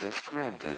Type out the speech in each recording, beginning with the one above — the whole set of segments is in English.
Access granted.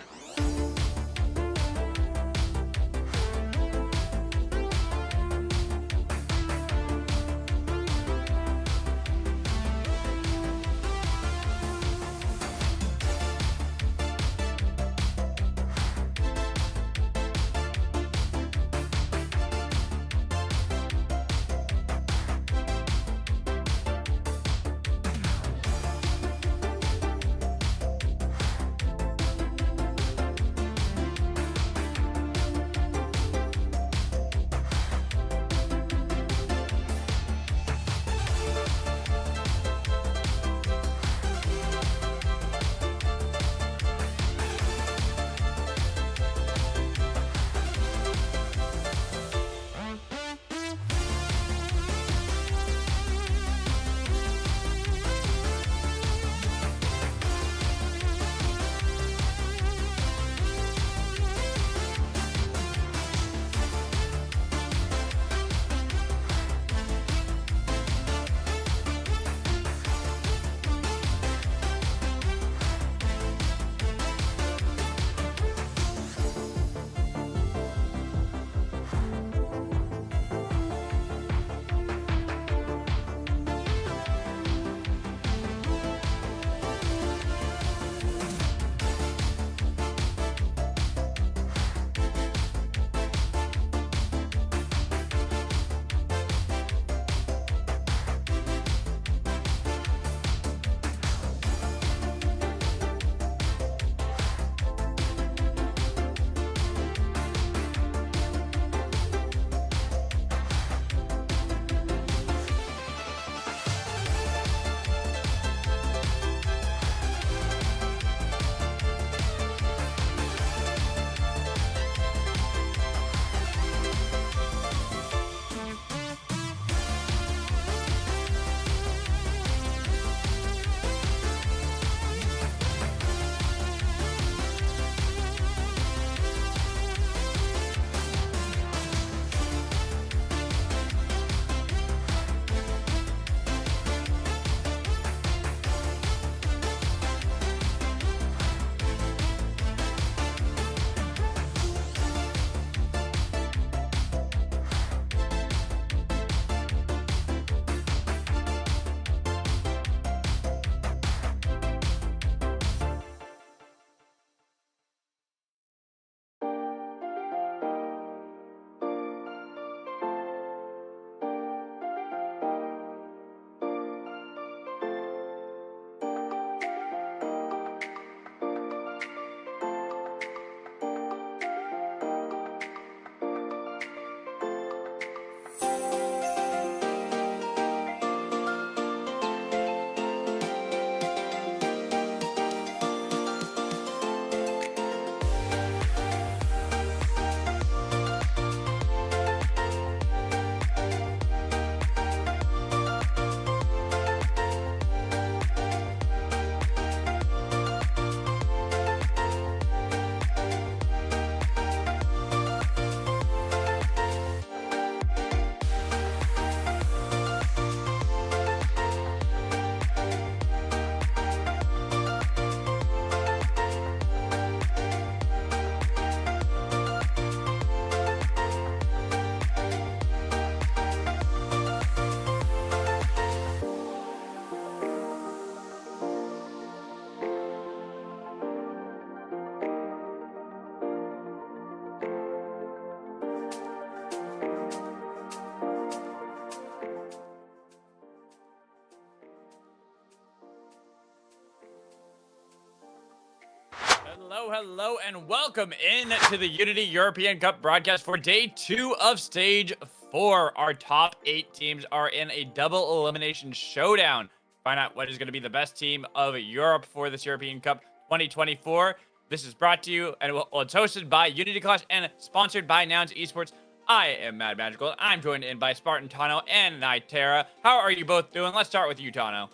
Hello, and welcome in to the Unity European Cup broadcast for day 2 of stage 4. Our top 8 teams are in a double elimination showdown. Find out what is going to be the best team of Europe for this European Cup 2024. This is brought to you, and it's hosted by Unity Clash and sponsored by Nouns Esports. I am Mad Magical, and I'm joined in by Spartan Tano and Nitera. How are you both doing? Let's start with you, Tano.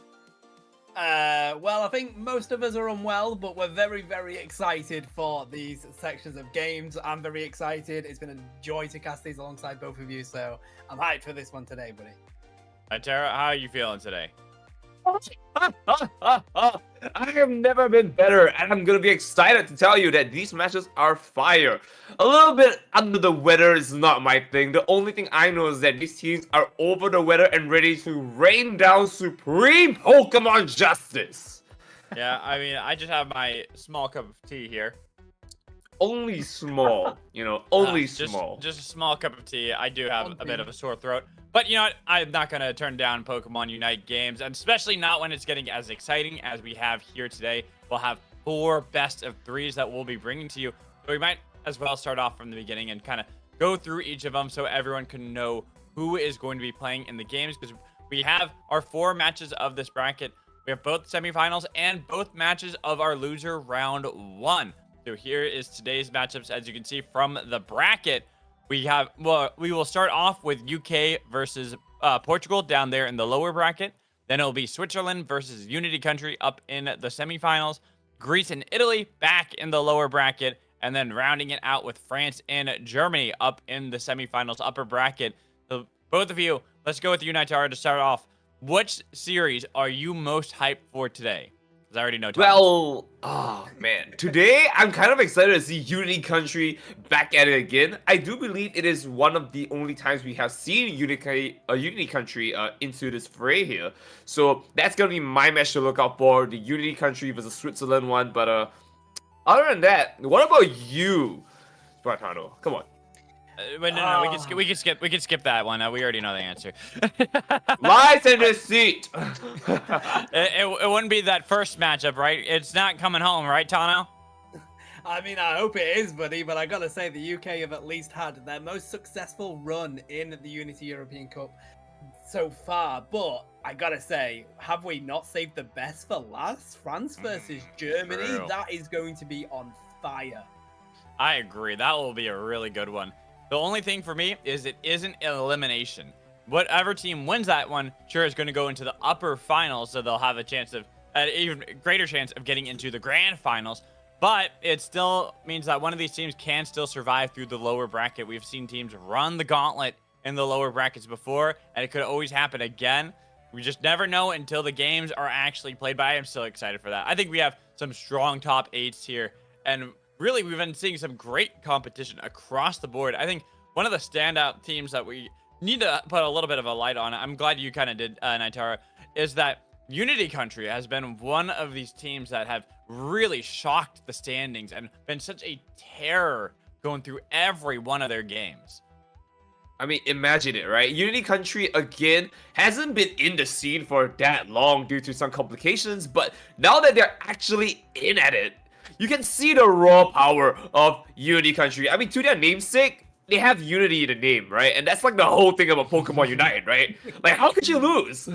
Well, I think most of us are unwell, but we're very, very excited for these sections of games. I'm very excited. It's been a joy to cast these alongside both of you, so I'm hyped for this one today, buddy. Nitera, how are you feeling today? I have never been better, and I'm gonna be excited to tell you that these matches are fire. A little bit under the weather is not my thing. The only thing I know is that these teams are over the weather and ready to rain down supreme Pokemon justice. Yeah, I mean, I just have my small cup of tea here. Only small, only just, small. Just a small cup of tea. I do have One a bit tea. of a sore throat. But you know what? I'm not going to turn down Pokemon Unite games, and especially not when it's getting as exciting as we have here today. We'll have 4 best of 3s that we'll be bringing to you. So we might as well start off from the beginning and kind of go through each of them so everyone can know who is going to be playing in the games, because we have our 4 matches of this bracket. We have both semifinals and both matches of our loser round 1. So here is today's matchups. As you can see from the bracket, we will start off with UK versus Portugal down there in the lower bracket. Then it'll be Switzerland versus Unity Country up in the semifinals. Greece and Italy back in the lower bracket. And then rounding it out with France and Germany up in the semifinals upper bracket. So both of you, let's go with you, Naitara, to start off. Which series are you most hyped for today? Because I already know. Well, oh man, today I'm kind of excited to see Unity Country back at it again. I do believe it is one of the only times we have seen Unity Country into this fray here. So that's gonna be my match to look out for, the Unity Country versus Switzerland one. But other than that, what about you, Spartano? Come on. But no, we can skip that one. We already know the answer. Lies and deceit. It wouldn't be that first matchup, right? It's not coming home, right, Tano? I mean, I hope it is, buddy, but I gotta say the UK have at least had their most successful run in the Unity European Cup so far. But I gotta say, have we not saved the best for last? France versus Germany, True. that is going to be on fire. I agree. That will be a really good one. The only thing for me is it isn't an elimination. Whatever team wins that one, sure, is going to go into the upper finals, so they'll have a chance of, an even greater chance of getting into the grand finals. But it still means that one of these teams can still survive through the lower bracket. We've seen teams run the gauntlet in the lower brackets before, and it could always happen again. We just never know until the games are actually played, but I am still excited for that. I think we have some strong top 8s here, and really, we've been seeing some great competition across the board. I think one of the standout teams that we need to put a little bit of a light on, I'm glad you kind of did, Naitara, is that Unity Country has been one of these teams that have really shocked the standings and been such a terror going through every one of their games. I mean, imagine it, right? Unity Country, again, hasn't been in the scene for that long due to some complications, but now that they're actually in at it, you can see the raw power of Unity Country. I mean, to their namesake, they have Unity in the name, right? And that's like the whole thing about Pokemon Unite, right? Like, how could you lose?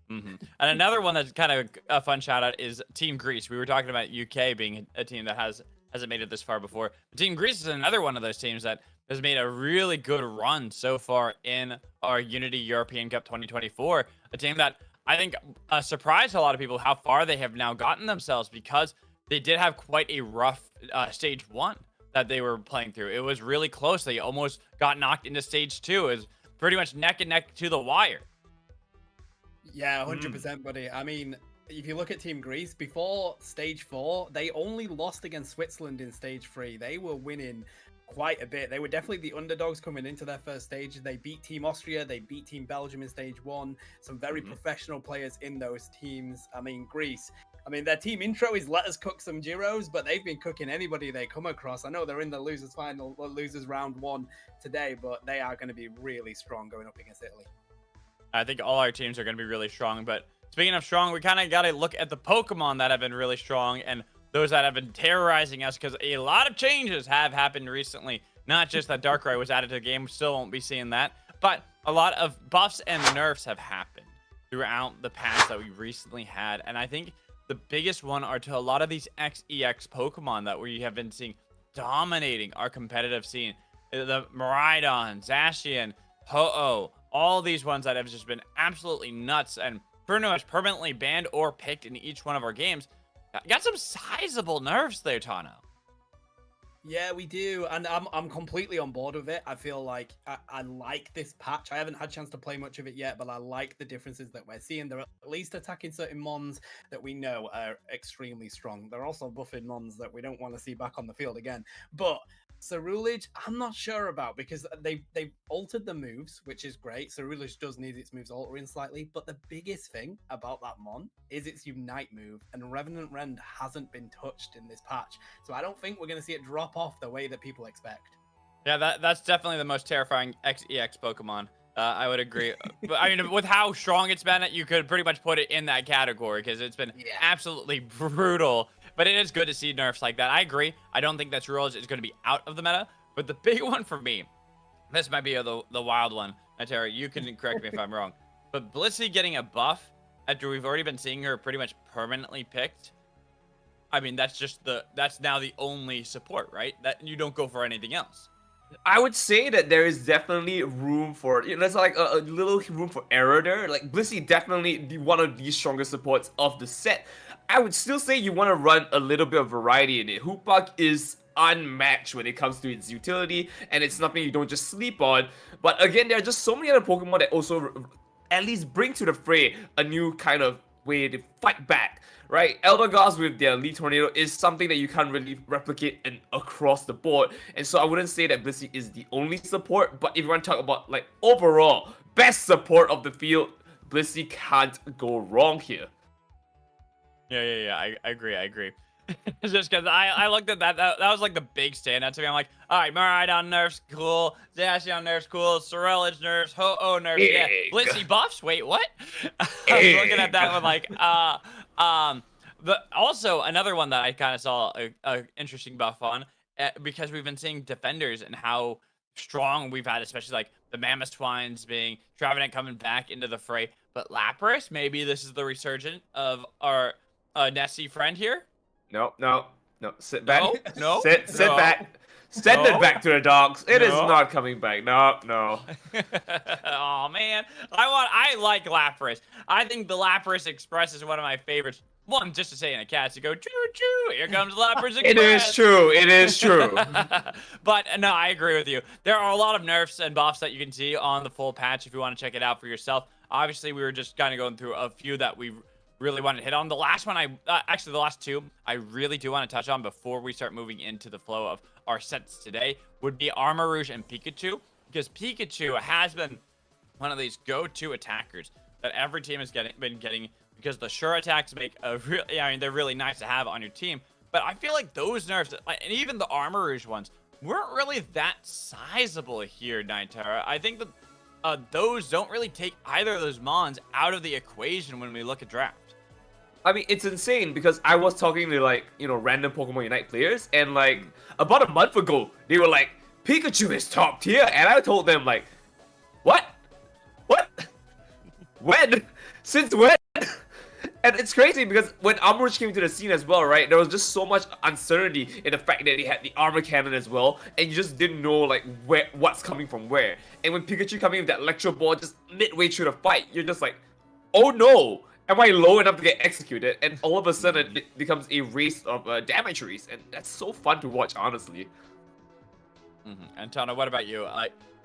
And another one that's kind of a fun shout out is Team Greece. We were talking about UK being a team that hasn't made it this far before. But Team Greece is another one of those teams that has made a really good run so far in our Unity European Cup 2024. A team that I think surprised a lot of people how far they have now gotten themselves, because they did have quite a rough stage 1 that they were playing through. It was really close. They almost got knocked into stage 2. It was pretty much neck and neck to the wire. Yeah, 100%, buddy. I mean, if you look at Team Greece, before stage 4, they only lost against Switzerland in stage 3. They were winning quite a bit. They were definitely the underdogs coming into their first stage. They beat Team Austria, they beat Team Belgium in stage 1. Some very professional players in those teams. I mean, Greece, their team intro is let us cook some gyros, but they've been cooking anybody they come across. I know they're in the losers final, or losers round 1 today, but they are going to be really strong going up against Italy. I think all our teams are going to be really strong. But speaking of strong, we kind of got to look at the Pokemon that have been really strong and those that have been terrorizing us, because a lot of changes have happened recently. Not just that Darkrai was added to the game, we still won't be seeing that, but a lot of buffs and nerfs have happened throughout the past that we recently had. And I think the biggest one are to a lot of these XEX Pokemon that we have been seeing dominating our competitive scene. The Miraidon, Zacian, Ho-Oh, all these ones that have just been absolutely nuts and pretty much permanently banned or picked in each one of our games. Got some sizable nerfs there, Tano. Yeah, we do, and I'm completely on board with it. I feel like I like this patch. I haven't had a chance to play much of it yet, but I like the differences that we're seeing. They're at least attacking certain mons that we know are extremely strong. They're also buffing mons that we don't want to see back on the field again. But Cerulege, I'm not sure about because they've altered the moves, which is great. Cerulege does need its moves altering slightly, but the biggest thing about that mon is its Unite move, and Revenant Rend hasn't been touched in this patch. So I don't think we're going to see it drop off the way that people expect. Yeah, that's definitely the most terrifying XEX Pokemon. I would agree. But I mean, with how strong it's been, you could pretty much put it in that category because it's been absolutely brutal. But it is good to see nerfs like that. I agree. I don't think that Cerulege is going to be out of the meta. But the big one for me, this might be the wild one. Terry, you can correct me if I'm wrong. But Blissey getting a buff after we've already been seeing her pretty much permanently picked. I mean, that's now the only support, right? That you don't go for anything else. I would say that there is definitely room for, there's like a little room for error there. Like Blissey definitely one of the strongest supports of the set. I would still say you want to run a little bit of variety in it. Hoopbug is unmatched when it comes to its utility, and it's nothing you don't just sleep on. But again, there are just so many other Pokemon that also at least bring to the fray a new kind of way to fight back. Right, Eldegoss with their Leaf Tornado is something that you can't really replicate across the board, and so I wouldn't say that Blissey is the only support, but if you want to talk about like overall best support of the field, Blissey can't go wrong here. Yeah. I agree. It's just because I looked at that was like the big standout to me. I'm like, all right, Miraidon nerfs, cool. Zacian nerfs, cool. Cerulege nerfs, Ho-Oh nerfs, yeah. Blissey buffs, wait, what? I was looking at that one like, but also another one that I kind of saw a interesting buff on because we've been seeing defenders and how strong we've had, especially like the Mammoth Twines being Trevenant coming back into the fray. But Lapras, maybe this is the resurgence of our Nessie friend here. No. Sit back. No. Sit back. Send it back to the dogs. It is not coming back. No. Oh man, I like Lapras. I think the Lapras Express is one of my favorites. One, just to say in a cast, you go choo choo. Here comes Lapras Express. It is true. It is true. But no, I agree with you. There are a lot of nerfs and buffs that you can see on the full patch if you want to check it out for yourself. Obviously, we were just kind of going through a few that we really wanted to hit on. The last one, actually the last two, I really do want to touch on before we start moving into the flow of our sets today would be Armarouge and Pikachu, because Pikachu has been one of these go-to attackers that every team has been getting because the sure attacks make they're really nice to have on your team. But I feel like those nerfs, and even the Armarouge ones, weren't really that sizable here, Nightara. I think that those don't really take either of those mons out of the equation when we look at draft. I mean, it's insane because I was talking to random Pokemon Unite players, and like about a month ago, they were like, Pikachu is top tier, and I told them like, what? When? Since when? And it's crazy because when Armarouge came to the scene as well, right, there was just so much uncertainty in the fact that they had the armor cannon as well, and you just didn't know like what's coming from where. And when Pikachu coming with that Electro Ball just midway through the fight, you're just like, oh no, am I low enough to get executed? And all of a sudden it becomes a race of damage race, and that's so fun to watch, honestly. And Tana, what about you?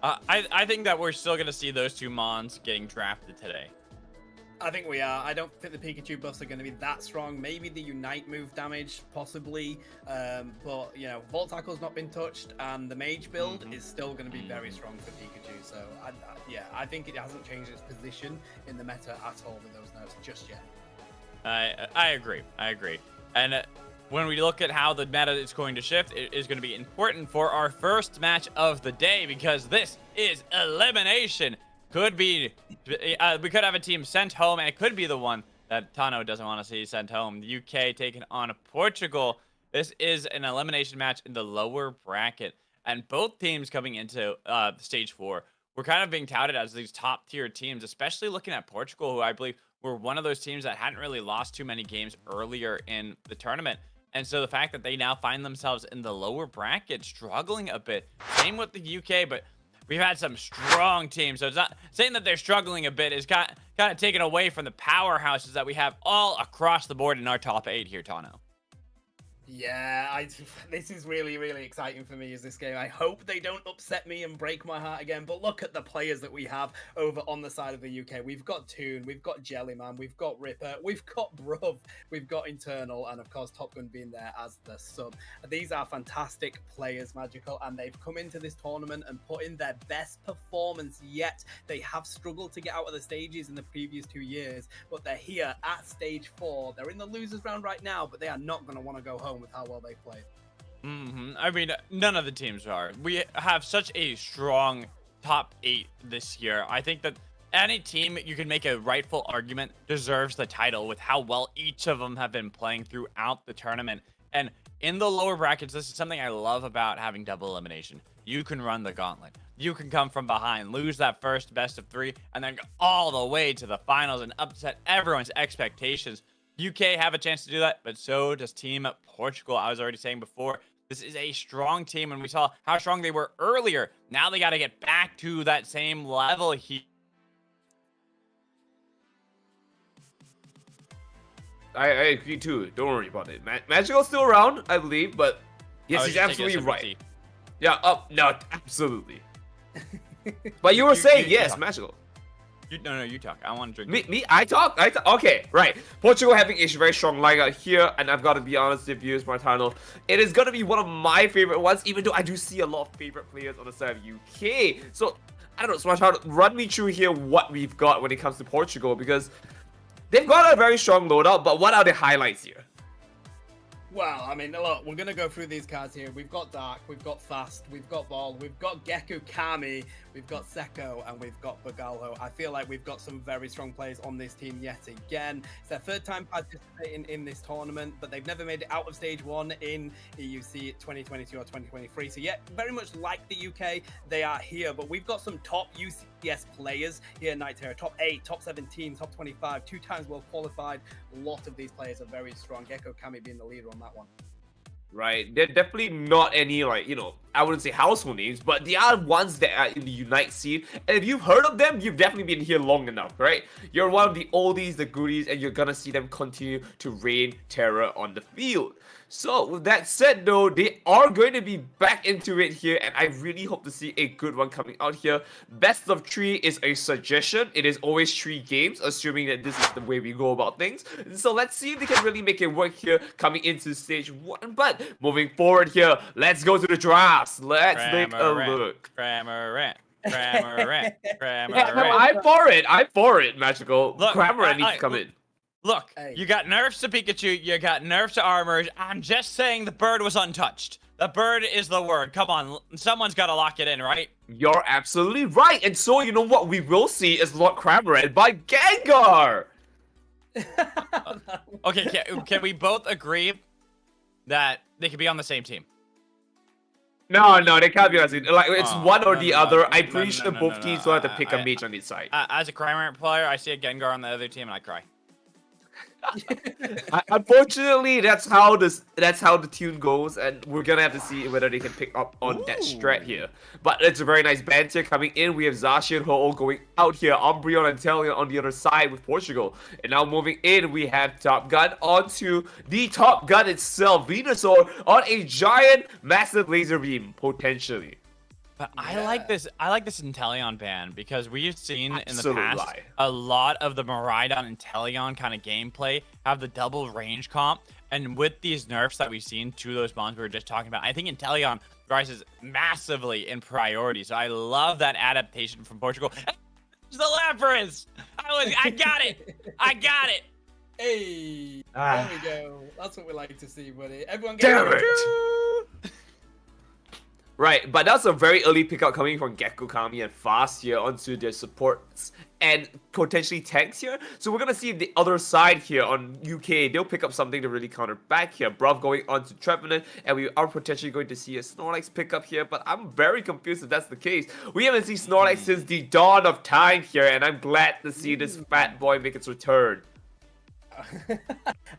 I think that we're still gonna see those two mons getting drafted today. I think we are. I don't think the Pikachu buffs are going to be that strong. Maybe the Unite move damage, possibly. But, Volt Tackle's not been touched, and the Mage build is still going to be very strong for Pikachu. So, I think it hasn't changed its position in the meta at all with those nerfs just yet. I agree. And when we look at how the meta is going to shift, it is going to be important for our first match of the day because this is elimination. Could be, we could have a team sent home, and it could be the one that Tano doesn't want to see sent home. The UK taking on Portugal. This is an elimination match in the lower bracket, and both teams coming into stage 4 were kind of being touted as these top-tier teams, especially looking at Portugal, who I believe were one of those teams that hadn't really lost too many games earlier in the tournament. And so the fact that they now find themselves in the lower bracket struggling a bit. Same with the UK, but we've had some strong teams, so it's not saying that they're struggling a bit is kind of taken away from the powerhouses that we have all across the board in our top 8 here, Tano. Yeah, this is really, really exciting for me, is this game. I hope they don't upset me and break my heart again, but look at the players that we have over on the side of the UK. We've got Toon, we've got Jellyman, we've got Ripper, we've got Bruv, we've got Internal, and of course Top Gun being there as the sub. These are fantastic players, Magical, and they've come into this tournament and put in their best performance yet. They have struggled to get out of the stages in the previous 2 years, but they're here at stage 4. They're in the losers round right now, but they are not going to want to go home with how well they played. I mean, none of the teams are. We have such a strong top 8 this year. I think that any team you can make a rightful argument deserves the title with how well each of them have been playing throughout the tournament. And in the lower brackets, this is something I love about having double elimination. You can run the gauntlet. You can come from behind, lose that first best of 3, and then go all the way to the finals and upset everyone's expectations. UK have a chance to do that, but so does Team Portugal. I was already saying before, this is a strong team, and we saw how strong they were earlier. Now they got to get back to that same level here. I agree too. Don't worry about it. Magical's still around, I believe, but yes, he's absolutely right. Yeah, no, absolutely. But you were saying, yes, Magical. No, you talk. I want to drink. Me? I talk? Okay, right. Portugal having a very strong lineup here, and I've got to be honest with you, Smartano. It is going to be one of my favorite ones, even though I do see a lot of favorite players on the side of UK. So, I don't know, Smartano, run me through here what we've got when it comes to Portugal, because they've got a very strong loadout, but what are the highlights here? Well, I mean, look, we're going to go through these cards here. We've got Dark, we've got Fast, we've got Ball, we've got Geku Kami, we've got Seko, and we've got Ghatlue. I feel like we've got some very strong players on this team yet again. It's their third time participating in this tournament, but they've never made it out of stage 1 in EUC 2022 or 2023. So, yeah, very much like the UK, they are here, but we've got some top UCS players here in Night Terror. Top 8, top 17, top 25, 2 times world qualified. A lot of these players are very strong. Geku Kami being the leader on that one. Right, they're definitely not any, like, I wouldn't say household names, but they are ones that are in the Unite scene. And if you've heard of them, you've definitely been here long enough, right? You're one of the oldies, the goodies, and you're gonna see them continue to reign terror on the field. So, with that said, though, they are going to be back into it here, and I really hope to see a good one coming out here. Best of 3 is a suggestion. It is always 3 games, assuming that this is the way we go about things. So, let's see if they can really make it work here coming into stage 1. But, moving forward here, let's go to the drafts. Let's take a look. Cramorant. I'm for it, Magical. Cramorant needs to come in. Look, you got nerfs to Pikachu, you got nerfs to Armors. I'm just saying the bird was untouched. The bird is the word. Come on, someone's got to lock it in, right? You're absolutely right. And so, you know what we will see is Lord Cramorant by Gengar. Okay, can we both agree that they could be on the same team? No, they can't be on the same. Like, it's one or the other. I'm pretty sure both teams will have to pick a mage on each side. As a Cramorant player, I see a Gengar on the other team and I cry. Unfortunately, that's how the tune goes, and we're gonna have to see whether they can pick up on that strat here. But it's a very nice banter coming in. We have Zacian Ho going out here, Umbreon and Inteleon on the other side with Portugal. And now moving in, we have Top Gun onto the Top Gun itself, Venusaur on a giant, massive laser beam potentially. But I like this Inteleon ban because we've seen in the past a lot of the Miraidon Inteleon kind of gameplay have the double range comp. And with these nerfs that we've seen to those mons we were just talking about, I think Inteleon rises massively in priority. So I love that adaptation from Portugal. The Lapras! I got it! I got it! Hey! There we go. That's what we like to see, buddy. Everyone get it! Right, but that's a very early pickup coming from Geku Kami and Fast here onto their supports and potentially tanks here. So we're going to see the other side here on UK. They'll pick up something to really counter back here. Bruv going on to Trevenant, and we are potentially going to see a Snorlax pickup here, but I'm very confused if that's the case. We haven't seen Snorlax since the dawn of time here, and I'm glad to see this fat boy make its return.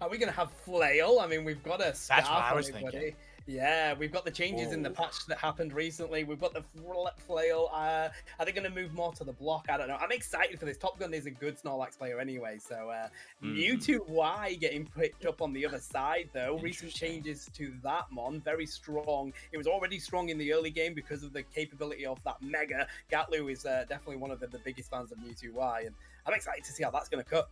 Are we going to have Flail? I mean, we've got a Scarf. That's what I was thinking. Yeah, we've got the changes in the Whoa. patch that happened recently. We've got the flail. Are they going to move more to the block? I don't know. I'm excited for this. Top Gun is a good Snorlax player anyway. So Mewtwo Y getting picked up on the other side, though. Recent Interesting. changes to that Mon. Very strong. It was already strong in the early game because of the capability of that Mega. Ghatlue is definitely one of the biggest fans of Mewtwo Y. And I'm excited to see how that's going to cook.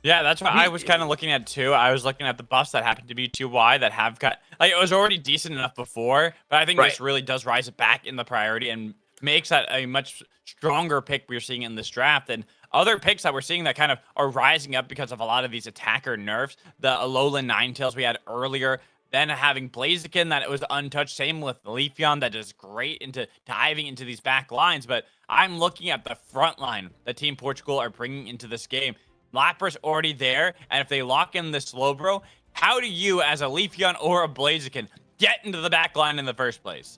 Yeah, that's what I was kind of looking at too. I was looking at the buffs that happen to be 2Y that have got like it was already decent enough before, but I think Right. this really does rise it back in the priority and makes that a much stronger pick we're seeing in this draft than other picks that we're seeing that kind of are rising up because of a lot of these attacker nerfs. The Alolan Ninetales we had earlier, then having Blaziken that it was untouched. Same with Leafeon that is great into diving into these back lines. But I'm looking at the front line that Team Portugal are bringing into this game. Lapras already there, and if they lock in the Slowbro, how do you, as a Leafeon or a Blaziken, get into the back line in the first place?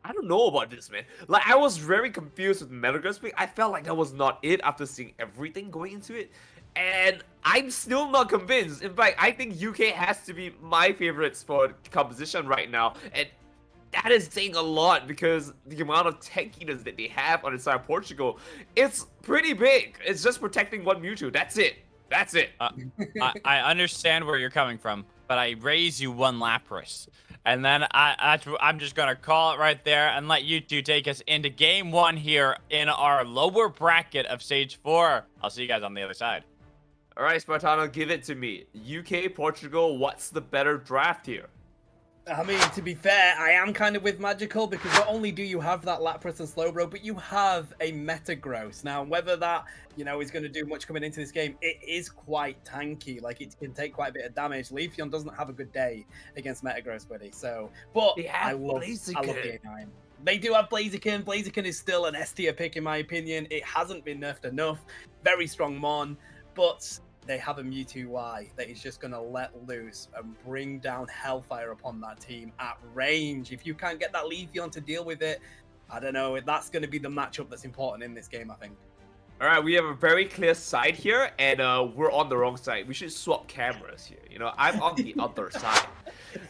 I don't know about this, man. Like, I was very confused with Metagross pick. I felt like that was not it after seeing everything going into it. And I'm still not convinced. In fact, I think UK has to be my favorites for composition right now. And that is saying a lot because the amount of tankiness that they have on the side of Portugal, it's pretty big. It's just protecting one Mewtwo. That's it. That's it. I understand where you're coming from, but I raise you one Lapras. And then I'm just going to call it right there and let you two take us into game one here in our lower bracket of stage 4. I'll see you guys on the other side. All right, Spartano, give it to me. UK, Portugal, what's the better draft here? I mean, to be fair, I am kind of with Magical because not only do you have that Lapras and Slowbro, but you have a Metagross. Now, whether that, is going to do much coming into this game, it is quite tanky. Like, it can take quite a bit of damage. Leafeon doesn't have a good day against Metagross, buddy. So, but I love the A9. They do have Blaziken. Blaziken is still an S tier pick, in my opinion. It hasn't been nerfed enough. Very strong Mon, but they have a Mewtwo Y that is just going to let loose and bring down Hellfire upon that team at range. If you can't get that Leafeon to deal with it, I don't know. That's going to be the matchup that's important in this game, I think. All right, we have a very clear side here, and we're on the wrong side. We should swap cameras here. I'm on the other side.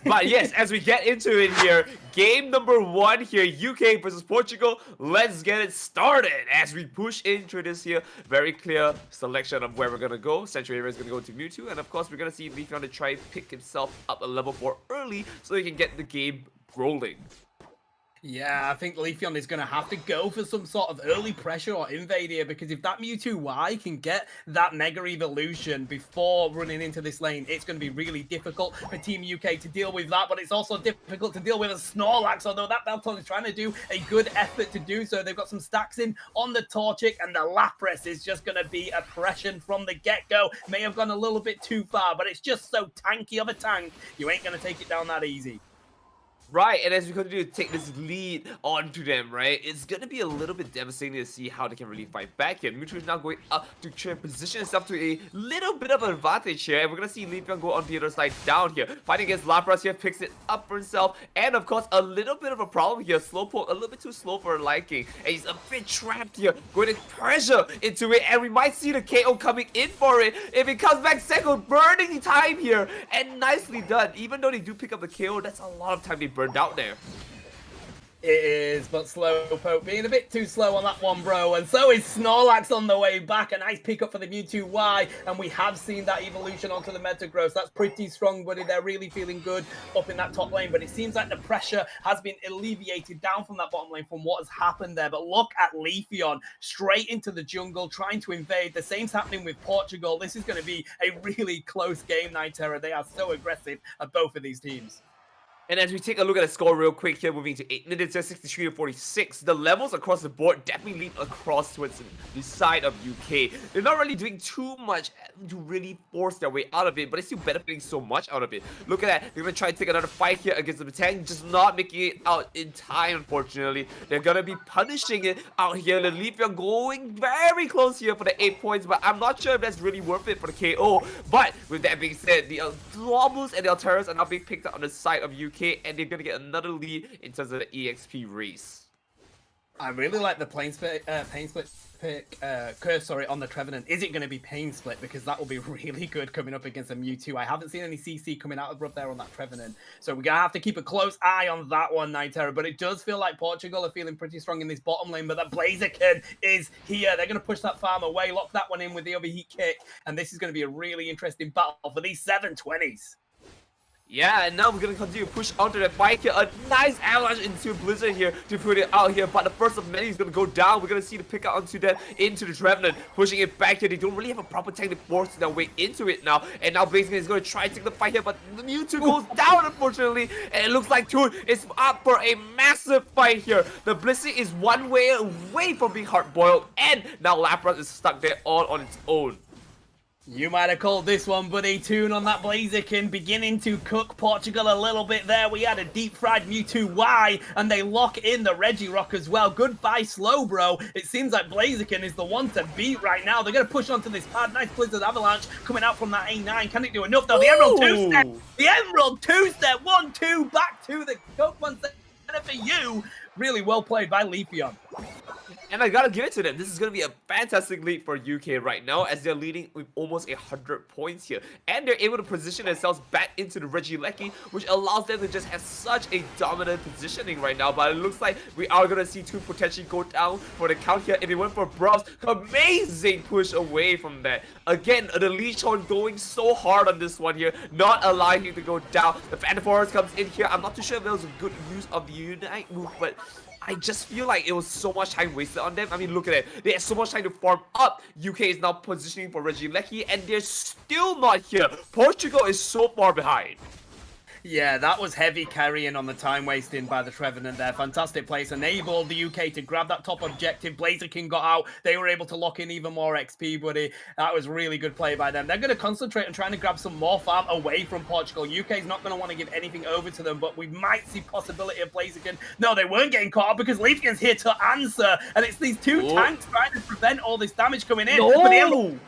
But yes, as we get into it here, game number 1 here, UK versus Portugal. Let's get it started as we push into this here. Very clear selection of where we're going to go. Central Area is going to go to Mewtwo, and of course, we're going to see Leafeon to try and pick himself up a level 4 early so he can get the game rolling. Yeah, I think Leafeon is going to have to go for some sort of early pressure or invade here because if that Mewtwo Y can get that Mega Evolution before running into this lane, it's going to be really difficult for Team UK to deal with that, but it's also difficult to deal with a Snorlax, although that Belton is trying to do a good effort to do so. They've got some stacks in on the Torchic, and the Lapras is just going to be oppression from the get-go. May have gone a little bit too far, but it's just so tanky of a tank, you ain't going to take it down that easy. Right, and as we continue to take this lead onto them, right, it's going to be a little bit devastating to see how they can really fight back here. Mewtwo is now going up to try and position himself to a little bit of an advantage here, and we're going to see Leafeon go on the other side down here. Fighting against Lapras here, picks it up for himself, and of course, a little bit of a problem here. Slowpoke, a little bit too slow for her liking, and he's a bit trapped here, going to pressure into it, and we might see the KO coming in for it. If it comes back second, burning time here, and nicely done. Even though they do pick up the KO, that's a lot of time they burn out there. It is, but Slowpoke being a bit too slow on that one, bro. And so is Snorlax on the way back. A nice pick up for the Mewtwo Y. And we have seen that evolution onto the Metagross. That's pretty strong, buddy. They're really feeling good up in that top lane. But it seems like the pressure has been alleviated down from that bottom lane from what has happened there. But look at Leafeon straight into the jungle, trying to invade. The same's happening with Portugal. This is going to be a really close game, Nitera. They are so aggressive at both of these teams. And as we take a look at the score real quick here, moving to 8 minutes, 63 to 46, the levels across the board definitely lean across towards the side of UK. They're not really doing too much to really force their way out of it, but they're still benefiting so much out of it. Look at that. They're going to try to take another fight here against the tank, just not making it out in time, unfortunately. They're going to be punishing it out here. The Leafeon going very close here for the 8 points, but I'm not sure if that's really worth it for the KO. But with that being said, the Globus and the Alteras are now being picked up on the side of UK, and they're going to get another lead in terms of the EXP race. I really like the pain split pick curse, sorry, on the Trevenant. Is it going to be pain split? Because that will be really good coming up against a Mewtwo. I haven't seen any CC coming out of there on that Trevenant. So we're going to have to keep a close eye on that one, Nightera. But it does feel like Portugal are feeling pretty strong in this bottom lane. But that Blaziken is here. They're going to push that farm away, lock that one in with the overheat kick. And this is going to be a really interesting battle for these 720s. Yeah, and now we're gonna continue to push onto that fight here. A nice avalanche into Blizzard here to put it out here, but the first of many is gonna go down. We're gonna see the pick out onto that into the Trevenant, pushing it back here. They don't really have a proper tank to force their way into it now. And now Blaziken is gonna try to take the fight here, but the Mewtwo goes down, unfortunately. And it looks like Toon is up for a massive fight here. The Blissey is one way away from being hard-boiled, and now Lapras is stuck there all on its own. You might have called this one, buddy. Toon on that Blaziken beginning to cook Portugal a little bit there. We had a deep-fried Mewtwo Y, and they lock in the Regirock as well. Goodbye, Slowbro. It seems like Blaziken is the one to beat right now. They're going to push onto this pad. Nice Blizzard Avalanche coming out from that A9. Can it do enough, though? The Emerald two-step. The Emerald two-step. 1-2 back to the Coke one step for you. Really well played by Leafeon. And I gotta give it to them. This is gonna be a fantastic lead for UK right now, as they're leading with almost 100 points here. And they're able to position themselves back into the Regieleki, which allows them to just have such a dominant positioning right now. But it looks like we are gonna see Toon potentially go down for the count here. If they went for Browse, amazing push away from that. Again, the Leech Horn going so hard on this one here, not allowing him to go down. The Phantom Forest comes in here. I'm not too sure if that was a good use of the Unite move, but I just feel like it was so much time wasted on them. I mean, look at it. They had so much time to farm up. UK is now positioning for Regieleki, and they're still not here. Portugal is so far behind. Yeah, that was heavy carrying on the time wasting by the Trevenant there. Fantastic place. Enabled the UK to grab that top objective. Blaziken got out. They were able to lock in even more XP, buddy. That was really good play by them. They're going to concentrate on trying to grab some more farm away from Portugal. UK's not going to want to give anything over to them, but we might see possibility of Blaziken. No, they weren't getting caught up because Leafeon's here to answer. And it's these two tanks trying to prevent all this damage coming in. No!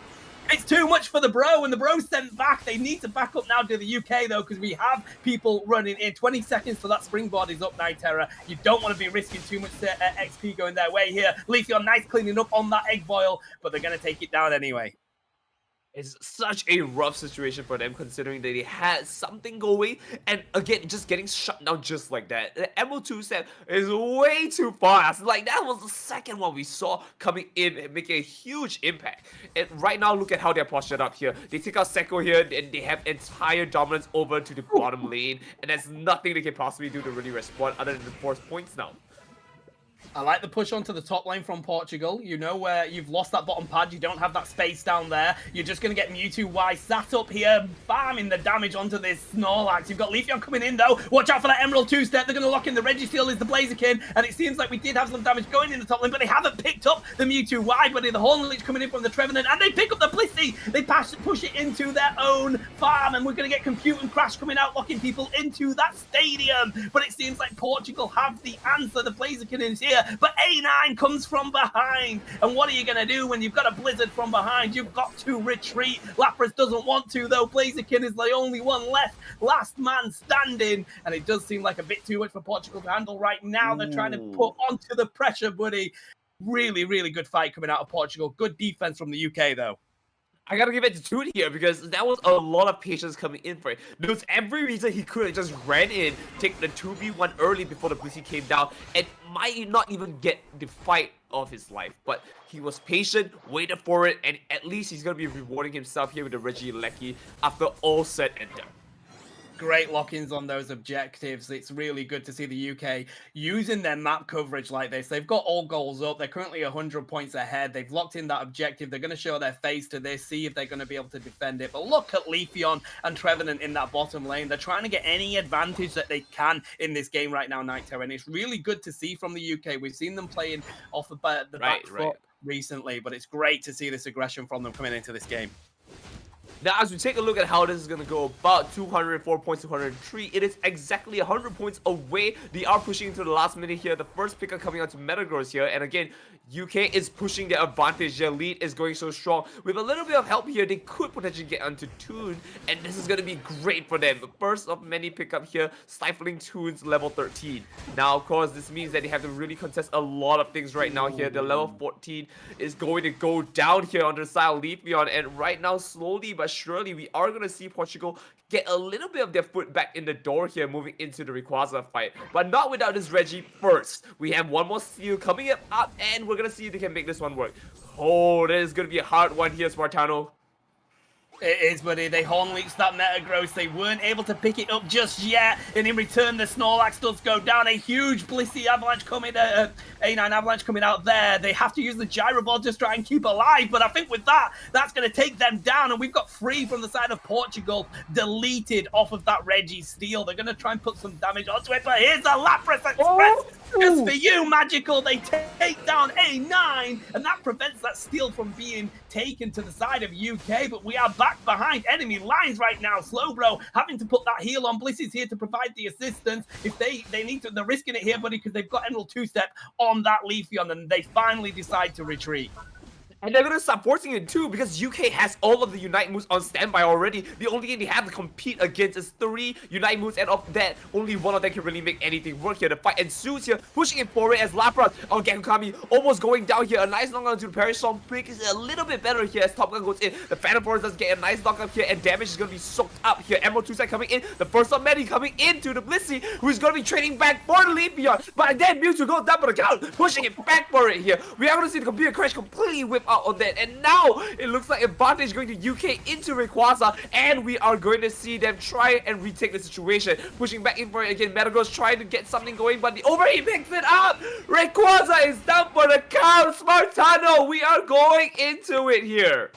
It's too much for the Bro, and the Bro sent back. They need to back up now to the UK, though, because we have people running in. 20 seconds till that springboard is up, Nightera. You don't want to be risking too much XP going their way here. Leafeon, nice cleaning up on that egg boil, but they're going to take it down anyway. It's such a rough situation for them, considering that they had something going, and again, just getting shut down just like that. The Emerald 2 set is way too fast. Like, that was the second one we saw coming in and making a huge impact. And right now, look at how they're postured up here. They take out Seko here, and they have entire dominance over to the bottom lane, and there's nothing they can possibly do to really respond other than the force points now. I like the push onto the top lane from Portugal. You know where you've lost that bottom pad. You don't have that space down there. You're just going to get Mewtwo Y sat up here, farming the damage onto this Snorlax. You've got Leafeon coming in, though. Watch out for that Emerald 2-step. They're going to lock in the Registeel is the Blaziken. And it seems like we did have some damage going in the top lane, but they haven't picked up the Mewtwo Y, buddy. The Horn Leech coming in from the Trevenant, and they pick up the Blissey. They push it into their own farm, and we're going to get Compute and Crash coming out, locking people into that stadium. But it seems like Portugal have the answer. The Blaziken is here. But A9 comes from behind. And what are you going to do when you've got a Blizzard from behind? You've got to retreat. Lapras doesn't want to, though. Blaziken is the only one left. Last man standing. And it does seem like a bit too much for Portugal to handle right now. They're trying to put onto the pressure, buddy. Really, really good fight coming out of Portugal. Good defense from the UK, though. I gotta give it to Toon here, because that was a lot of patience coming in for it. There was every reason he could have just ran in, take the 2v1 early before the Blissey came down, and might not even get the fight of his life. But he was patient, waited for it, and at least he's gonna be rewarding himself here with the Regieleki after all said and done. Great lock-ins on those objectives. It's really good to see the UK using their map coverage like this. They've got all goals up. They're currently 100 points ahead. They've locked in that objective. They're going to show their face to this, see if they're going to be able to defend it. But look at Leafeon and Trevenant in that bottom lane. They're trying to get any advantage that they can in this game right now, Nightera. And it's really good to see from the UK. We've seen them playing off the back foot recently, but it's great to see this aggression from them coming into this game. Now, as we take a look at how this is going to go, about 204 points, 203, it is exactly 100 points away. They are pushing into the last minute here. The first picker coming out to Metagross here. And again, UK is pushing their advantage. Their lead is going so strong. With a little bit of help here, they could potentially get onto Toon. And this is going to be great for them. The first of many pickup here, stifling Toon's level 13. Now, of course, this means that they have to really contest a lot of things right now here. The level 14 is going to go down here on the side of Leafeon. And right now, slowly but surely, we are going to see Portugal get a little bit of their foot back in the door here, moving into the Rayquaza fight. But not without this Reggie first. We have one more steal coming up, and we're going to see if they can make this one work. Oh, this is going to be a hard one here, Spartano. It is, buddy. They horn leached that Metagross. They weren't able to pick it up just yet. And in return, the Snorlax does go down. A huge Blissey avalanche coming, A9 avalanche coming out there. They have to use the Gyro Ball just to try and keep alive. But I think with that, that's going to take them down. And we've got 3 from the side of Portugal deleted off of that Reggie steal. They're going to try and put some damage onto it. But here's a Lapras Express. Just for you, Magical. They take down A9. And that prevents that steal from being taken to the side of UK. But we are back behind enemy lines right now. Slowbro having to put that heal on. Bliss is here to provide the assistance. If they need to, they're risking it here, buddy, because they've got Emerald 2-step on that Leafeon, and they finally decide to retreat. And they're going to start forcing it too, because UK has all of the Unite moves on standby already. The only thing they have to compete against is 3 Unite moves, and of that, only one of them can really make anything work here. The fight ensues here, pushing it forward as Lapras on Gekukami almost going down here. A nice knock onto the Parry Storm. Blink is a little bit better here as Top Gun goes in. The Phantom Force does get a nice knock up here, and damage is going to be soaked up here. Emerald 2-side coming in. The first of many coming into the Blissey, who's going to be trading back for the Leafeon. But then Mewtwo goes down for the count, pushing it back for it here. We are going to see the computer crash completely whip out on that, and now it looks like advantage going to UK into Rayquaza, and we are going to see them try and retake the situation. Pushing back in for it again. Metagross trying to get something going, but the overheat picks it up. Rayquaza is down for the count. Spartano, we are going into it here.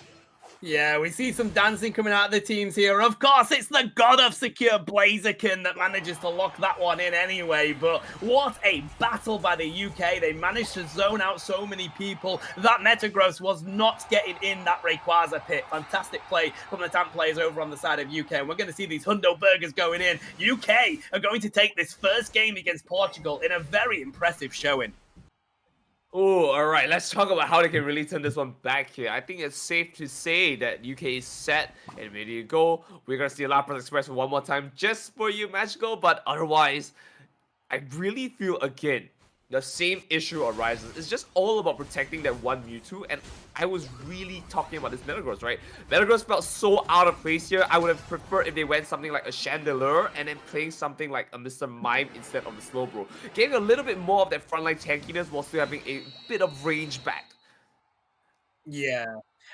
Yeah, we see some dancing coming out of the teams here. Of course, it's the god of secure Blaziken that manages to lock that one in anyway. But what a battle by the UK. They managed to zone out so many people. That Metagross was not getting in that Rayquaza pit. Fantastic play from the tank players over on the side of UK. And we're going to see these Hundo Burgers going in. UK are going to take this first game against Portugal in a very impressive showing. Oh, all right. Let's talk about how they can really turn this one back here. I think it's safe to say that UK is set and ready to go. We're going to see Lapras Express one more time just for you, Magical. But otherwise, I really feel, again, the same issue arises. It's just all about protecting that one Mewtwo, and I was really talking about this Metagross, right? Metagross felt so out of place here. I would have preferred if they went something like a Chandelure and then playing something like a Mr. Mime instead of the Slowbro. Getting a little bit more of that frontline tankiness while still having a bit of range back. Yeah,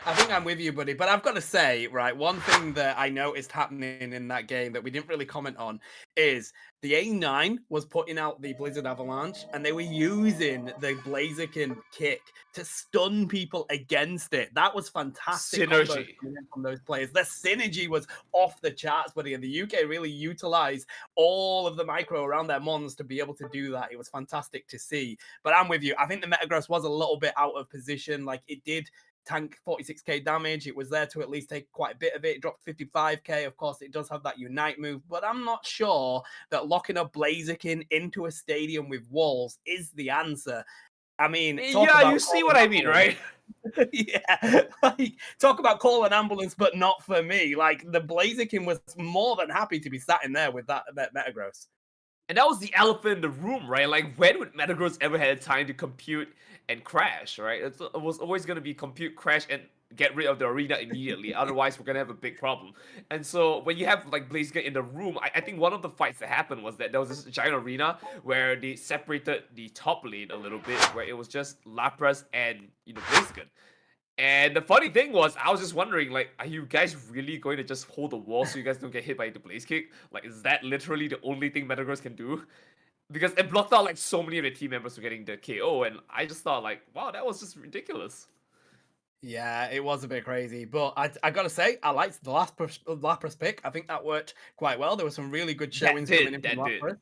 I think I'm with you, buddy. But I've got to say, right, one thing that I noticed happening in that game that we didn't really comment on is the A9 was putting out the Blizzard Avalanche, and they were using the Blaziken kick to stun people against it. That was fantastic. Synergy from those players. The synergy was off the charts, buddy, and the UK really utilized all of the micro around their mons to be able to do that. It was fantastic to see. But I'm with you. I think the Metagross was a little bit out of position. Like, it did tank 46k damage. It was there to at least take quite a bit of it. It dropped 55k. Of course, it does have that Unite move, but I'm not sure that locking a Blaziken into a stadium with walls is the answer. I mean, yeah, you see what I mean, right? Yeah, like, talk about call an ambulance, but not for me. Like, the Blaziken was more than happy to be sat in there with that Metagross. And that was the elephant in the room, right? Like, when would Metagross ever had time to compute and crash, right? It was always going to be compute, crash, and get rid of the arena immediately. Otherwise, we're going to have a big problem. And so, when you have, like, Blaziken in the room, I think one of the fights that happened was that there was this giant arena where they separated the top lane a little bit, where it was just Lapras and, Blaziken. And the funny thing was, I was just wondering, like, are you guys really going to just hold the wall so you guys don't get hit by the Blaze Kick? Like, is that literally the only thing Metagross can do? Because it blocked out, like, so many of the team members from getting the KO, and I just thought, like, wow, that was just ridiculous. Yeah, it was a bit crazy, but I gotta say, I liked the Lapras pick. I think that worked quite well. There were some really good showings coming in from Lapras.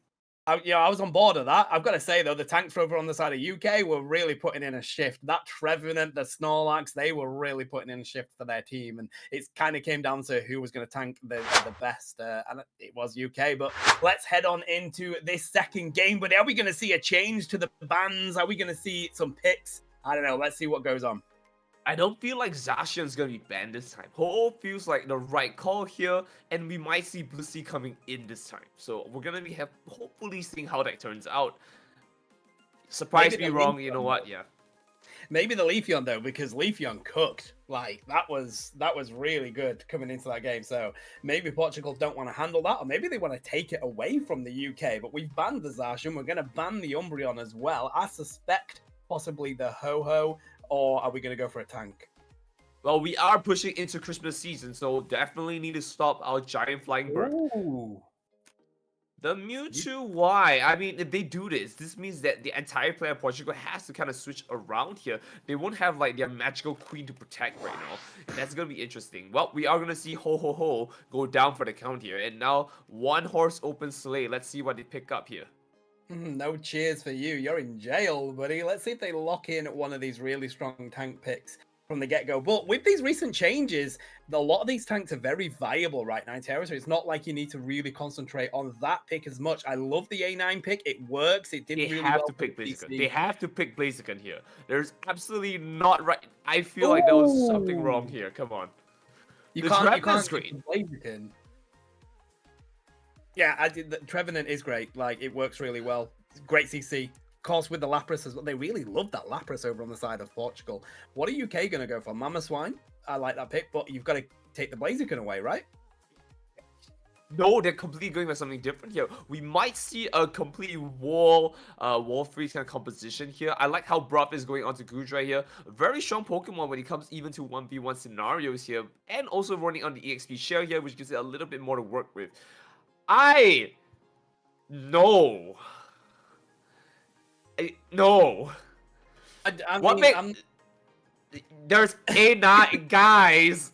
I was on board of that. I've got to say though, the tanks over on the side of UK were really putting in a shift. That Trevenant, the Snorlax, they were really putting in a shift for their team, and it kind of came down to who was going to tank the best, and it was UK. But let's head on into this second game. But are we going to see a change to the bans? Are we going to see some picks? I don't know. Let's see what goes on. I don't feel like Zacian's gonna be banned this time. Ho feels like the right call here, and we might see Blissey coming in this time. So we're gonna be hopefully seeing how that turns out. Surprise me wrong, you know what? Yeah. Maybe the Leafeon though, because Leafeon cooked. Like that was really good coming into that game. So maybe Portugal don't want to handle that, or maybe they want to take it away from the UK. But we've banned the Zacian. We're gonna ban the Umbreon as well. I suspect possibly the Ho-Ho. Or are we going to go for a tank? Well, we are pushing into Christmas season, so definitely need to stop our giant flying bird. Ooh. The Mewtwo, why? I mean, if they do this means that the entire player of Portugal has to kind of switch around here. They won't have like their magical queen to protect right now. And that's going to be interesting. Well, we are going to see Ho go down for the count here. And now one horse open sleigh. Let's see what they pick up here. No cheers for you. You're in jail, buddy. Let's see if they lock in one of these really strong tank picks from the get-go. But with these recent changes, a lot of these tanks are very viable right now in Terra, so it's not like you need to really concentrate on that pick as much. I love the A9 pick. It works. It did really well. To pick Blaziken. They have to pick Blaziken here. There's absolutely not right. I feel like there was something wrong here. Come on. You can't Blaziken. Yeah, I did. The Trevenant is great. Like, it works really well. Great CC. Of course, with the Lapras as well. They really love that Lapras over on the side of Portugal. What are UK going to go for? Mamoswine? I like that pick, but you've got to take the Blaziken away, right? No, they're completely going for something different here. We might see a complete wall freeze kind of composition here. I like how Bruff is going onto Gudra here. Very strong Pokemon when it comes even to 1v1 scenarios here. And also running on the EXP share here, which gives it a little bit more to work with. No. There's A9, guys.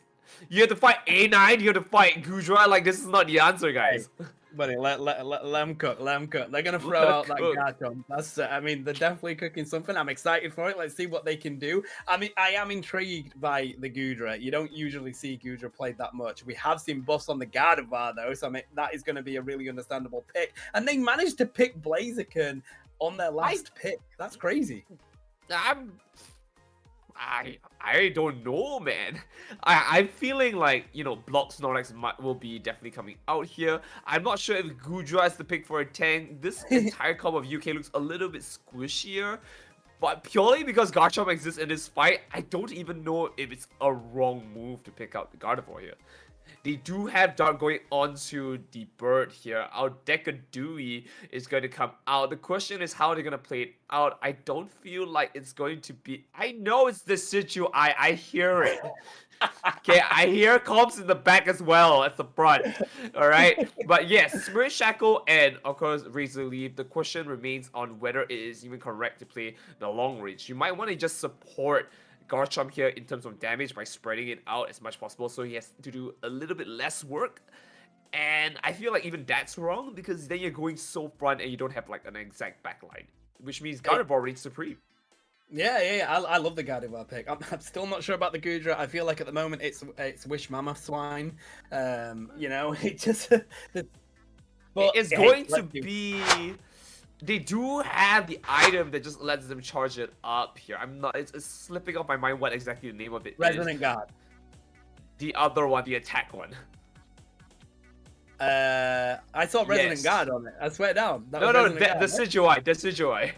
You have to fight A9, you have to fight Gudra. Like, this is not the answer, guys. Hey, buddy, let them cook. They're going to throw out that Garchomp. That's, I mean, they're definitely cooking something. I'm excited for it. Let's see what they can do. I mean, I am intrigued by the Gudra. You don't usually see Gudra played that much. We have seen buffs on the Gardevoir, though, so I mean, that is going to be a really understandable pick. And they managed to pick Blaziken on their last pick. That's crazy. I don't know, man. I'm feeling like, you know, Block Snorlax will be definitely coming out here. I'm not sure if Gudra is the pick for a tank. This entire combo of UK looks a little bit squishier. But purely because Garchomp exists in this fight, I don't even know if it's a wrong move to pick out the Gardevoir here. They do have Dark going onto the bird here. Our Decadui is going to come out. The question is how they're going to play it out. I don't feel like it's going to be... I know it's the Situ. I hear it. Okay, I hear comps in the back as well at the front. All right. But yes, Spirit Shackle and, of course, Razor Leaf. The question remains on whether it is even correct to play the long range. You might want to just support Garchomp here in terms of damage by spreading it out as much as possible, so he has to do a little bit less work. And I feel like even that's wrong, because then you're going so front and you don't have like an exact backline, which means Gardevoir reigns supreme. Yeah. I love the Gardevoir pick. I'm still not sure about the Gudra. I feel like at the moment it's Wish Mamoswine. You know, it just. But it's going to be. They do have the item that just lets them charge it up here. It's slipping off my mind what exactly the name of it is. Resonant Guard. The other one, the attack one. I saw Resonant Guard on it. I swear down. The Decidueye.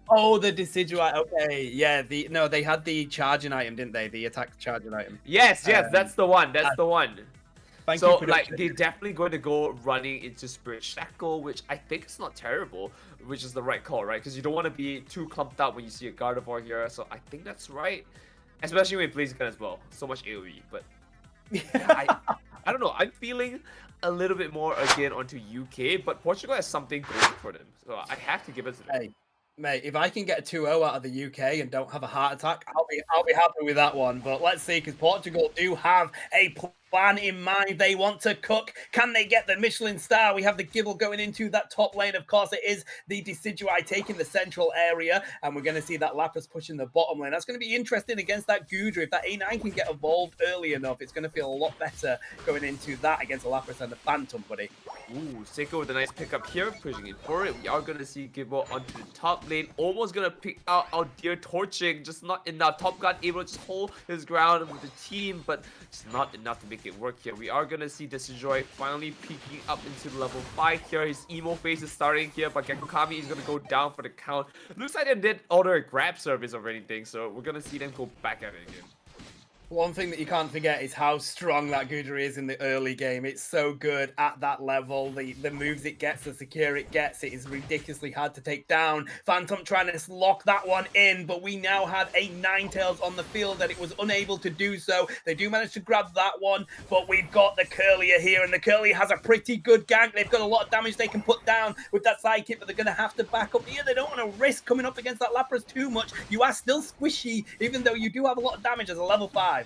Oh, the Decidueye. Okay, yeah. They had the charging item, didn't they? The attack charging item. Yes, that's the one. That's the one. Thank so, you, like, they're definitely going to go running into Spirit Shackle, which I think is not terrible, which is the right call, right? Because you don't want to be too clumped up when you see a Gardevoir here, so I think that's right. Especially with Blaziken as well. So much AoE, but yeah, I don't know. I'm feeling a little bit more again onto UK, but Portugal has something going for them, so I have to give it to them. Hey. Mate, if I can get a 2-0 out of the UK and don't have a heart attack, I'll be happy with that one. But let's see, because Portugal do have a plan in mind. They want to cook. Can they get the Michelin star? We have the Gibble going into that top lane. Of course, it is the Decidueye taking the central area, and we're going to see that Lapras pushing the bottom lane. That's going to be interesting against that Gudra. If that A9 can get evolved early enough, it's going to feel a lot better going into that against a Lapras and the Phantom, buddy. Ooh, Seiko with a nice pickup here, pushing it forward. We are going to see Gibbo onto the top lane. Almost going to pick out our dear Torching, just not enough. Top Gun able to just hold his ground with the team, but it's not enough to make it work here. We are going to see Decidueye finally peeking up into level 5 here. His emo phase is starting here, but Gekukami is going to go down for the count. Looks like they did order a grab service or anything, so we're going to see them go back at it again. One thing that you can't forget is how strong that Gudra is in the early game. It's so good at that level. The moves it gets, the secure it gets, it is ridiculously hard to take down. Phantom trying to lock that one in, but we now have a Ninetales on the field that it was unable to do so. They do manage to grab that one, but we've got the Curlier here, and the Curlier has a pretty good gank. They've got a lot of damage they can put down with that sidekick, but they're going to have to back up here. They don't want to risk coming up against that Lapras too much. You are still squishy, even though you do have a lot of damage as a level 5.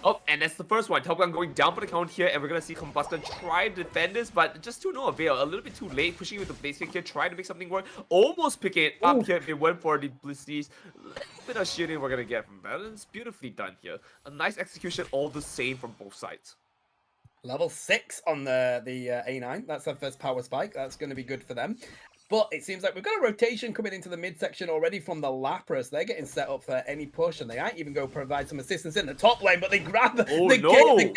Oh, and that's the first one. Top Gun going down for the count here, and we're going to see Combustion try to defend this, but just to no avail. A little bit too late, pushing with the Blaze Kick here, trying to make something work. Almost pick it up here. They went for the Blizzies. Little bit of shielding we're going to get from that. It's beautifully done here. A nice execution, all the same from both sides. Level 6 on the A9. That's their first power spike. That's going to be good for them. But it seems like we've got a rotation coming into the midsection already from the Lapras. They're getting set up for any push, and they might even go provide some assistance in the top lane, but they grab the Ghatlue.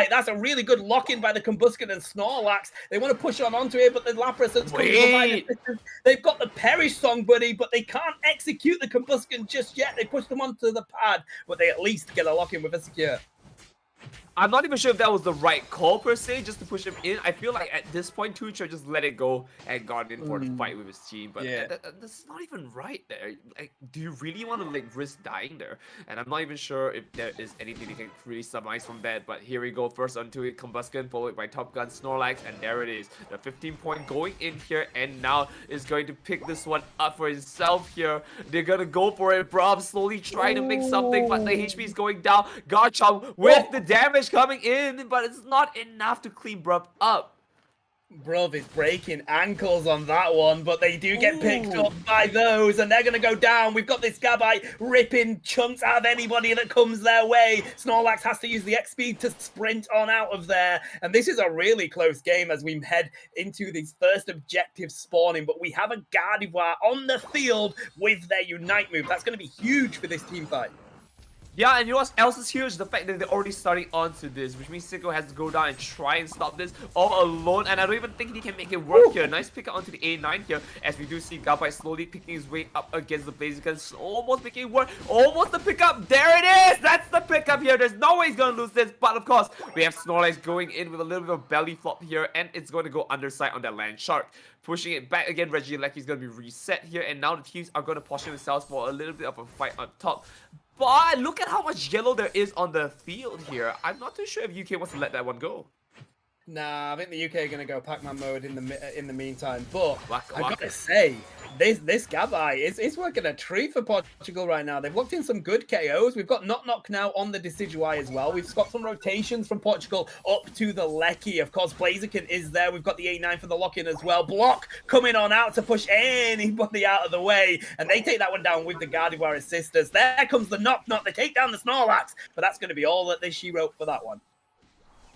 That's a really good lock-in by the Combusken and Snorlax. They want to push onto it, but the Lapras has come to provide assistance. They've got the Perish Song, buddy, but they can't execute the Combusken just yet. They push them onto the pad, but they at least get a lock-in with a secure. I'm not even sure if that was the right call per se, just to push him in. I feel like at this point, Tuch just let it go and got in for the fight with his team. But yeah, that's not even right there. Like, do you really want to like risk dying there? And I'm not even sure if there is anything you can really surmise from that. But here we go, first onto it, Combusken, followed by Top Gun, Snorlax, and there it is. The 15-point going in here, and now is going to pick this one up for himself here. They're gonna go for it. Braum slowly trying to make something, but the HP is going down. Garchomp with the damage coming in, but it's not enough to clean Bruv up. Bruv is breaking ankles on that one, but they do get picked up by those, and they're going to go down. We've got this Gabite ripping chunks out of anybody that comes their way. Snorlax has to use the X-Speed to sprint on out of there, and this is a really close game as we head into these first objectives spawning, but we have a Gardevoir on the field with their Unite move. That's going to be huge for this team fight. Yeah, and you know what else is huge? The fact that they're already starting onto this, which means Sicko has to go down and try and stop this all alone, and I don't even think he can make it work here. Nice pick up onto the A9 here, as we do see Gabite slowly picking his way up against the Blaziken, almost making it work, almost the pickup. There it is! That's the pickup here. There's no way he's gonna lose this, but of course, we have Snorlax going in with a little bit of belly flop here, and it's going to go underside on that Land Shark. Pushing it back again, Regieleki's going to be reset here, and now the teams are going to position themselves for a little bit of a fight on top. But look at how much yellow there is on the field here. I'm not too sure if UK wants to let that one go. Nah, I think the UK are going to go Pac-Man mode in the meantime. But Waka, I've got to say, this Gabite is working a treat for Portugal right now. They've locked in some good KOs. We've got Knock Knock now on the Decidueye as well. We've got some rotations from Portugal up to the Lecky. Of course, Blaziken is there. We've got the A9 for the lock-in as well. Block coming on out to push anybody out of the way. And they take that one down with the Gardevoir assisters. There comes the Knock Knock. They take down the Snorlax. But that's going to be all that she wrote for that one.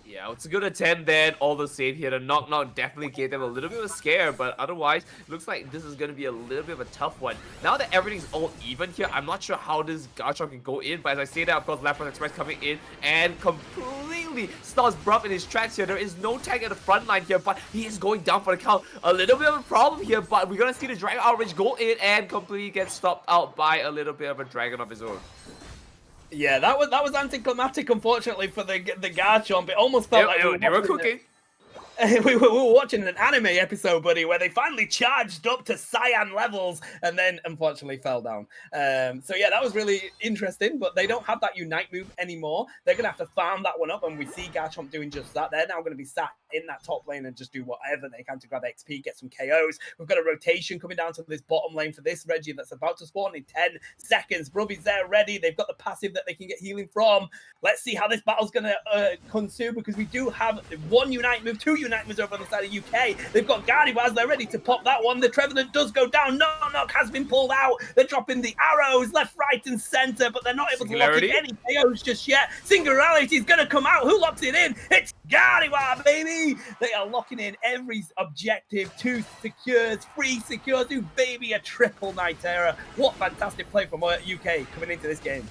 Yeah, it's a good attempt then, all the same here. The Knock Knock definitely gave them a little bit of a scare, but otherwise, it looks like this is going to be a little bit of a tough one. Now that everything's all even here, I'm not sure how this Garchomp can go in, but as I say that, of course, Lapras Express coming in and completely stops Bruff in his tracks here. There is no tag at the front line here, but he is going down for the count. A little bit of a problem here, but we're going to see the Dragon Outrage go in and completely get stopped out by a little bit of a Dragon of his own. Yeah, that was anticlimactic, unfortunately, for the Garchomp. It almost felt like they were cooking. we were watching an anime episode, buddy, where they finally charged up to Cyan levels and then unfortunately fell down. So yeah, that was really interesting, but they don't have that Unite move anymore. They're going to have to farm that one up, and we see Garchomp doing just that. They're now going to be sat in that top lane and just do whatever they can to grab XP, get some KOs. We've got a rotation coming down to this bottom lane for this Reggie that's about to spawn in 10 seconds. Brubby's there ready. They've got the passive that they can get healing from. Let's see how this battle's going to consume, because we do have one Unite move, two Unite moves over on the side of UK. They've got Gardevoir, they're ready to pop that one. The Trevenant does go down. Knock has been pulled out. They're dropping the arrows left, right, and center, but they're not able to lock in any KOs just yet. Singularity is going to come out. Who locks it in? It's Gardevoir, baby! They are locking in every objective. 2 secures, 3 secures, baby, a triple Nitera. What fantastic play from UK coming into this game.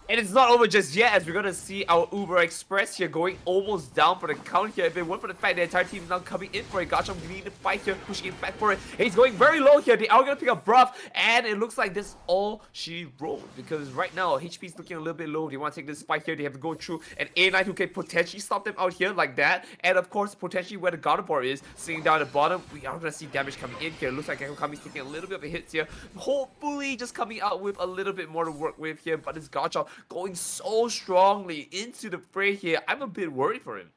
And it's not over just yet, as we're going to see our Uber Express here going almost down for the count here. If it weren't for the fact the entire team is now coming in for it, Garchomp need to fight here, pushing it back for it. And he's going very low here. They are going to pick up Bruff, and it looks like this is all she wrote, because right now HP is looking a little bit low. They want to take this fight here. They have to go through an A9 who can potentially stop them out here like that. And of course, potentially where the Gardevoir is, sitting down at the bottom, we are going to see damage coming in here. It looks like Kami's taking a little bit of a hit here. Hopefully just coming out with a little bit more to work with here, but this Garchomp going so strongly into the fray here. I'm a bit worried for him.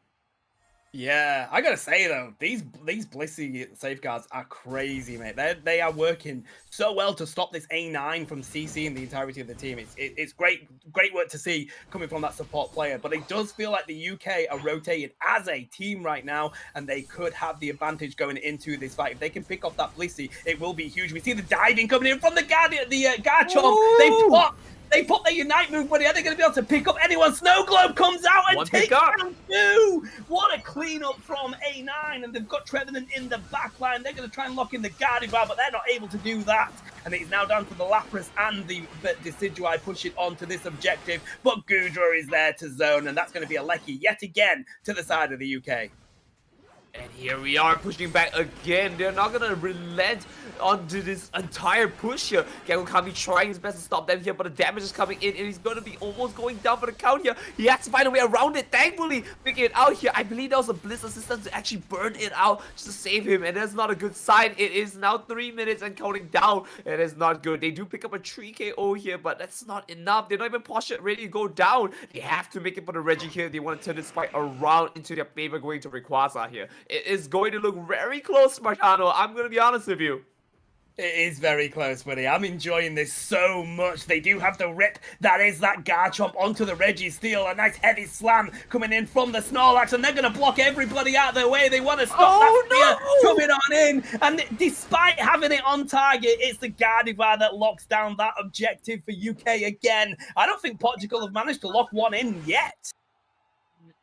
Yeah, I gotta say though, these Blissey safeguards are crazy, mate. They are working so well to stop this A9 from CCing the entirety of the team. It's great work to see coming from that support player. But it does feel like the UK are rotated as a team right now, and they could have the advantage going into this fight. If they can pick off that Blissey, it will be huge. We see the diving coming in from the Garchomp. They put their Unite move, buddy. Are they going to be able to pick up anyone? Snow Globe comes out and takes down 2. What a cleanup from A9. And they've got Trevenant in the back line. They're going to try and lock in the Gardevoir, but they're not able to do that. And it's now down to the Lapras and the Decidueye push it on to this objective. But Goodra is there to zone, and that's going to be a Lecky yet again to the side of the UK. And here we are pushing back again. They're not gonna relent onto this entire push here. Kami trying his best to stop them here, but the damage is coming in, and he's gonna be almost going down for the count here. He has to find a way around it. Thankfully, picking it out here. I believe that was a Blitz assistant to actually burn it out just to save him, and that's not a good sign. It is now 3 minutes and counting down. It is not good. They do pick up a 3 KO here, but that's not enough. They're not even posture ready to go down. They have to make it for the Reggie here. They want to turn this fight around into their favor, going to Rayquaza here. It is going to look very close, Marcano. I'm going to be honest with you. It is very close, buddy. I'm enjoying this so much. They do have the rip. That is that Garchomp onto the Reggie Steel. A nice heavy slam coming in from the Snorlax, and they're going to block everybody out of their way. They want to stop that spear coming on in. And despite having it on target, it's the Gardevoir that locks down that objective for UK again. I don't think Portugal have managed to lock one in yet.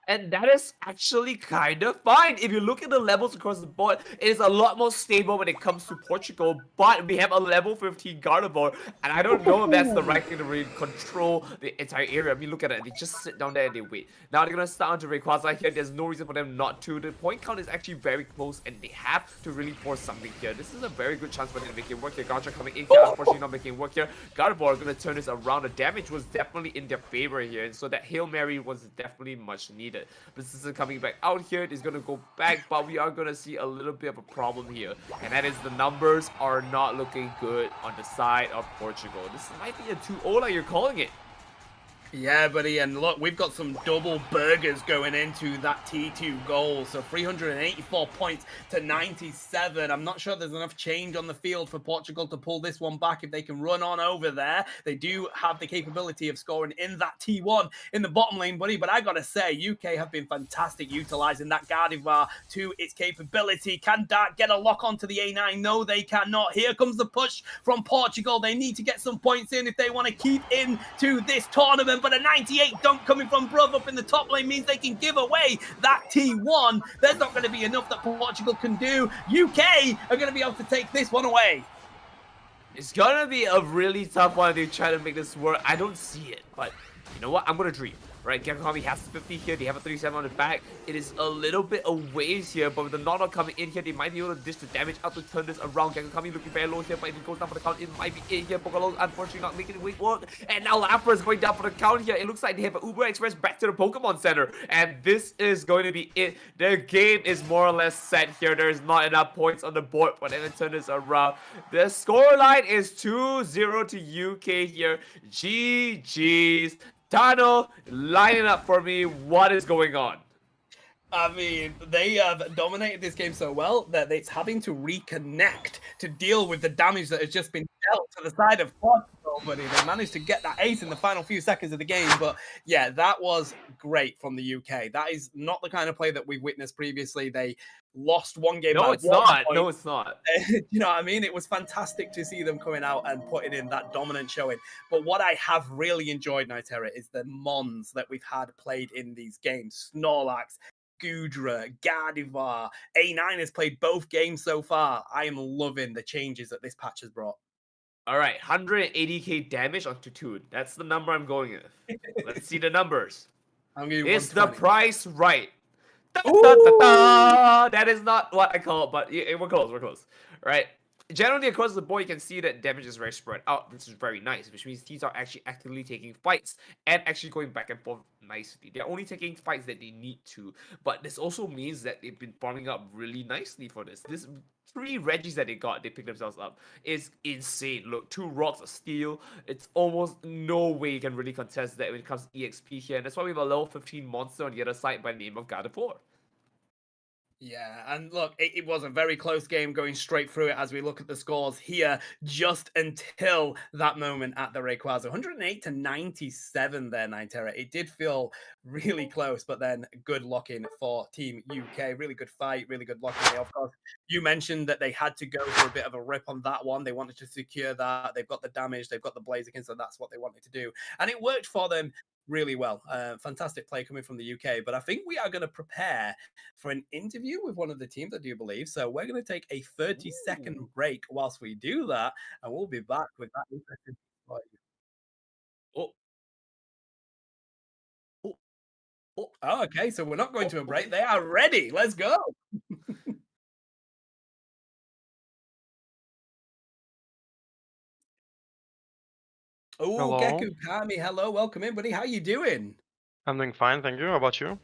And that is actually kind of fine. If you look at the levels across the board, it is a lot more stable when it comes to Portugal. But we have a level 15 Gardevoir, and I don't know if that's the right thing to really control the entire area. I mean, look at it. They just sit down there and they wait. Now they're going to start onto Rayquaza here. There's no reason for them not to. The point count is actually very close, and they have to really force something here. This is a very good chance for them to make it work here. Garchomp coming in here, unfortunately not making it work here. Gardevoir is going to turn this around. The damage was definitely in their favor here, and so that Hail Mary was definitely much needed. But this is coming back out here. It's going to go back, but we are going to see a little bit of a problem here. And that is the numbers are not looking good on the side of Portugal. This might be a 2-0 like you're calling it. Yeah, buddy, and look, we've got some double burgers going into that T2 goal. So 384 points to 97. I'm not sure there's enough change on the field for Portugal to pull this one back if they can run on over there. They do have the capability of scoring in that T1 in the bottom lane, buddy. But I gotta say, UK have been fantastic utilizing that Gardevoir to its capability. Can Dark get a lock onto the A9? No, they cannot. Here comes the push from Portugal. They need to get some points in if they want to keep into this tournament. But a 98 dunk coming from Bruv up in the top lane means they can give away that T1. There's not going to be enough that Portugal can do. UK are going to be able to take this one away. It's going to be a really tough one if they try to make this work. I don't see it, but you know what? I'm going to dream. right? Gekokami has 50 here, they have a 37 on the back. It is a little bit away here, but with the knock coming in here, they might be able to dish the damage out to turn this around. Gekokami looking very low here, but if it goes down for the count, it might be in here. Pokemon unfortunately not making it work. And now Lapras is going down for the count here. It looks like they have an Uber Express back to the Pokemon Center. And this is going to be it. The game is more or less set here. There's not enough points on the board for them to turn this around. The scoreline is 2-0 to UK here. GG's. Tano, line it up for me. What is going on? I mean, they have dominated this game so well that it's having to reconnect to deal with the damage that has just been dealt to the side of Portugal, buddy. They managed to get that ace in the final few seconds of the game, but yeah, that was great from the UK. That is not the kind of play that we've witnessed previously. They lost one game. No, it's not. No, it's not. You know what I mean? It was fantastic to see them coming out and putting in that dominant showing. But what I have really enjoyed, Nitera, is the Mons that we've had played in these games. Snorlax, Gudra, Gardevoir, A9 has played both games so far. I am loving the changes that this patch has brought. All right, 180k damage on Tutu. That's the number I'm going with. Let's see the numbers. I'm giving Is the 120. price right? Da, da, da, da. That is not what I call it, but we're close. We're close. All right. Generally, across the board, you can see that damage is very spread out, which is very nice, which means these are actually actively taking fights and actually going back and forth nicely. They're only taking fights that they need to, but this also means that they've been farming up really nicely for this. This 3 Reggies that they picked themselves up, is insane. Look, 2 rocks of steel. It's almost no way you can really contest that when it comes to EXP here, and that's why we have a level 15 monster on the other side by the name of Gardevoir. Yeah, and look, it was a very close game going straight through it as we look at the scores here, just until that moment at the Rayquaza. 108 to 97 there, Nitera. It did feel really close, but then good lock-in for Team UK. Really good fight, really good lock-in. Of course, you mentioned that they had to go for a bit of a rip on that one. They wanted to secure that. They've got the damage, they've got the Blaziken, so that's what they wanted to do. And it worked for them really well. Fantastic play coming from the UK. But I think we are going to prepare for an interview with one of the teams, I do believe. So we're going to take a 30-second break whilst we do that, and we'll be back with that interesting for you. Oh. Oh. Oh. Oh, okay, so we're not going to a break. They are ready. Let's go. Oh, Hello. Geku Kami, hello, welcome in, buddy. How you doing? I'm doing fine, thank you. How about you?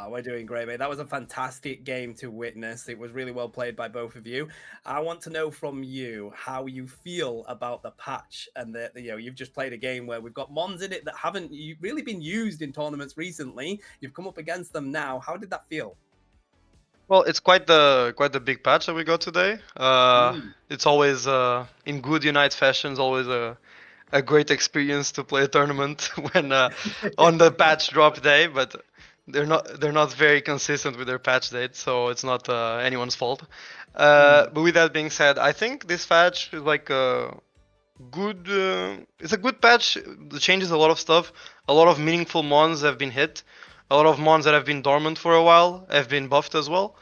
We're doing great, mate. That was a fantastic game to witness. It was really well played by both of you. I want to know from you how you feel about the patch and that you've just played a game where we've got Mons in it that haven't really been used in tournaments recently. You've come up against them now. How did that feel? Well, it's quite the big patch that we got today. It's always in good Unite fashion. It's always a great experience to play a tournament when on the patch drop day, but they're not very consistent with their patch date, so it's not anyone's fault. But with that being said, I think this patch is like a good. It's a good patch. It changes a lot of stuff. A lot of meaningful mons have been hit. A lot of mons that have been dormant for a while have been buffed as well.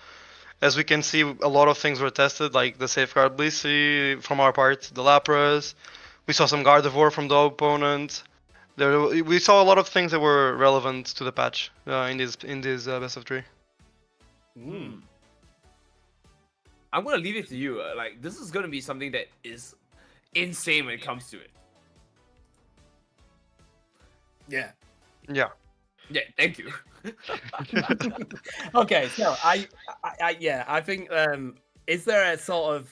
As we can see, a lot of things were tested, like the Safeguard Blissey from our part, the Lapras. We saw some Gardevoir from the opponent. We saw a lot of things that were relevant to the patch in this best of 3. I'm gonna leave it to you. Like, this is gonna be something that is insane when it comes to it. Yeah. Yeah. Yeah, thank you. Okay, so I think is there a sort of,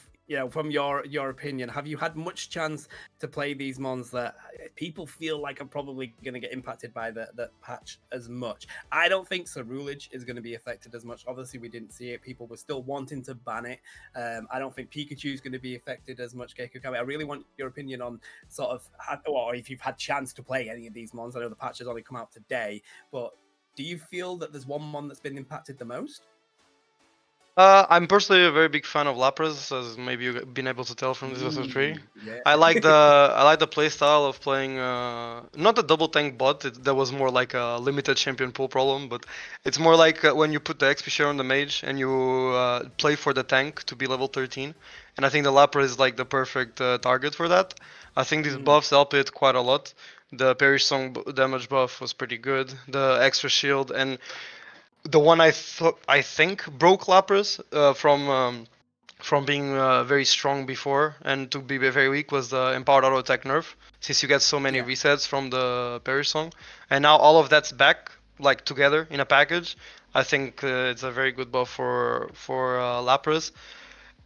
from your opinion, have you had much chance to play these mons that people feel like are probably going to get impacted by the patch as much? I don't think Cerulege is going to be affected as much. Obviously, we didn't see it. People were still wanting to ban it. I don't think Pikachu is going to be affected as much. Gekukami, I really want your opinion on sort of, or if you've had chance to play any of these mons. I know the patch has only come out today, but do you feel that there's one mon that's been impacted the most? I'm personally a very big fan of Lapras, as maybe you've been able to tell from this best of 3. Yeah. I like the play style of playing not the double tank bot. That was more like a limited champion pool problem, but it's more like when you put the XP share on the mage and you play for the tank to be level 13. And I think the Lapras is like the perfect target for that. I think these buffs help it quite a lot. The Perish Song damage buff was pretty good. The extra shield and the one I think broke Lapras from being very strong before and to be very weak was the empowered auto attack nerf. Since you get so many resets from the Perish Song, and now all of that's back like together in a package. I think it's a very good buff for Lapras.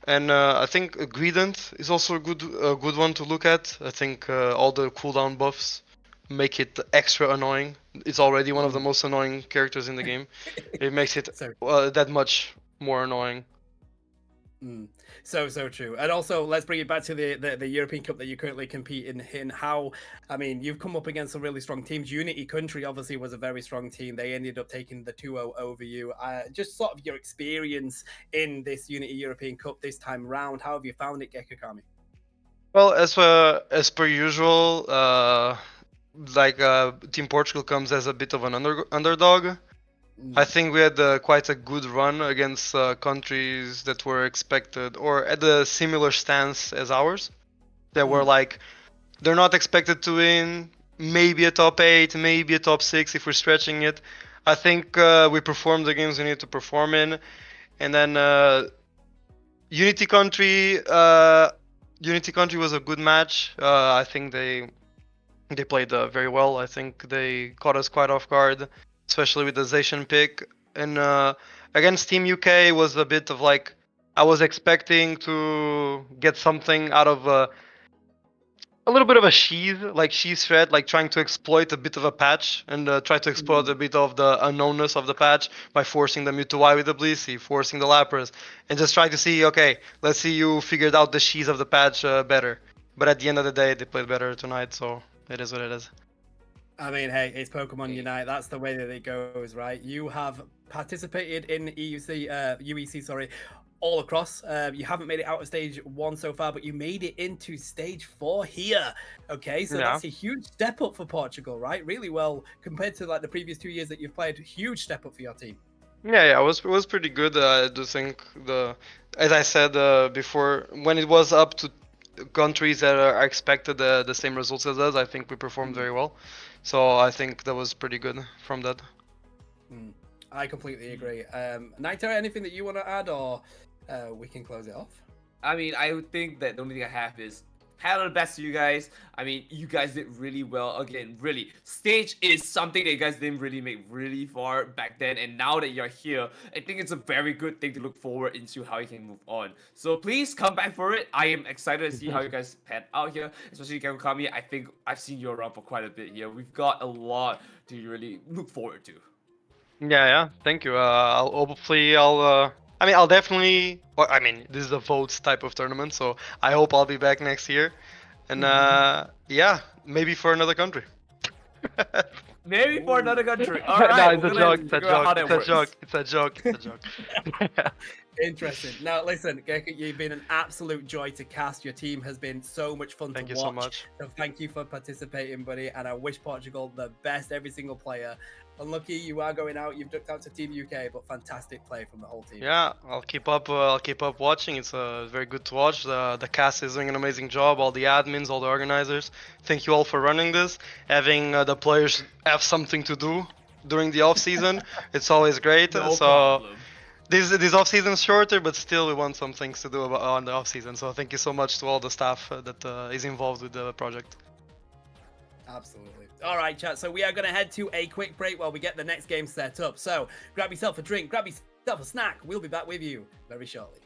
And I think Greedent is also a good one to look at. I think all the cooldown buffs make it extra annoying. It's already one of the most annoying characters in the game. It makes it that much more annoying. So true. And also, let's bring it back to the European Cup that you currently compete in. How, I mean, you've come up against some really strong teams. Unity Country obviously was a very strong team. They ended up taking the 2-0 over you. Just sort of your experience in this Unity European Cup this time round. How have you found it, Gekakami? Well, as per usual, Team Portugal comes as a bit of an underdog. I think we had quite a good run against countries that were expected or at a similar stance as ours. That were like, they're not expected to win, maybe a top 8, maybe a top 6 if we're stretching it. I think we performed the games we need to perform in. And then Unity Country was a good match. I think they played very well. I think they caught us quite off guard, especially with the Zacian pick. And against Team UK was a bit of like, I was expecting to get something out of a little bit of a sheath thread, like trying to exploit a bit of a patch and try to exploit a bit of the unknownness of the patch by forcing the Mewtwo with the Blissey, forcing the Lapras, and just try to see, okay, let's see you figured out the sheath of the patch better. But at the end of the day, they played better tonight, so it is what it is. I mean, hey, it's Pokemon Unite. That's the way that it goes, right? You have participated in UEC, all across. You haven't made it out of stage 1 so far, but you made it into stage 4 here. Okay, so that's a huge step up for Portugal, right? Really well compared to like the previous 2 years that you've played. Huge step up for your team. Yeah, it was pretty good. I do think as I said before, when it was up to countries that are expected the same results as us, I think we performed very well. So I think that was pretty good from that. I completely agree. Naito, anything that you want to add, or we can close it off? I mean, I would think that the only thing I have is hat on the best to you guys. I mean, you guys did really well. Again, really, stage is something that you guys didn't really make really far back then, and now that you're here, I think it's a very good thing to look forward into how you can move on. So please come back for it. I am excited to see how you guys pan out here, especially Gekakami. I think I've seen you around for quite a bit here. We've got a lot to really look forward to. Yeah. Thank you. I'll definitely. I mean, this is a votes type of tournament, so I hope I'll be back next year, and yeah, maybe for another country. Maybe for another country. All right. No, it's a joke. Interesting. Now, listen, Gekka, you've been an absolute joy to cast. Your team has been so much fun to watch. Thank you so much. So thank you for participating, buddy. And I wish Portugal the best, every single player. Unlucky you are going out. You've ducked out to Team UK, but fantastic play from the whole team. Yeah, I'll keep up watching. It's very good to watch. The cast is doing an amazing job. All the admins, all the organizers. Thank you all for running this. Having the players have something to do during the off season. It's always great. No problem. This off season is shorter, but still we want some things to do on the off season. So thank you so much to all the staff that is involved with the project. Absolutely. All right, chat. So we are going to head to a quick break while we get the next game set up. So grab yourself a drink, grab yourself a snack. We'll be back with you very shortly.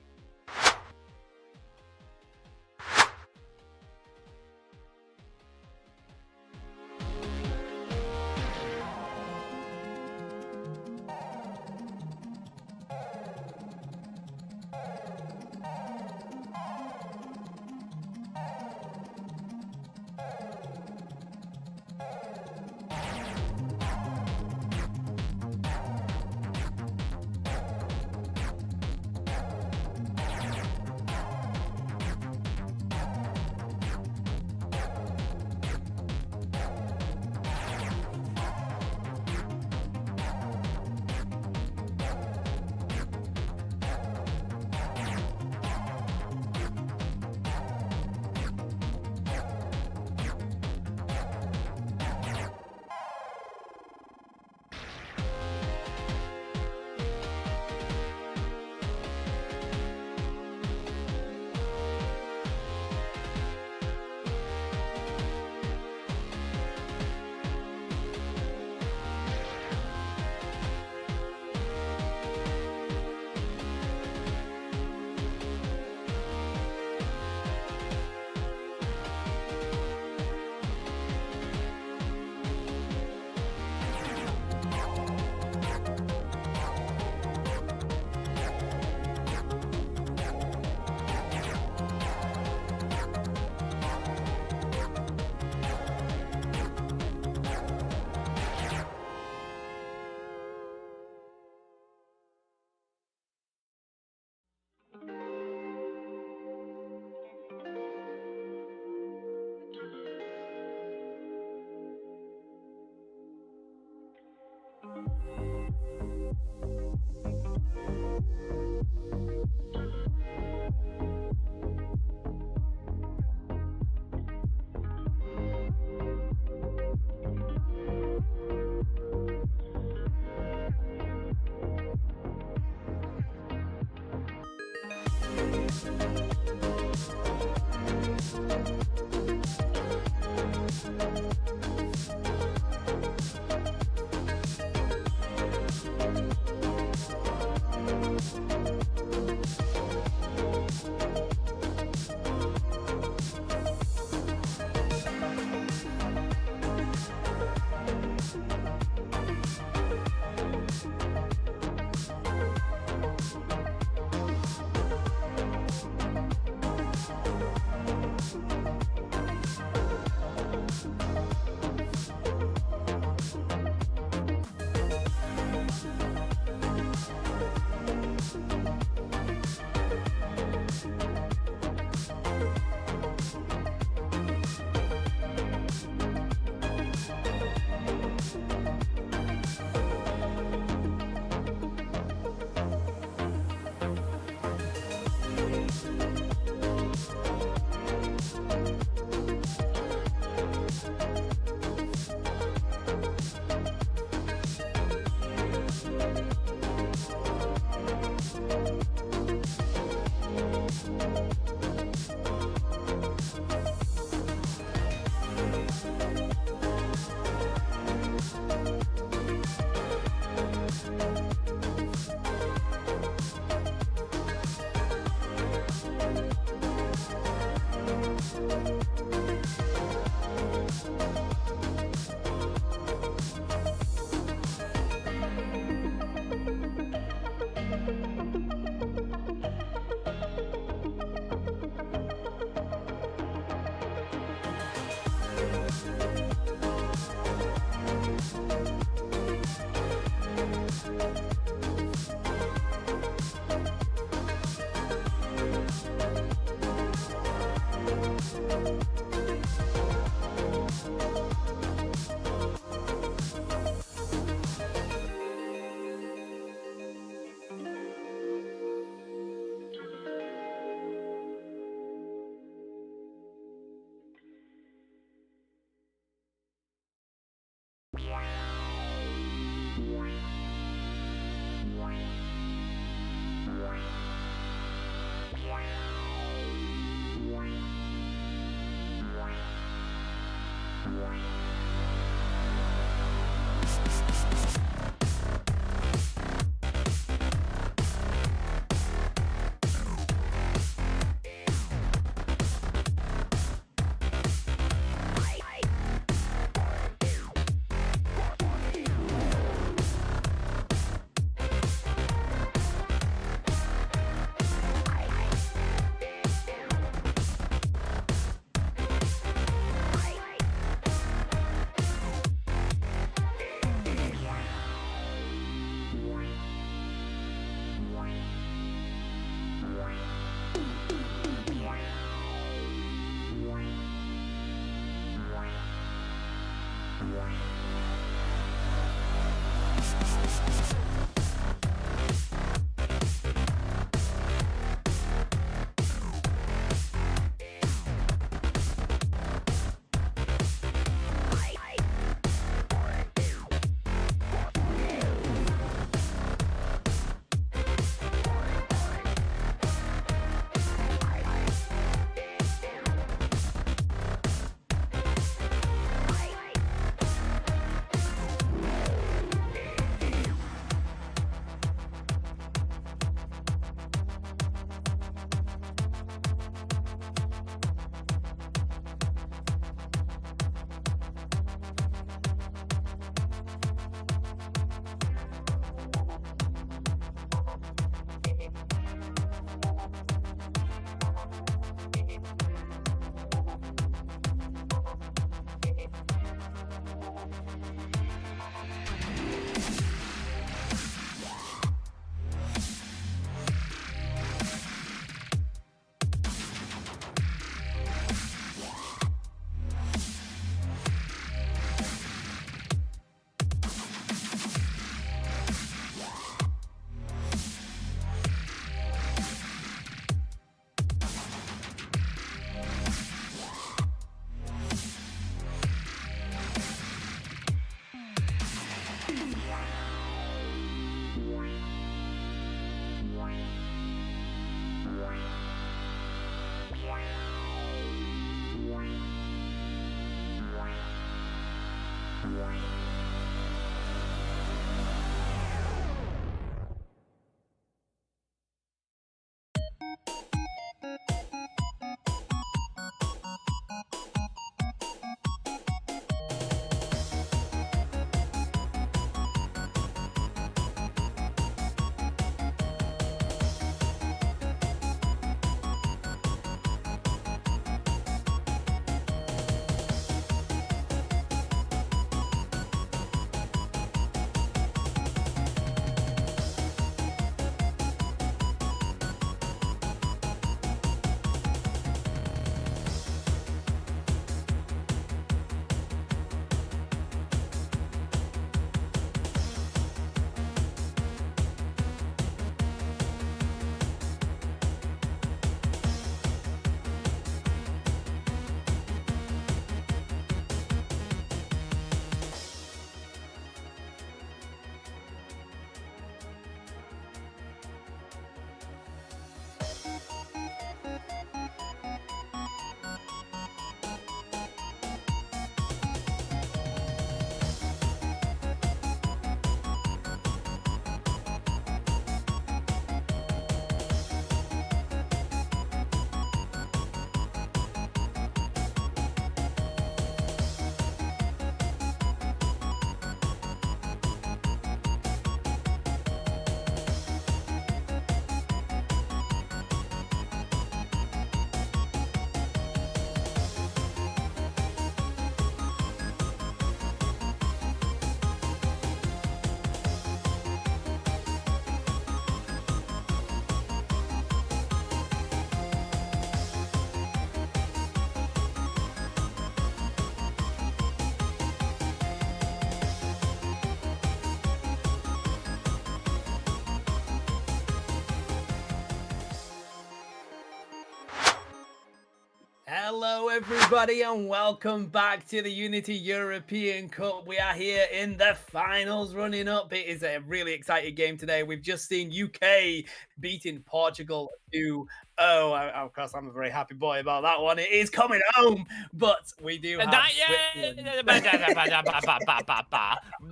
everybody, and welcome back to the Unity European Cup. We are here in the finals running up. It is a really exciting game today. We've just seen UK beating Portugal 2-0. Of course, I'm a very happy boy about that one. It is coming home, but we do have Not yet.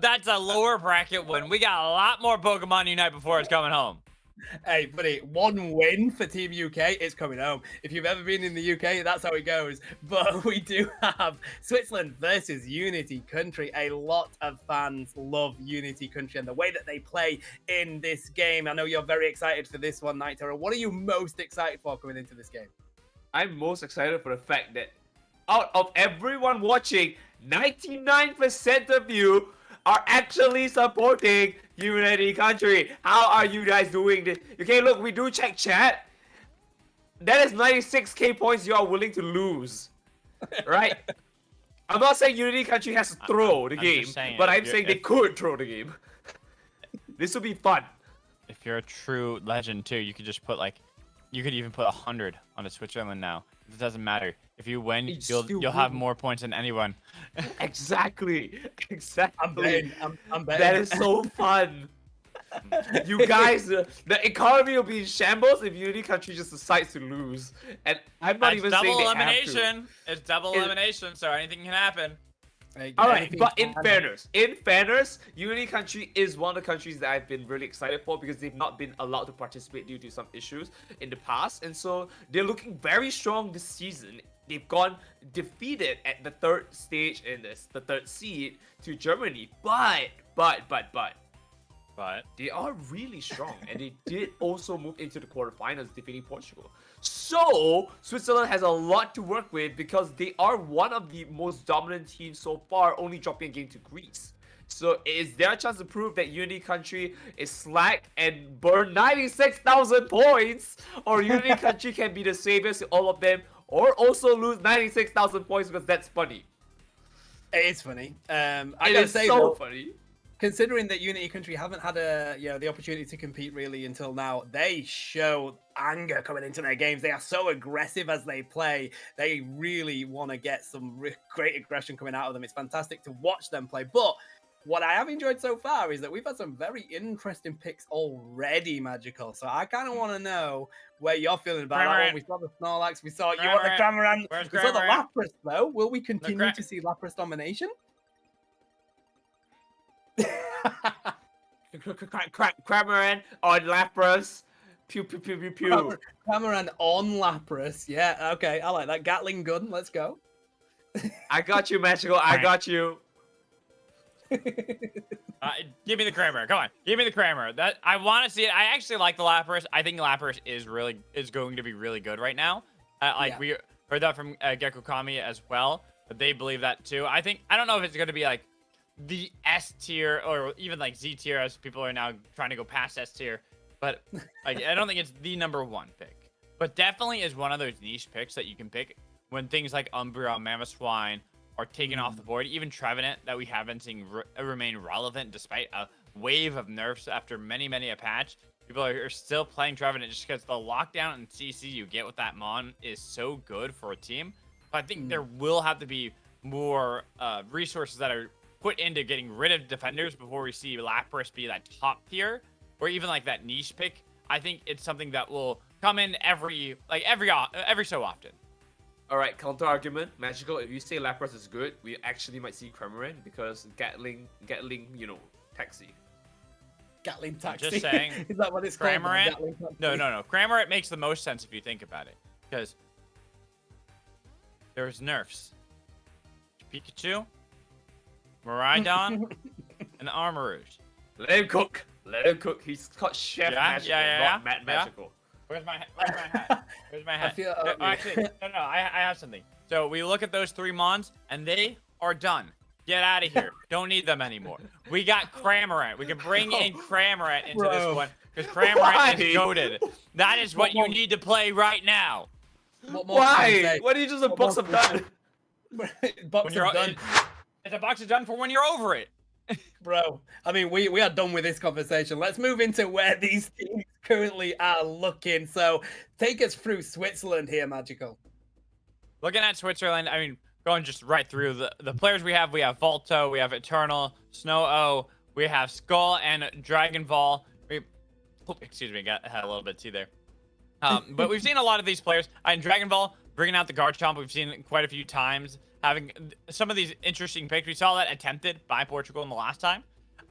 That's a lower bracket win. We got a lot more Pokemon Unite before it's coming home. Hey, buddy, one win for Team UK is coming home. If you've ever been in the UK, that's how it goes. But we do have Switzerland versus Unity Country. A lot of fans love Unity Country and the way that they play in this game. I know you're very excited for this one, Night Terror. What are you most excited for coming into this game? I'm most excited for the fact that out of everyone watching, 99% of you are actually supporting Unity Country. How are you guys doing this? Okay, look, we do check chat. That is 96k points you are willing to lose, right? I'm not saying Unity Country has to throw the game, but I'm saying they could throw the game. This would be fun. If you're a true legend too, you could just put like, you could even put 100 on a Switzerland now. It doesn't matter. If you win, you'll have more points than anyone. Exactly. I'm betting. I'm betting. That is so fun. You guys, the economy will be in shambles if Unity Country just decides to lose. And I'm not even saying they have to. It's double elimination, so anything can happen. Alright, but in fairness, Unity Country is one of the countries that I've been really excited for because they've not been allowed to participate due to some issues in the past. And so they're looking very strong this season. They've gone defeated at the third stage in this, the third seed to Germany. But they are really strong, and they did also move into the quarterfinals, defeating Portugal. So Switzerland has a lot to work with because they are one of the most dominant teams so far, only dropping a game to Greece. So is there a chance to prove that Unity Country is slack and burn 96,000 points, or Unity Country can be the saviors to all of them, or also lose 96,000 points because that's funny? It is funny. I it gotta is say, so though, funny. considering that Unity Country haven't had the opportunity to compete really until now, they show anger coming into their games. They are so aggressive as they play. They really want to get some great aggression coming out of them. It's fantastic to watch them play. But what I have enjoyed so far is that we've had some very interesting picks already, Magical. So I kind of want to know where you're feeling about that one. We saw the Snorlax. We saw you want the Cramorant. We saw the Lapras, though. Will we continue to see Lapras domination? Cramorant on Lapras. Pew pew pew pew pew. Cramorant on Lapras. Yeah, okay. I like that. Gatling gun. Let's go. I got you, Magical. I got you. Give me the Cramorant. Come on. Give me the Cramorant. That I want to see it. I actually like the Lapras. I think Lapras is going to be really good right now. We heard that from Gecko Kami as well. But they believe that too. I don't know if it's going to be like the S tier or even like Z tier, as people are now trying to go past S tier, but like I don't think it's the #1 pick, but definitely is one of those niche picks that you can pick when things like Umbreon, Mamoswine are taken off the board. Even Trevenant, that we haven't seen remain relevant despite a wave of nerfs after many a patch. People are still playing Trevenant just because the lockdown and CC you get with that mon is so good for a team. But I think there will have to be more resources that are put into getting rid of defenders before we see Lapras be that top tier, or even like that niche pick. I think it's something that will come in every so often. All right, counter argument, Magical. If you say Lapras is good, we actually might see Cramorant because Gatling, taxi. Gatling taxi. Just saying. Is that what it's called? Cramorant? No. Cramorant makes the most sense if you think about it, because there's nerfs. Pikachu, Miraidon, and Armarouge. Let him cook. Let him cook. He's got Chef Magical, not Matt Magical. Where's my hat? Where's my hat? Actually, no. I have something. So we look at those 3 mons, and they are done. Get out of here. Don't need them anymore. We got Cramorant. We can bring in Cramorant into this one because Cramorant is goated. That is what you need to play right now. Why? Why do you just a box of done? Box of done. It's a box of done for when you're over it. Bro, I mean, we are done with this conversation. Let's move into where these teams currently are looking. So take us through Switzerland here, Magical. looking at Switzerland, I mean, going just right through the players we have Volto, we have Eternal, Snow-O, we have Skull and Dragon Ball. Excuse me, had a little bit of tea there. But we've seen a lot of these players. In Dragon Ball, bringing out the Garchomp, we've seen it quite a few times. Having some of these interesting picks. We saw that attempted by Portugal in the last time.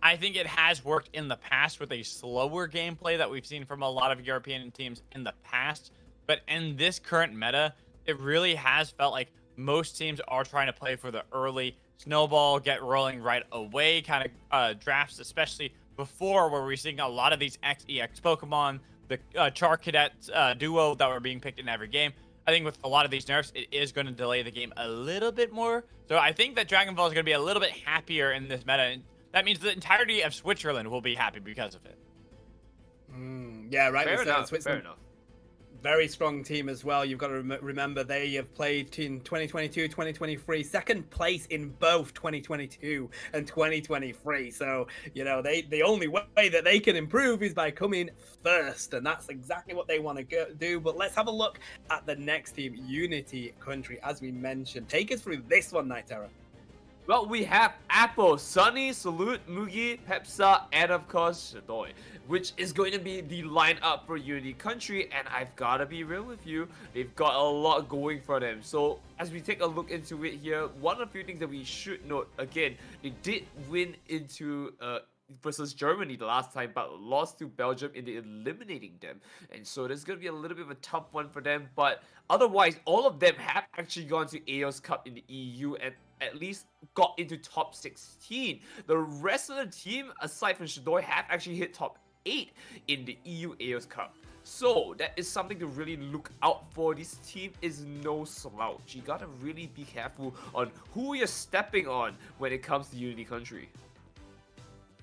I think it has worked in the past with a slower gameplay that we've seen from a lot of European teams in the past. But in this current meta, it really has felt like most teams are trying to play for the early snowball, get rolling right away kind of drafts, especially before where we're seeing a lot of these XEX Pokemon, the Char Cadet duo that were being picked in every game. I think with a lot of these nerfs, it is going to delay the game a little bit more. So I think that Dragon Ball is going to be a little bit happier in this meta. And that means the entirety of Switzerland will be happy because of it. Yeah, right. Fair enough. Switzerland, Fair enough. very strong team as well. You've got to remember they have played in 2022, 2023, second place in both 2022 and 2023. So, you know, the only way that they can improve is by coming first, and that's exactly what they want to do. But let's have a look at the next team, Unity Country, as we mentioned. Take us through this one, Night Terror. Well, we have Apple, Sunny, Salute, Mugi, Pepsa, and of course, Shadoy, which is going to be the lineup for Unity Country, and I've gotta be real with you, they've got a lot going for them. So, as we take a look into it here, one of the few things that we should note, again, they did win into versus Germany the last time, but lost to Belgium in the eliminating them. And so there's going to be a little bit of a tough one for them, but otherwise, all of them have actually gone to AOS Cup in the EU and at least got into top 16. The rest of the team, aside from Shadoy, have actually hit top 8 in the EU AOS Cup. So that is something to really look out for. This team is no slouch. You gotta really be careful on who you're stepping on when it comes to Unity Country.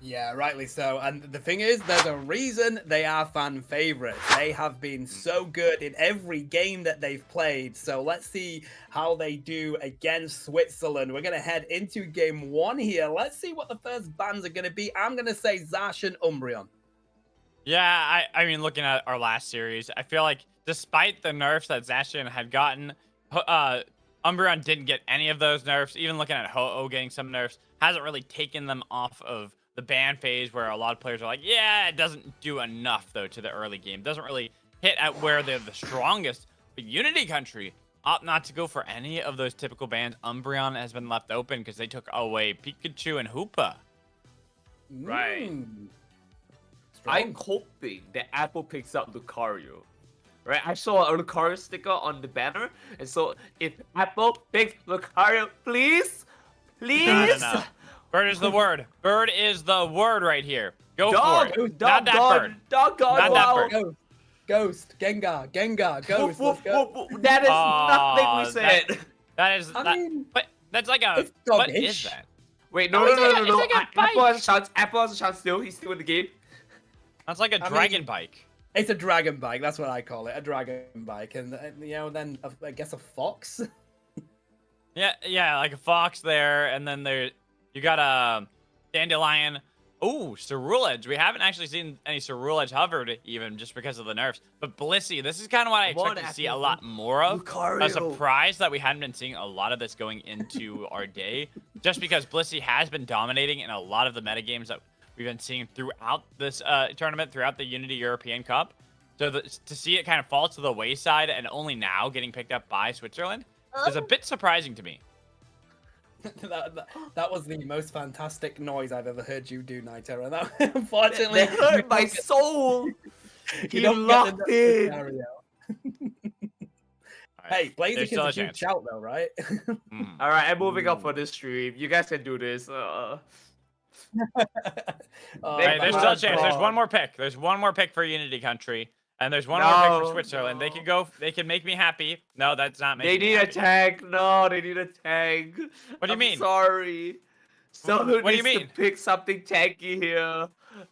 Yeah, rightly so. And the thing is, there's a reason they are fan favorites. They have been so good in every game that they've played. So let's see how they do against Switzerland. We're going to head into game 1 here. Let's see what the first bans are going to be. I'm going to say Zacian Umbreon. Yeah, I mean, looking at our last series, I feel like despite the nerfs that Zacian had gotten, Umbreon didn't get any of those nerfs. Even looking at Ho-Oh getting some nerfs, hasn't really taken them off of the ban phase, where a lot of players are like, yeah, it doesn't do enough though to the early game. Doesn't really hit at where they're the strongest. But Unity Country opt not to go for any of those typical bans. Umbreon has been left open because they took away Pikachu and Hoopa. Right. I'm hoping that Apple picks up Lucario. Right, I saw a Lucario sticker on the banner, and so if Apple picks Lucario, please. No. Bird is the word. Bird is the word right here. Go Dog, for it. dog, Not that bird. Not that bird. Ghost, Gengar, Ghost. Woof, Let's go. woof, woof. That is nothing we said. That is. I mean, but that's like a. it's What doggish. is that? Wait, No, no. it's like a bike. Apple has a chance. Apple has a chance still. He's still in the game. That's like a I dragon mean- bike. It's a dragon bike. That's what I call it. A dragon bike. And, you know, then I guess a fox. Yeah, like a fox there, and then you got a dandelion. Ooh, Cerulege. We haven't actually seen any Cerulege hovered even just because of the nerfs. But Blissey, this is kind of what I Come on, expected to see a Apple. lot more of. Lucario. A surprise that we hadn't been seeing a lot of this going into our day, just because Blissey has been dominating in a lot of the metagames that we've been seeing throughout this tournament, throughout the Unity European Cup. So to see it kind of fall to the wayside and only now getting picked up by Switzerland is a bit surprising to me. that was the most fantastic noise I've ever heard you do, Night Terror. That, unfortunately, That hurt my soul. you He don't get locked the in. scenario. All right, Hey, Blazik there's is still a a huge chance. shout, though, right? Mhm. All right, I'm moving up for this stream. You guys can do this. Oh, Hey, my there's still a God. chance. There's one more pick. There's one more pick for Unity Country, and there's one more pick for No, Switzerland. They no. can go. They can make me happy. No, that's not They making me need a happy. tag. No, they need a tag. What do you I'm mean? Sorry. Someone What do you needs mean? to pick something tanky here.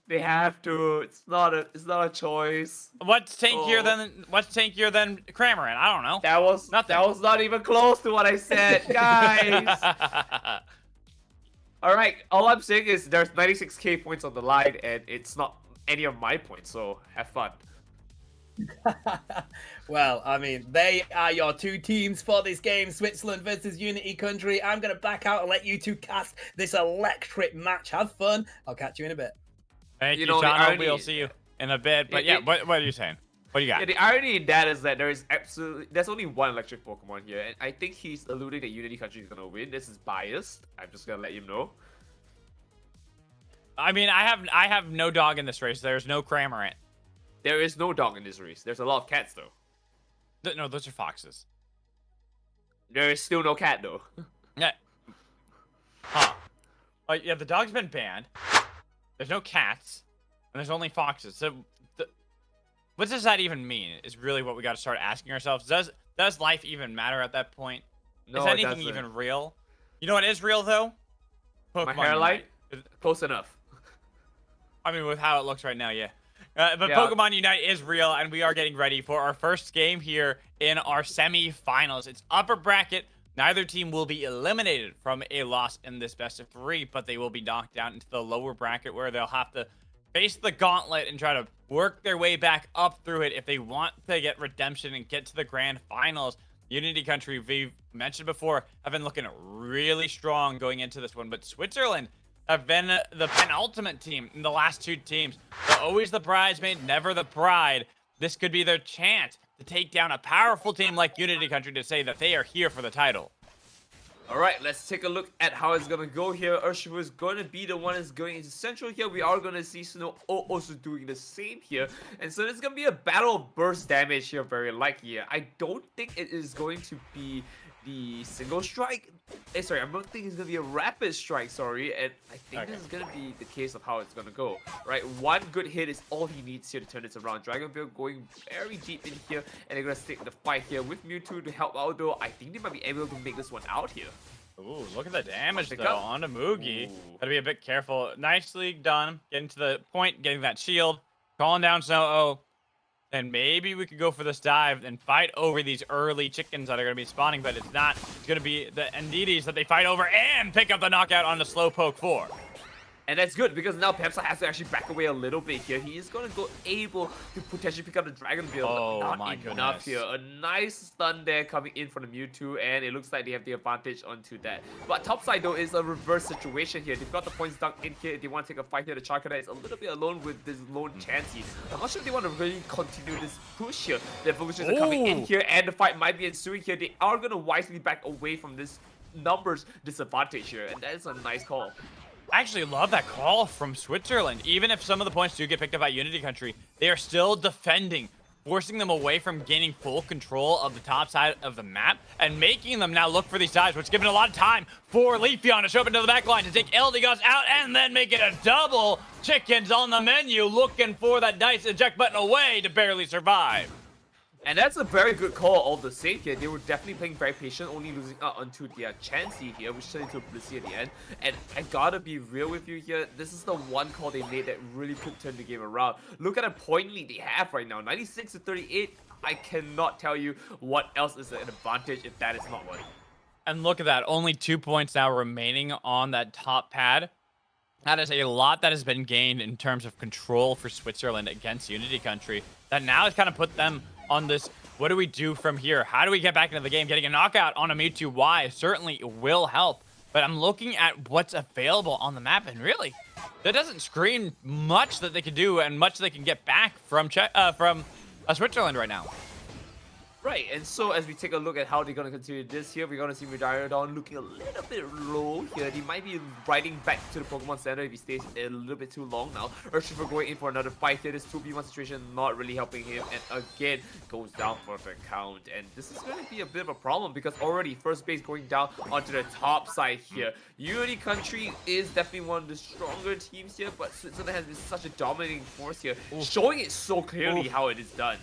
They have to. It's not a choice. What's tankier Oh. than Cramorant? I don't know. That was Nothing. That was not even close to what I said, guys. All right. All I'm saying is there's 96k points on the line, and it's not any of my points. So have fun. Well, I mean, they are your two teams for this game, Switzerland versus Unity Country. I'm going to back out and let you two cast this electric match. Have fun. I'll catch you in a bit. Thank you, You know, the Sean. irony- We'll see you in a bit. But yeah, what are you saying? What do you got? Yeah, the irony in that is that there's only one electric Pokemon here, and I think he's alluding that Unity Country is gonna win. This is biased. I'm just gonna let you know. I mean, I have no dog in this race. There's no Cramorant. There is no dog in this race. There's a lot of cats though. No, those are foxes. There is still no cat though. Yeah. Huh. Yeah, the dog's been banned. There's no cats, and there's only foxes. So, what does that even mean? Is really what we got to start asking ourselves. Does life even matter at that point? No, is it anything doesn't. even real? You know what is real though? My Pokemon hairline? Unite. Close enough. I mean, with how it looks right now, yeah. But Yeah. Pokemon Unite is real, and we are getting ready for our first game here in our semi-finals. It's upper bracket. Neither team will be eliminated from a loss in this best of 3, but they will be knocked down into the lower bracket where they'll have to face the gauntlet and try to work their way back up through it if they want to get redemption and get to the grand finals. Unity Country, we've mentioned before, have been looking really strong going into this one, but Switzerland have been the penultimate team in the last 2 teams. They're always the bridesmaid, never the bride. This could be their chance to take down a powerful team like Unity Country to say that they are here for the title. All right, let's take a look at how it's gonna go here. Urshifu is gonna be the one that's going into central here. We are gonna see Snow also doing the same here, and so there's gonna be a battle of burst damage here, very likely here. I don't think it is going to be the single strike. Sorry, I don't think it's gonna be a rapid strike. Sorry, and I think this is gonna be the case of how it's gonna go. Right, one good hit is all he needs here to turn this around. Dragon Ball going very deep in here, and they're gonna stick the fight here with Mewtwo to help out. Though I think they might be able to make this one out here. Ooh, look at the damage Pick though up. on a Moogie. Ooh. Gotta be a bit careful. Nicely done. Getting to the point, getting that shield, calling down Snow. And maybe we could go for this dive and fight over these early chickens that are going to be spawning, but it's not. It's going to be the Ndidis that they fight over and pick up the knockout on the Slowpoke 4. And that's good because now Pepsi has to actually back away a little bit here. He is going to go able to potentially pick up the Dragon Ball, Oh but not my enough goodness. here. A nice stun there coming in from the Mewtwo, and it looks like they have the advantage onto that. But top side though is a reverse situation here. They've got the points dunked in here. If they want to take a fight here, the Charcadet is a little bit alone with this lone Chansey. I'm not sure if they want to really continue this push here. The evolutions are coming in Ooh. here, and the fight might be ensuing here. They are going to wisely back away from this numbers disadvantage here, and that is a nice call. I actually love that call from Switzerland. Even if some of the points do get picked up by Unity Country, they are still defending, forcing them away from gaining full control of the top side of the map and making them now look for these dives, which is giving a lot of time for Leafeon to show up into the back line to take Eldegoss out and then make it a double. Chickens on the menu looking for that nice eject button away to barely survive. And that's a very good call all the same here. They were definitely playing very patient, only losing out onto the Chansey here, which turned into a Blissey at the end. And I gotta be real with you here, this is the one call they made that really could turn the game around. Look at the point lead they have right now, 96 to 38. I cannot tell you what else is an advantage if that is not one. And look at that, only 2 points now remaining on that top pad. That is a lot that has been gained in terms of control for Switzerland against Unity Country. That now has kind of put them on this, what do we do from here? How do we get back into the game? Getting a knockout on a Mewtwo Y certainly will help. But I'm looking at what's available on the map, and really, that doesn't scream much that they can do and much they can get back from Switzerland right now. Right, and so as we take a look at how they're going to continue this here, we're going to see Medarodon looking a little bit low here. He might be riding back to the Pokemon Center if he stays a little bit too long now. Urshifu going in for another fight here. This 2v1 situation not really helping him, and again goes down for the count. And this is going to be a bit of a problem because already first base going down onto the top side here. Unity Country is definitely one of the stronger teams here, but Switzerland has been such a dominating force here, showing it so clearly how it is done.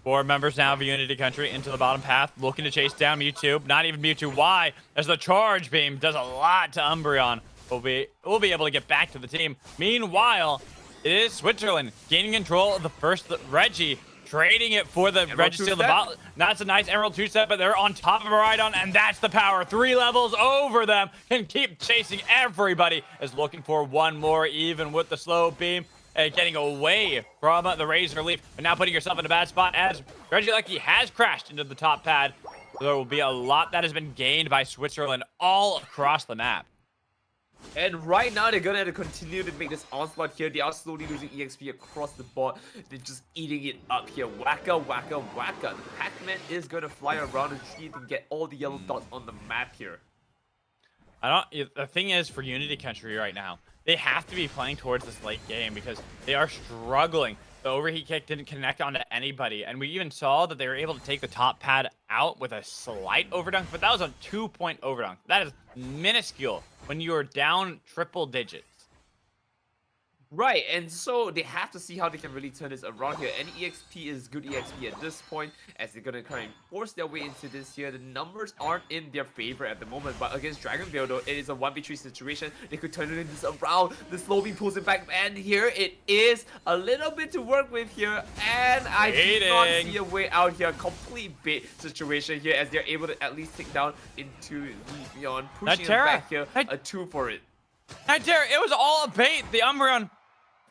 4 members now of Unity Country into the bottom path, looking to chase down Mewtwo. Not even Mewtwo Y, as the Charge Beam does a lot to Umbreon. We'll be able to get back to the team. Meanwhile, it is Switzerland gaining control of the first Reggie, trading it for the Emerald Reggie Steal the two-step. bottle. That's a nice Emerald 2-step, but they're on top of Maridon, and that's the power. 3 levels over them, can keep chasing everybody. Is looking for one more, even with the slow beam. getting away from the Razor Leaf, but now putting yourself in a bad spot as Regieleki has crashed into the top pad. There will be a lot that has been gained by Switzerland all across the map. And right now, they're gonna have to continue to make this onslaught here. They are slowly losing EXP across the board. They're just eating it up here. Wacka, wacka, wacka. The Pac-Man is gonna fly around the tree to get all the yellow dots on the map here. The thing is, for Unity Country right now, they have to be playing towards this late game because they are struggling. The overheat kick didn't connect onto anybody, and we even saw that they were able to take the top pad out with a slight overdunk, but that was a 2-point overdunk. That is minuscule when you are down triple digits. Right, and so they have to see how they can really turn this around here. Any EXP is good EXP at this point, as they're gonna kind of force their way into this here. The numbers aren't in their favor at the moment, but against Dragonvale though, it is a 1v3 situation. They could turn this around. The slow beam pulls it back, and here it is. A little bit to work with here, and I do not see a way out here. Complete bait situation here, as they're able to at least take down into Leafeon, pushing it back here. A 2 for it. Terra, it was all a bait. The Umbreon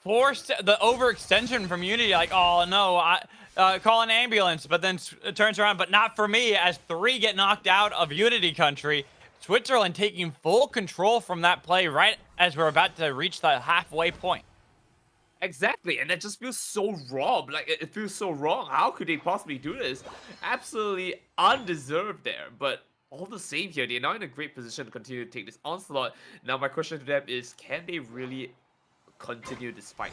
forced the overextension from Unity, like, oh no, call an ambulance, but then it turns around, but not for me, as 3 get knocked out of Unity Country. Switzerland taking full control from that play right as we're about to reach the halfway point. Exactly, and that just feels so wrong. Like, it feels so wrong. How could they possibly do this? Absolutely undeserved there, but all the same here, they're now in a great position to continue to take this onslaught. Now, my question to them is, can they really continue this fight,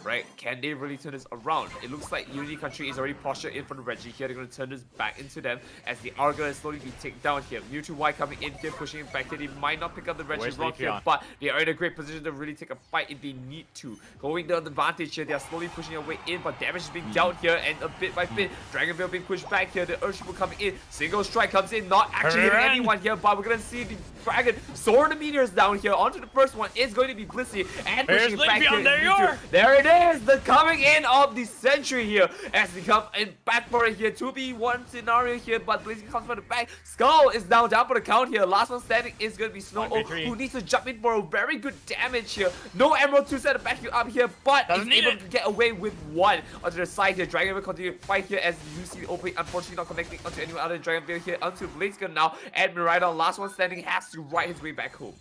right? Can they really turn this around? It looks like Unity Country is already postured in for the Reggie here. They're going to turn this back into them as the are going to slowly be taken down here. Mewtwo Y coming in here, pushing it back here. They might not pick up the Reggie rock here, but they are in a great position to really take a fight if they need to. Going down the advantage here, they are slowly pushing their way in, but damage is being dealt here, and a bit by bit, Dragonvale being pushed back here. The Urshifu coming in, single strike comes in, not actually hitting anyone here, but we're going to see the Dragon soar the meteors down here. Onto the first one is going to be Blissey, and pushing it back here. There it is, the coming in of the century here as they come in back for it here. 2v1 scenario here, but Blissey comes from the back. Skull is now down for the count here. Last one standing is going to be Snow, who needs to jump in for a very good damage here. No Emerald 2 set to back you up here, but is able to get away with 1 onto the side here. Dragon will continue to fight here as you see the opening, unfortunately not connecting onto anyone other than Dragonvale here onto Blazegun now. And Miraidon, last one standing, has to ride his way back home.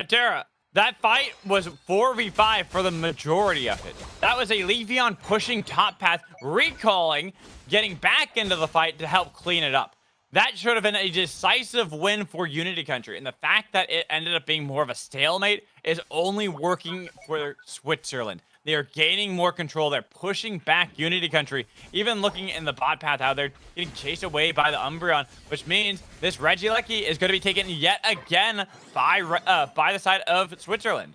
Terra, that fight was 4v5 for the majority of it. That was a Leafeon pushing top path, recalling, getting back into the fight to help clean it up. That should have been a decisive win for Unity Country, and the fact that it ended up being more of a stalemate is only working for Switzerland. They are gaining more control. They're pushing back Unity Country. Even looking in the bot path, how they're getting chased away by the Umbreon, which means this Regieleki is going to be taken yet again by the side of Switzerland.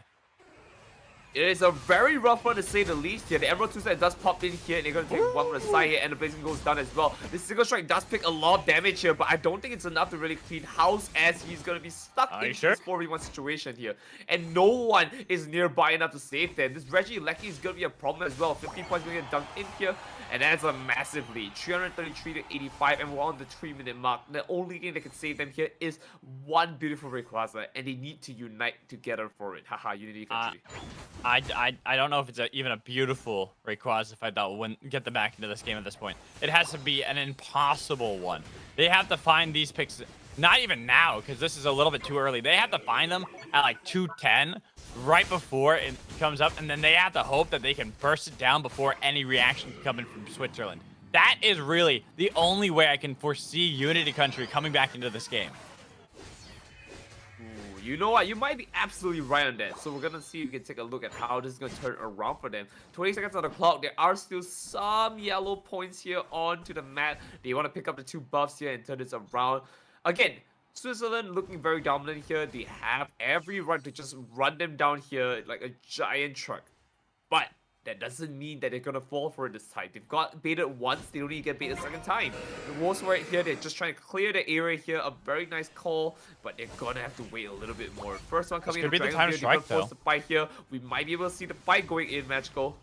It is a very rough one to say the least here. The Emerald 2 set does pop in here, and they're going to take one from the side here, and the Blazing goes down as well. The single strike does pick a lot of damage here, but I don't think it's enough to really clean house, as he's going to be stuck in this 4v1 situation here. And no one is nearby enough to save them. This Regieleki is going to be a problem as well. 50 points going to get dunked in here, and that's a massive lead. 333 to 85, and we're on the 3-minute mark. The only thing that can save them here is one beautiful Rayquaza, and they need to unite together for it. Haha, Unity Country. I don't know if it's even a beautiful Rayquaza if I thought wouldn't get them back into this game at this point. It has to be an impossible one. They have to find these picks, not even now, because this is a little bit too early. They have to find them at like 210 right before it comes up, and then they have to hope that they can burst it down before any reaction can come in from Switzerland. That is really the only way I can foresee Unity Country coming back into this game. You know what? You might be absolutely right on that. So we're going to see if we can take a look at how this is going to turn around for them. 20 seconds on the clock. There are still some yellow points here onto the map. They want to pick up the 2 buffs here and turn this around. Again, Switzerland looking very dominant here. They have every right to just run them down here like a giant truck. But that doesn't mean that they're going to fall for it this time. They've got baited once, they don't need to get baited a second time. The worst right here, they're just trying to clear the area here. A very nice call, but they're going to have to wait a little bit more. First one coming in, the time to strike, though. The fight here. We might be able to see the fight going in, Magical.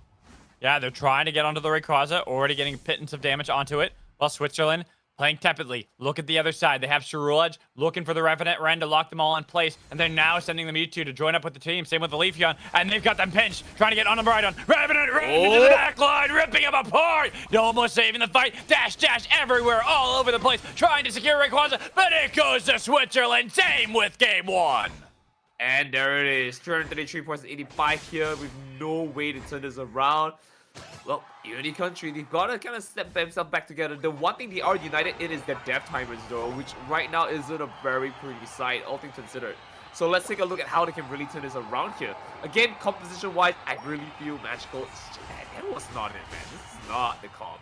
Yeah, they're trying to get onto the Rayquaza, already getting pittance of damage onto it, while Switzerland playing tepidly. Look at the other side. They have Shirulej looking for the Revenant Ren to lock them all in place, and they're now sending the Mewtwo to join up with the team. Same with the Leafeon, and they've got them pinched, trying to get on the Maridon. Revenant Ren into the back line, ripping him apart. Almost saving the fight. Dash everywhere, all over the place, trying to secure Rayquaza, but it goes to Switzerland. Same with game 1. And there it is, 233 points, 85 here with no way to turn this around. Well, Unity Country, they've got to kind of step themselves back together. The one thing they are united in is their death timers though, which right now isn't a very pretty sight, all things considered. So let's take a look at how they can really turn this around here. Again, composition-wise, I really feel Magical. That was not it, man. This is not the comp.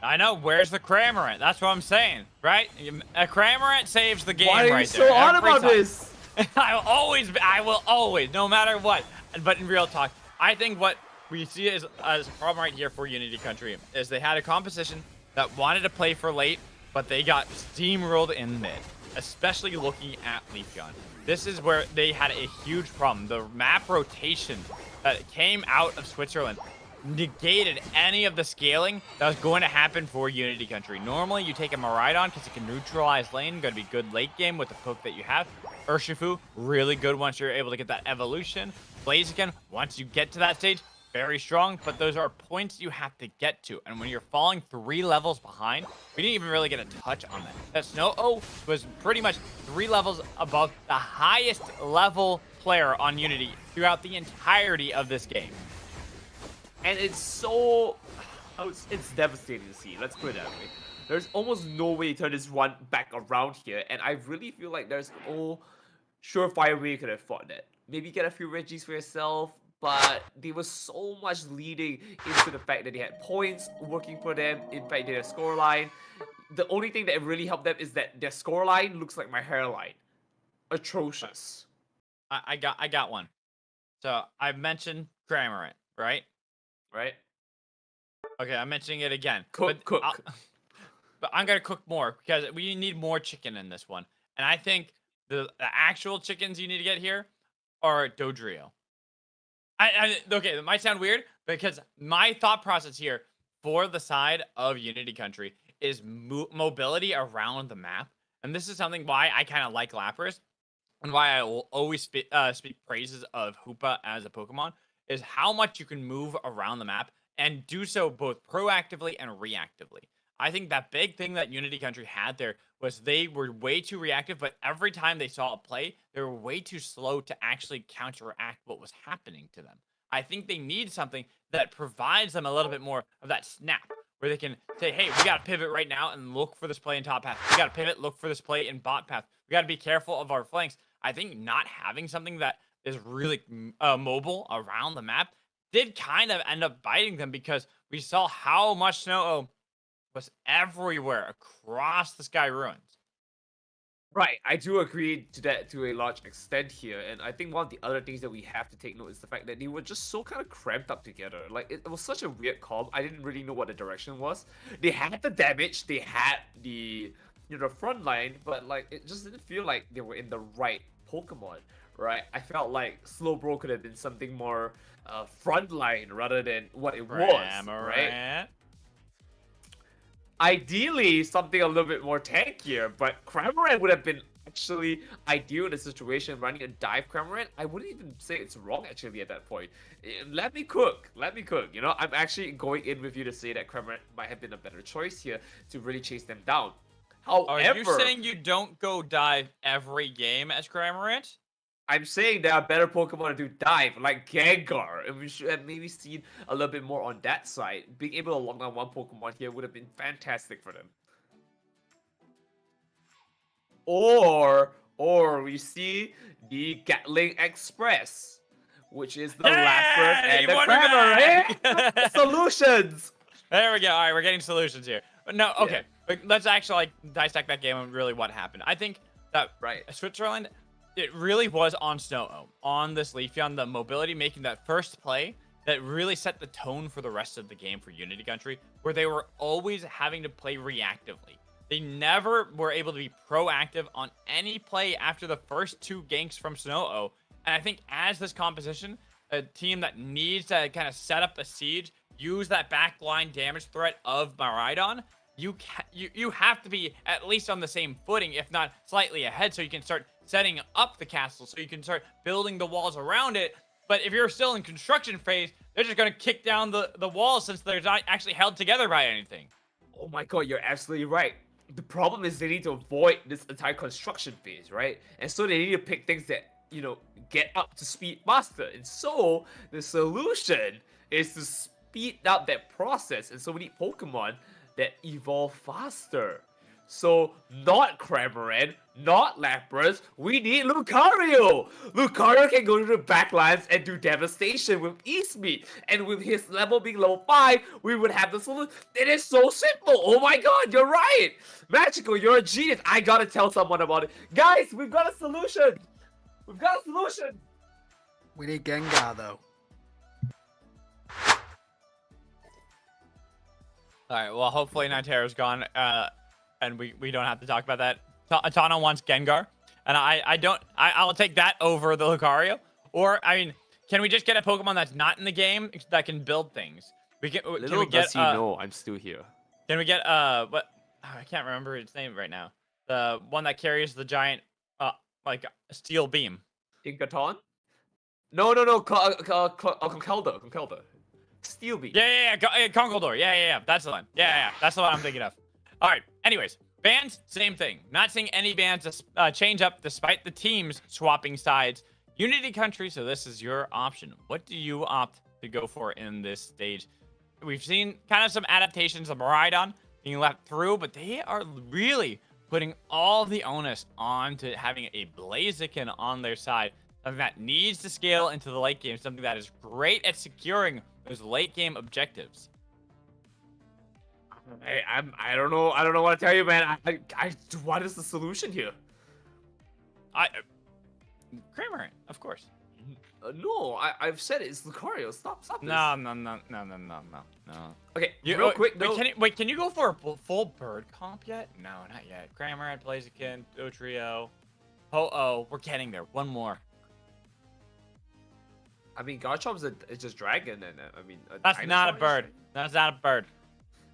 I know, where's the Cramorant? That's what I'm saying, right? A Cramorant saves the game Why are right you so on about this? I will always, no matter what. But in real talk, I think what we see as a problem right here for Unity Country is they had a composition that wanted to play for late, but they got steamrolled in mid, especially looking at Leafeon. This is where they had a huge problem. The map rotation that came out of Switzerland negated any of the scaling that was going to happen for Unity Country. Normally, you take a Maridon because it can neutralize lane, going to be good late game with the poke that you have. Urshifu, really good once you're able to get that evolution. Blaziken, once you get to that stage, very strong, but those are points you have to get to. And when you're falling 3 levels behind, we didn't even really get a touch on that. That Snow-O was pretty much 3 levels above the highest level player on Unity throughout the entirety of this game. And it's so... it's devastating to see, let's put it that way. There's almost no way to turn this one back around here, and I really feel like there's no surefire way you could have fought that. Maybe get a few Reggies for yourself, but they were so much leading into the fact that they had points working for them. In fact, their scoreline. The only thing that really helped them is that their scoreline looks like my hairline. Atrocious. I got one. So I mentioned Cramorant, right? Right? Okay, I'm mentioning it again. Cook. But I'm gonna cook more because we need more chicken in this one. And I think the actual chickens you need to get here are Dodrio. Okay, that might sound weird because my thought process here for the side of Unity Country is mobility around the map. And this is something why I kind of like Lapras and why I will always speak praises of Hoopa as a Pokemon is how much you can move around the map and do so both proactively and reactively. I think that big thing that Unity Country had there was they were way too reactive, but every time they saw a play, they were way too slow to actually counteract what was happening to them. I think they need something that provides them a little bit more of that snap, where they can say, hey, we got to pivot right now and look for this play in top path. We got to pivot, look for this play in bot path. We got to be careful of our flanks. I think not having something that is really mobile around the map did kind of end up biting them because we saw how much Snow-O was everywhere across the Sky Ruins. Right, I do agree to that to a large extent here, and I think one of the other things that we have to take note is the fact that they were just so kind of cramped up together. Like, it was such a weird comp. I didn't really know what the direction was. They had the damage, they had the front line, but like it just didn't feel like they were in the right Pokemon, right? I felt like Slowbro could have been something more frontline rather than what it was, right? Ideally, something a little bit more tankier, but Cramorant would have been actually ideal in the situation. Running a dive Cramorant, I wouldn't even say it's wrong actually at that point. Let me cook. You know, I'm actually going in with you to say that Cramorant might have been a better choice here to really chase them down. However, are you saying you don't go dive every game as Cramorant? I'm saying there are better Pokemon to do dive, like Gengar, and we should have maybe seen a little bit more on that side. Being able to lock down one Pokemon here would have been fantastic for them. Or we see the Gatling Express, which is the Lapras and the Cramorant solutions. There we go. All right, we're getting solutions here. No, okay. Yeah. Let's actually dissect that game and really what happened. I think that Switzerland, it really was on Snow-O, on this Leafeon, the mobility making that first play that really set the tone for the rest of the game for Unity Country, where they were always having to play reactively. They never were able to be proactive on any play after the first 2 ganks from Snow-O. And I think as this composition, a team that needs to kind of set up a siege, use that backline damage threat of Maridon, you have to be at least on the same footing, if not slightly ahead, so you can start setting up the castle, so you can start building the walls around it. But if you're still in construction phase, they're just gonna kick down the walls since they're not actually held together by anything. Oh my god, you're absolutely right. The problem is they need to avoid this entire construction phase, right? And so they need to pick things that, get up to speed faster. And so the solution is to speed up that process. And so we need Pokemon that evolve faster. So not Cramorant, not Lapras, we need Lucario! Lucario can go to the backlines and do devastation with E-Speed. And with his level being level 5, we would have the solution. It is so simple! Oh my god, you're right! Magical, you're a genius! I gotta tell someone about it. Guys, we've got a solution! We've got a solution! We need Gengar though. Alright, well, hopefully Nintendo's gone, and we don't have to talk about that. Tano wants Gengar, and I'll take that over the Lucario. Or, I mean, can we just get a Pokemon that's not in the game that can build things? Can we get, I'm still here. Can we get, what, I can't remember its name right now. The one that carries the giant, like, steel beam. Inkaton? No, Conkeldurr. Steel Beam. Yeah, Conkeldurr. Yeah, that's the one. Yeah, that's the one I'm thinking of. All right, anyways, bans, same thing. Not seeing any bans change up despite the teams swapping sides. Unity country, so this is your option. What do you opt to go for in this stage? We've seen kind of some adaptations of Miraidon being left through, but they are really putting all the onus onto having a Blaziken on their side. Something that needs to scale into the late game. Something that is great at securing those late game objectives. Hey, I don't know what to tell you, man. What is the solution here? Cramorant, of course. No, I've said it. It's Lucario. Stop this. No. Okay, Real quick, no. Can you go for a full bird comp yet? No, not yet. Cramorant, Blaziken, Dotrio, Ho-Oh. We're getting there. One more. I mean, Garchomp's it's just dragon, and That's not a bird. That's not a bird.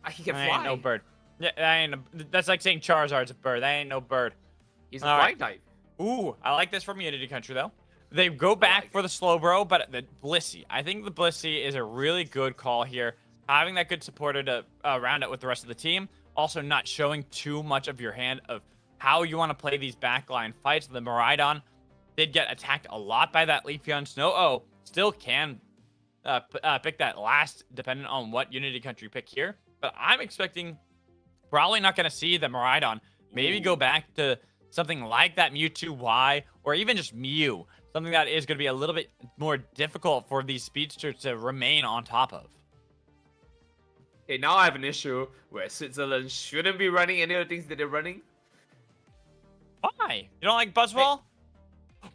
He can That fly. ain't no bird. Yeah, that's like saying Charizard's a bird. That ain't no bird. He's a flying type. Ooh, I like this from Unity Country though. They go back for the Slowbro, but the Blissey. I think the Blissey is a really good call here. Having that good supporter to round it with the rest of the team. Also not showing too much of your hand of how you want to play these backline fights. The Miraidon did get attacked a lot by that Leafeon. Snow-Oh still can pick that last, depending on what Unity Country pick here. But I'm expecting probably not going to see the Miraidon. Maybe go back to something like that Mewtwo Y, or even just Mew. Something that is going to be a little bit more difficult for these speedsters to remain on top of. Okay, now I have an issue where Switzerland shouldn't be running any of the things that they're running. Why? You don't like Buzzwole?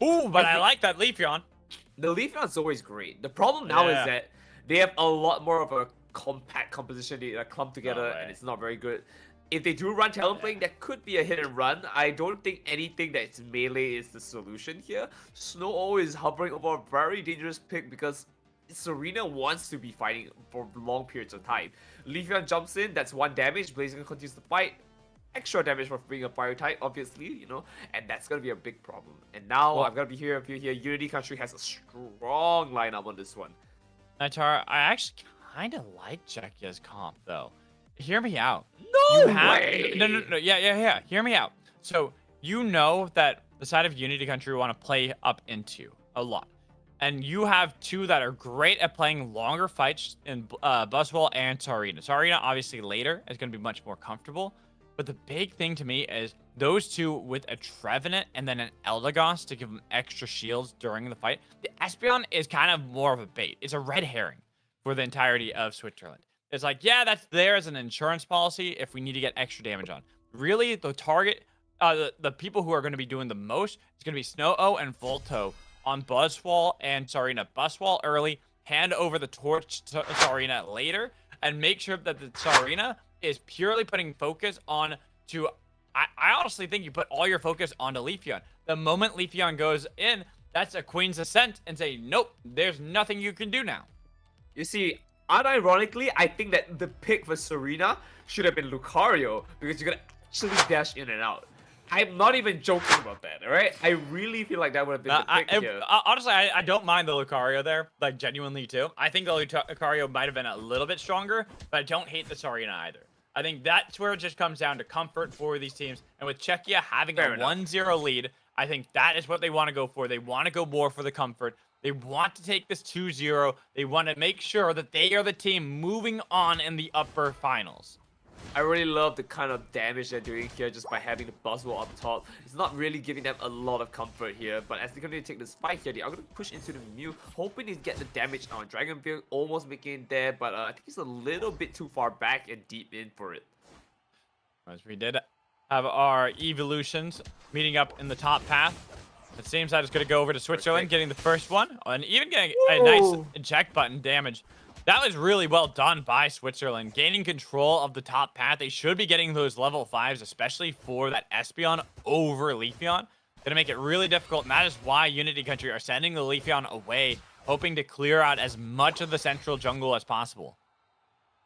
Ooh, but I like that Leafeon. The Leafeon's always great. The problem now is that they have a lot more of a compact composition. They clump together, and it's not very good. If they do run Talonflame, that could be a hit and run. I don't think anything that's melee is the solution here. Snow-Oh is hovering over a very dangerous pick because Serena wants to be fighting for long periods of time. Leafeon jumps in, that's 1 damage. Blaziken continues to fight. Extra damage for being a fire type, obviously, and that's gonna be a big problem. And now I've gotta be here. If you're here, Unity Country has a strong lineup on this one. Naitara, I actually kind of like Jackia's comp though. Hear me out. No way! No. Yeah. Hear me out. So you know that the side of Unity Country we want to play up into a lot, and you have two that are great at playing longer fights in Buzzwole and Tsarina. Tsarina obviously later is going to be much more comfortable, but the big thing to me is those two with a Trevenant and then an Eldegoss to give them extra shields during the fight. The Espeon is kind of more of a bait. It's a red herring for the entirety of Switzerland. It's like, yeah, that's there as an insurance policy if we need to get extra damage on. Really, the target, the people who are going to be doing the most is going to be Snow-Oh and Volto on Buzzwole and Tsarina. Buzzwole early, hand over the torch to Tsarina later, and make sure that the Tsarina is purely putting focus on to... I honestly think you put all your focus onto Leafeon. The moment Leafeon goes in, that's a Queen's Ascent and say, nope, there's nothing you can do now. You see, unironically, I think that the pick for Serena should have been Lucario because you could actually dash in and out. I'm not even joking about that, alright? I really feel like that would have been the pick here. Honestly, I don't mind the Lucario there, like genuinely too. I think the Lucario might have been a little bit stronger, but I don't hate the Serena either. I think that's where it just comes down to comfort for these teams. And with Czechia having Fair a enough. 1-0 lead, I think that is what they want to go for. They want to go more for the comfort. They want to take this 2-0. They want to make sure that they are the team moving on in the upper finals. I really love the kind of damage they're doing here just by having the Buzzwole up top. It's not really giving them a lot of comfort here, but as they continue to take the spike here, they are going to push into the Mew, hoping to get the damage on Dragonville, almost making it there, but I think he's a little bit too far back and deep in for it. As we did have our evolutions meeting up in the top path. It seems that it's going to go over to Switzerland, getting the first one, and even getting a nice eject button damage. That was really well done by Switzerland, gaining control of the top path. They should be getting those level 5s, especially for that Espeon over Leafeon. Gonna make it really difficult, and that is why Unity Country are sending the Leafeon away, hoping to clear out as much of the central jungle as possible.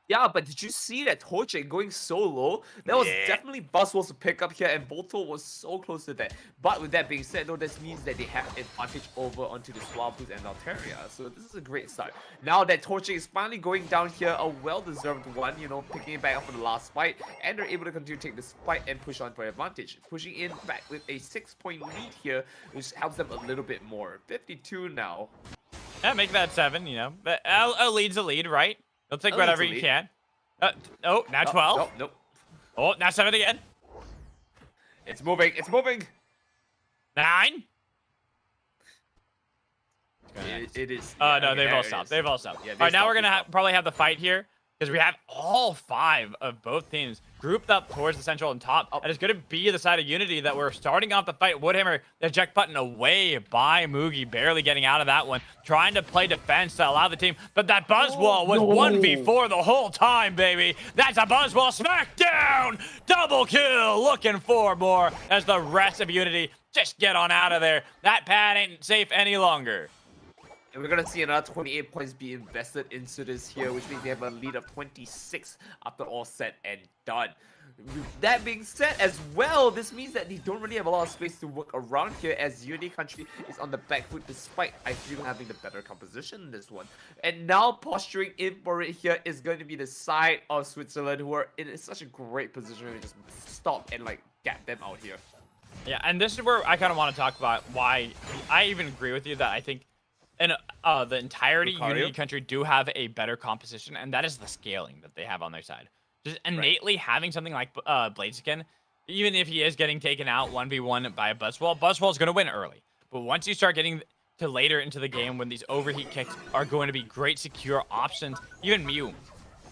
Yeah, but did you see that Torchic going so low? That was definitely Buzzwole's to pick up here, and Bolto was so close to that. But with that being said, though, this means that they have advantage over onto the Swablues and Altaria. So this is a great start. Now that Torchic is finally going down here, a well-deserved one, you know, picking it back up for the last fight, and they're able to continue to take this fight and push on for advantage. Pushing in back with a 6-point lead here, which helps them a little bit more. 52 now. Yeah, make that 7, you know. But a lead's a lead, right? They'll take whatever you can. Oh, now 12. Nope. Oh, now 7 again. It's moving. It's moving. 9. It is. Oh, yeah, no, okay, they've there all it stopped. is. They've all stopped. Yeah, All right, now we're going to stopped. probably have the fight here because we have all 5 of both teams grouped up towards the central and top. And it's going to be the side of Unity that we're starting off the fight. Woodhammer, the eject button away by Mugi, barely getting out of that one. Trying to play defense to allow the team. But that Buzzwole was 1v4 the whole time, baby. That's a Buzzwole smackdown. Double kill. Looking for more as the rest of Unity just get on out of there. That pad ain't safe any longer. And we're gonna see another 28 points be invested into this here, which means they have a lead of 26 after all said and done. With that being said as well, this means that they don't really have a lot of space to work around here as Unity Country is on the back foot despite I feel having the better composition in this one. And now posturing in for it here is going to be the side of Switzerland, who are in such a great position to just stop and like gap them out here. Yeah, and this is where I kind of want to talk about why I even agree with you that I think and the entirety Lucario? Unity Country do have a better composition, and that is the scaling that they have on their side. Just innately having something like Blaziken, even if he is getting taken out 1v1 by a Buzzwole, Buzzwole's going to win early. But once you start getting to later into the game when these overheat kicks are going to be great secure options, even Mew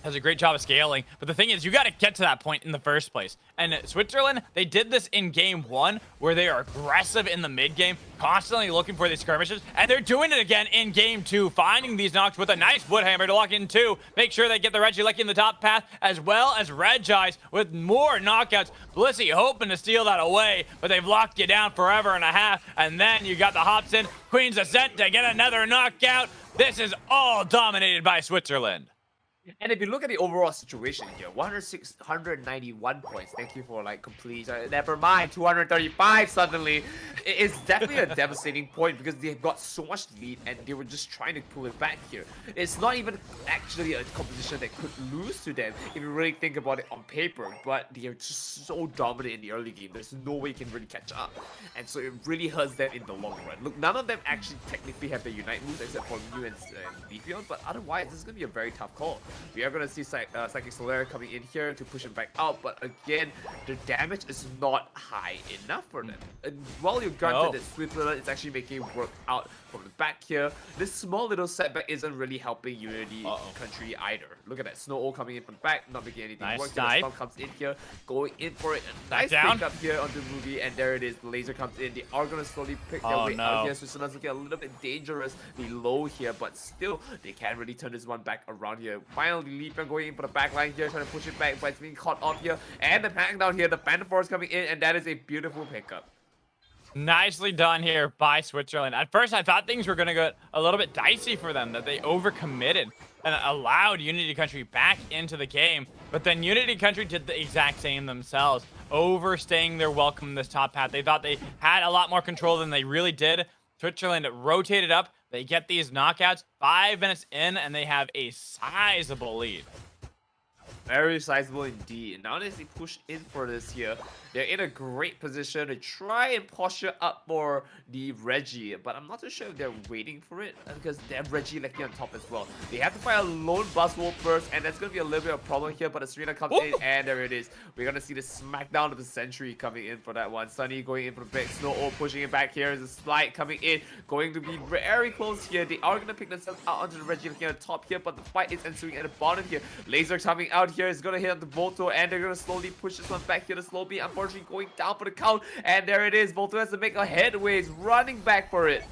does a great job of scaling. But the thing is, you got to get to that point in the first place. And Switzerland, they did this in game 1, where they are aggressive in the mid game, constantly looking for these skirmishes. And they're doing it again in game 2, finding these knocks with a nice Woodhammer to lock in 2. Make sure they get the Regieleki in the top path, as well as Regice with more knockouts. Blissey hoping to steal that away, but they've locked you down forever and a half. And then you got the hops in. Queen's Ascent to get another knockout. This is all dominated by Switzerland. And if you look at the overall situation here, 191 points. Thank you for like complete. Never mind, 235 suddenly. It's definitely a devastating point because they've got so much lead and they were just trying to pull it back here. It's not even actually a competition that could lose to them if you really think about it on paper, but they are just so dominant in the early game. There's no way you can really catch up. And so it really hurts them in the long run. Look, none of them actually technically have the Unite moves except for Mew and Leafeon, but otherwise, this is going to be a very tough call. We are going to see Psychic Solaire coming in here to push him back out, but again, the damage is not high enough for them. And while you're granted that Switzerland is actually making it work out from the back here, this small little setback isn't really helping Unity Country either. Look at that, Snow coming in from the back, not making anything work. The Storm comes in here, going in for it. A nice pick up here onto the movie, and there it is. The laser comes in. They are going to slowly pick their way out here. Switzerland's looking a little bit dangerous, low here, but still, they can't really turn this one back around here. Finally, Leafeon going in for the back line here, trying to push it back, but it's being caught off here. And the pack down here, the Phantom Force coming in, and that is a beautiful pickup. Nicely done here by Switzerland. At first, I thought things were going to get a little bit dicey for them, that they overcommitted and allowed Unity Country back into the game. But then Unity Country did the exact same themselves, overstaying their welcome in this top path. They thought they had a lot more control than they really did. Switzerland rotated up. They get these knockouts 5 minutes in, and they have a sizable lead. Very sizable indeed. Now that they push in for this here, they're in a great position to try and posture up for the Reggie. But I'm not too sure if they're waiting for it because they have Reggie Lecky on top as well. They have to find a lone bus wall first, and that's going to be a little bit of a problem here. But the Serena comes in, and there it is. We're going to see the smackdown of the century coming in for that one. Sunny going in for the big Snow pushing it back here. There's a slide coming in, going to be very close here. They are going to pick themselves out onto the Reggie Lecky on the top here, but the fight is ensuing at the bottom here. Laser coming out here is going to hit on the Volto, and they're going to slowly push this one back here to Slowbeat. Unfortunately, going down for the count, and there it is. Volto has to make a headway. He's running back for it.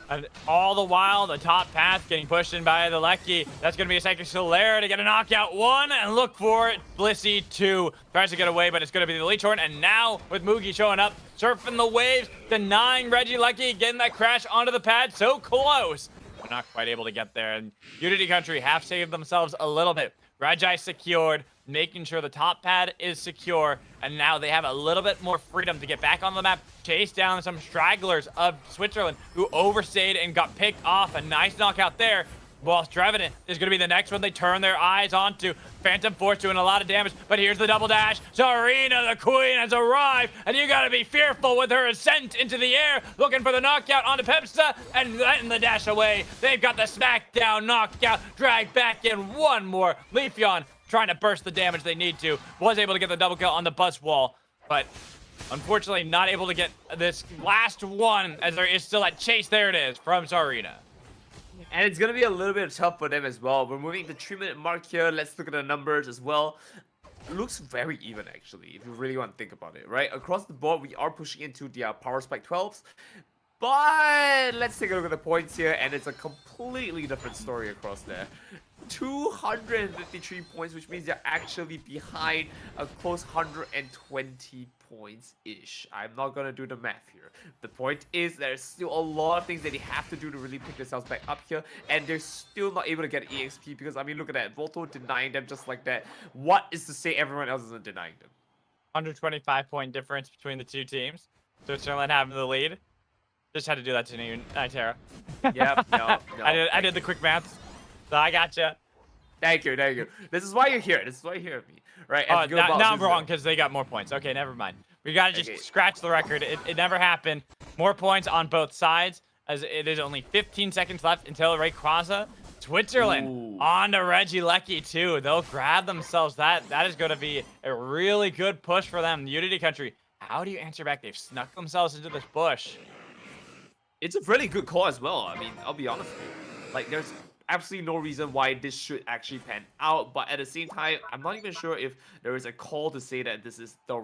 And all the while, the top path getting pushed in by the Lecky. That's going to be a second Solaire to get a knockout 1, and look for it. Blissey 2 tries to get away, but it's going to be the Leechhorn. And now, with Mugi showing up, surfing the waves, denying Reggie Lecky, getting that crash onto the pad. So close. We're not quite able to get there. And Unity Country have saved themselves a little bit. Reggie secured, making sure the top pad is secure, and now they have a little bit more freedom to get back on the map, chase down some stragglers of Switzerland who overstayed and got picked off. A nice knockout there. Whilst Trevenant is going to be the next one they turn their eyes onto. Phantom Force doing a lot of damage, but here's the double dash. Zarina, the queen, has arrived, and you got to be fearful with her ascent into the air, looking for the knockout onto Pepsta, and letting the dash away. They've got the smackdown knockout, drag back in one more. Leafeon trying to burst the damage they need to. Was able to get the double kill on the bus wall, but unfortunately not able to get this last one, as there is still that chase. There it is from Zarina. And it's going to be a little bit tough for them as well. We're moving the 3-minute mark here. Let's look at the numbers as well. It looks very even, actually, if you really want to think about it, right? Across the board, we are pushing into the Power Spike 12s. But let's take a look at the points here, and it's a completely different story across there. 253 points, which means they're actually behind a close 120 points-ish. I'm not gonna do the math here. The point is there's still a lot of things that they have to do to really pick themselves back up here, and they're still not able to get EXP because, I mean, look at that. Volto denying them just like that. What is to say everyone else isn't denying them? 125-point difference between the two teams. Switzerland having the lead. Just had to do that to you, Tara. Yep, no. I did the quick math. So I gotcha. Thank you. This is why you're here. This is why you're here with me. Right? Oh, now I'm wrong because they got more points. Okay, never mind. We gotta just scratch the record. It never happened. More points on both sides, as it is only 15 seconds left until Rayquaza. Switzerland on to Reggie Lecky too. They'll grab themselves that. That is going to be a really good push for them. Unity Country, how do you answer back? They've snuck themselves into this bush. It's a really good call as well. I mean, I'll be honest with you. Like, there's absolutely no reason why this should actually pan out, but at the same time, I'm not even sure if there is a call to say that this is the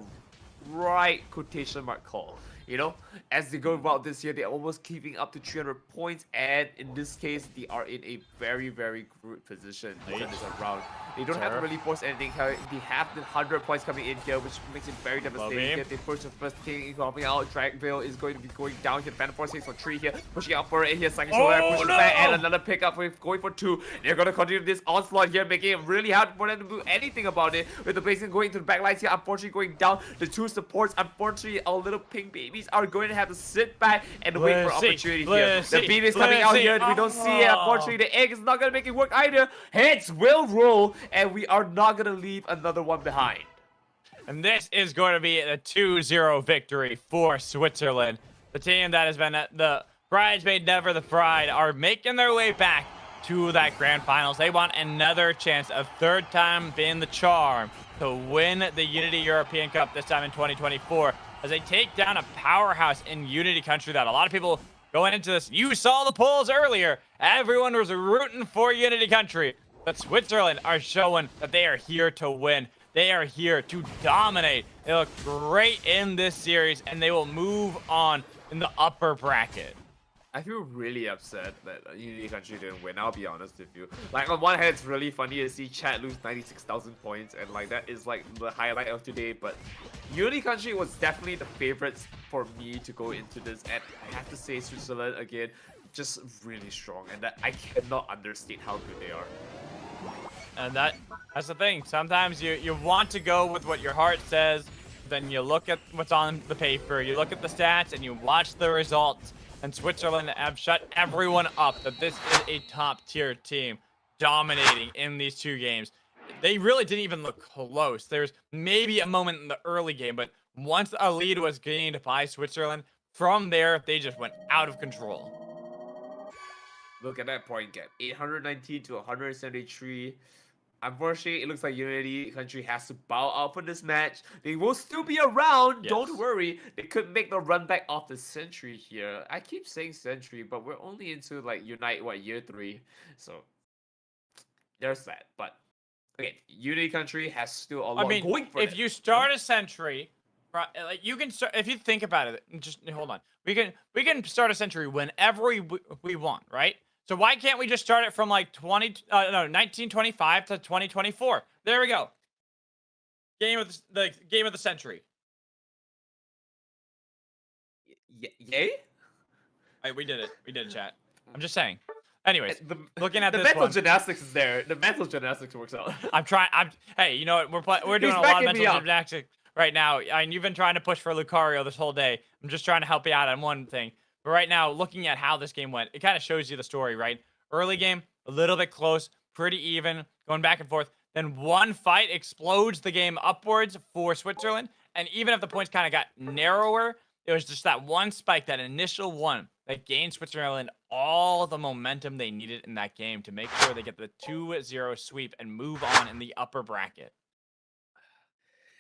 right quotation mark call. You know, as they go about this year, they're almost keeping up to 300 points, and in this case, they are in a very, very good position to turn this around. They don't have to really force anything. They have the 100 points coming in here, which makes it very devastating. Here, they push the first king coming out. Dragville is going to be going down here. Phantom Force takes for 3 here, pushing out for it here. Second Solar pushes back, and another pickup with going for 2. They're going to continue this onslaught here, making it really hard for them to do anything about it. With the Blazing going to the backlines here, unfortunately going down. The 2 supports, unfortunately, our little pink babies are going to have to sit back and wait for opportunity here. The beam is coming out here. We don't see it. Unfortunately, the egg is not going to make it work either. Heads will roll, and we are not going to leave another one behind. And this is going to be a 2-0 victory for Switzerland. The team that has been at the bridesmaid, never the bride, are making their way back to that grand finals. They want another chance, a third time being the charm, to win the Unity European Cup this time in 2024. As they take down a powerhouse in Unity Country that a lot of people going into this, you saw the polls earlier. Everyone was rooting for Unity Country. But Switzerland are showing that they are here to win. They are here to dominate. They look great in this series, and they will move on in the upper bracket. I feel really upset that Unity Country didn't win, I'll be honest with you. Like, on one hand, it's really funny to see chat lose 96,000 points, and like, that is like the highlight of today, but Unity Country was definitely the favorites for me to go into this, and I have to say Switzerland again, just really strong, and that I cannot understate how good they are. And that's the thing. Sometimes you want to go with what your heart says, then you look at what's on the paper, you look at the stats, and you watch the results. And Switzerland have shut everyone up that this is a top-tier team dominating in these two games. They really didn't even look close. There's maybe a moment in the early game, but once a lead was gained by Switzerland, from there, they just went out of control. Look at that point gap, 819 to 173. Unfortunately, it looks like Unity Country has to bow out for this match. They will still be around, Yes. don't worry. They could make the run back of the century here. I keep saying century, but we're only into like Unite, year 3. So, there's that. But, again, Unity Country has still a lot going for if them. you start a century, like you can start, if you think about it, just hold on. We can start a century whenever we want, right? So why can't we just start it from like 1925 to 2024? There we go. Game of the century. Yay? We did it. We did it, chat. I'm just saying. Anyways, looking at the this mental one, gymnastics is there. The mental gymnastics works out. Hey, you know what? We're doing He's a lot of backing me mental up. gymnastics right now. And you've been trying to push for Lucario this whole day. I'm just trying to help you out on one thing. But right now, looking at how this game went, it kind of shows you the story, right? Early game, a little bit close, pretty even, going back and forth. Then one fight explodes the game upwards for Switzerland. And even if the points kind of got narrower, it was just that one spike, that initial one, that gained Switzerland all the momentum they needed in that game to make sure they get the 2-0 sweep and move on in the upper bracket.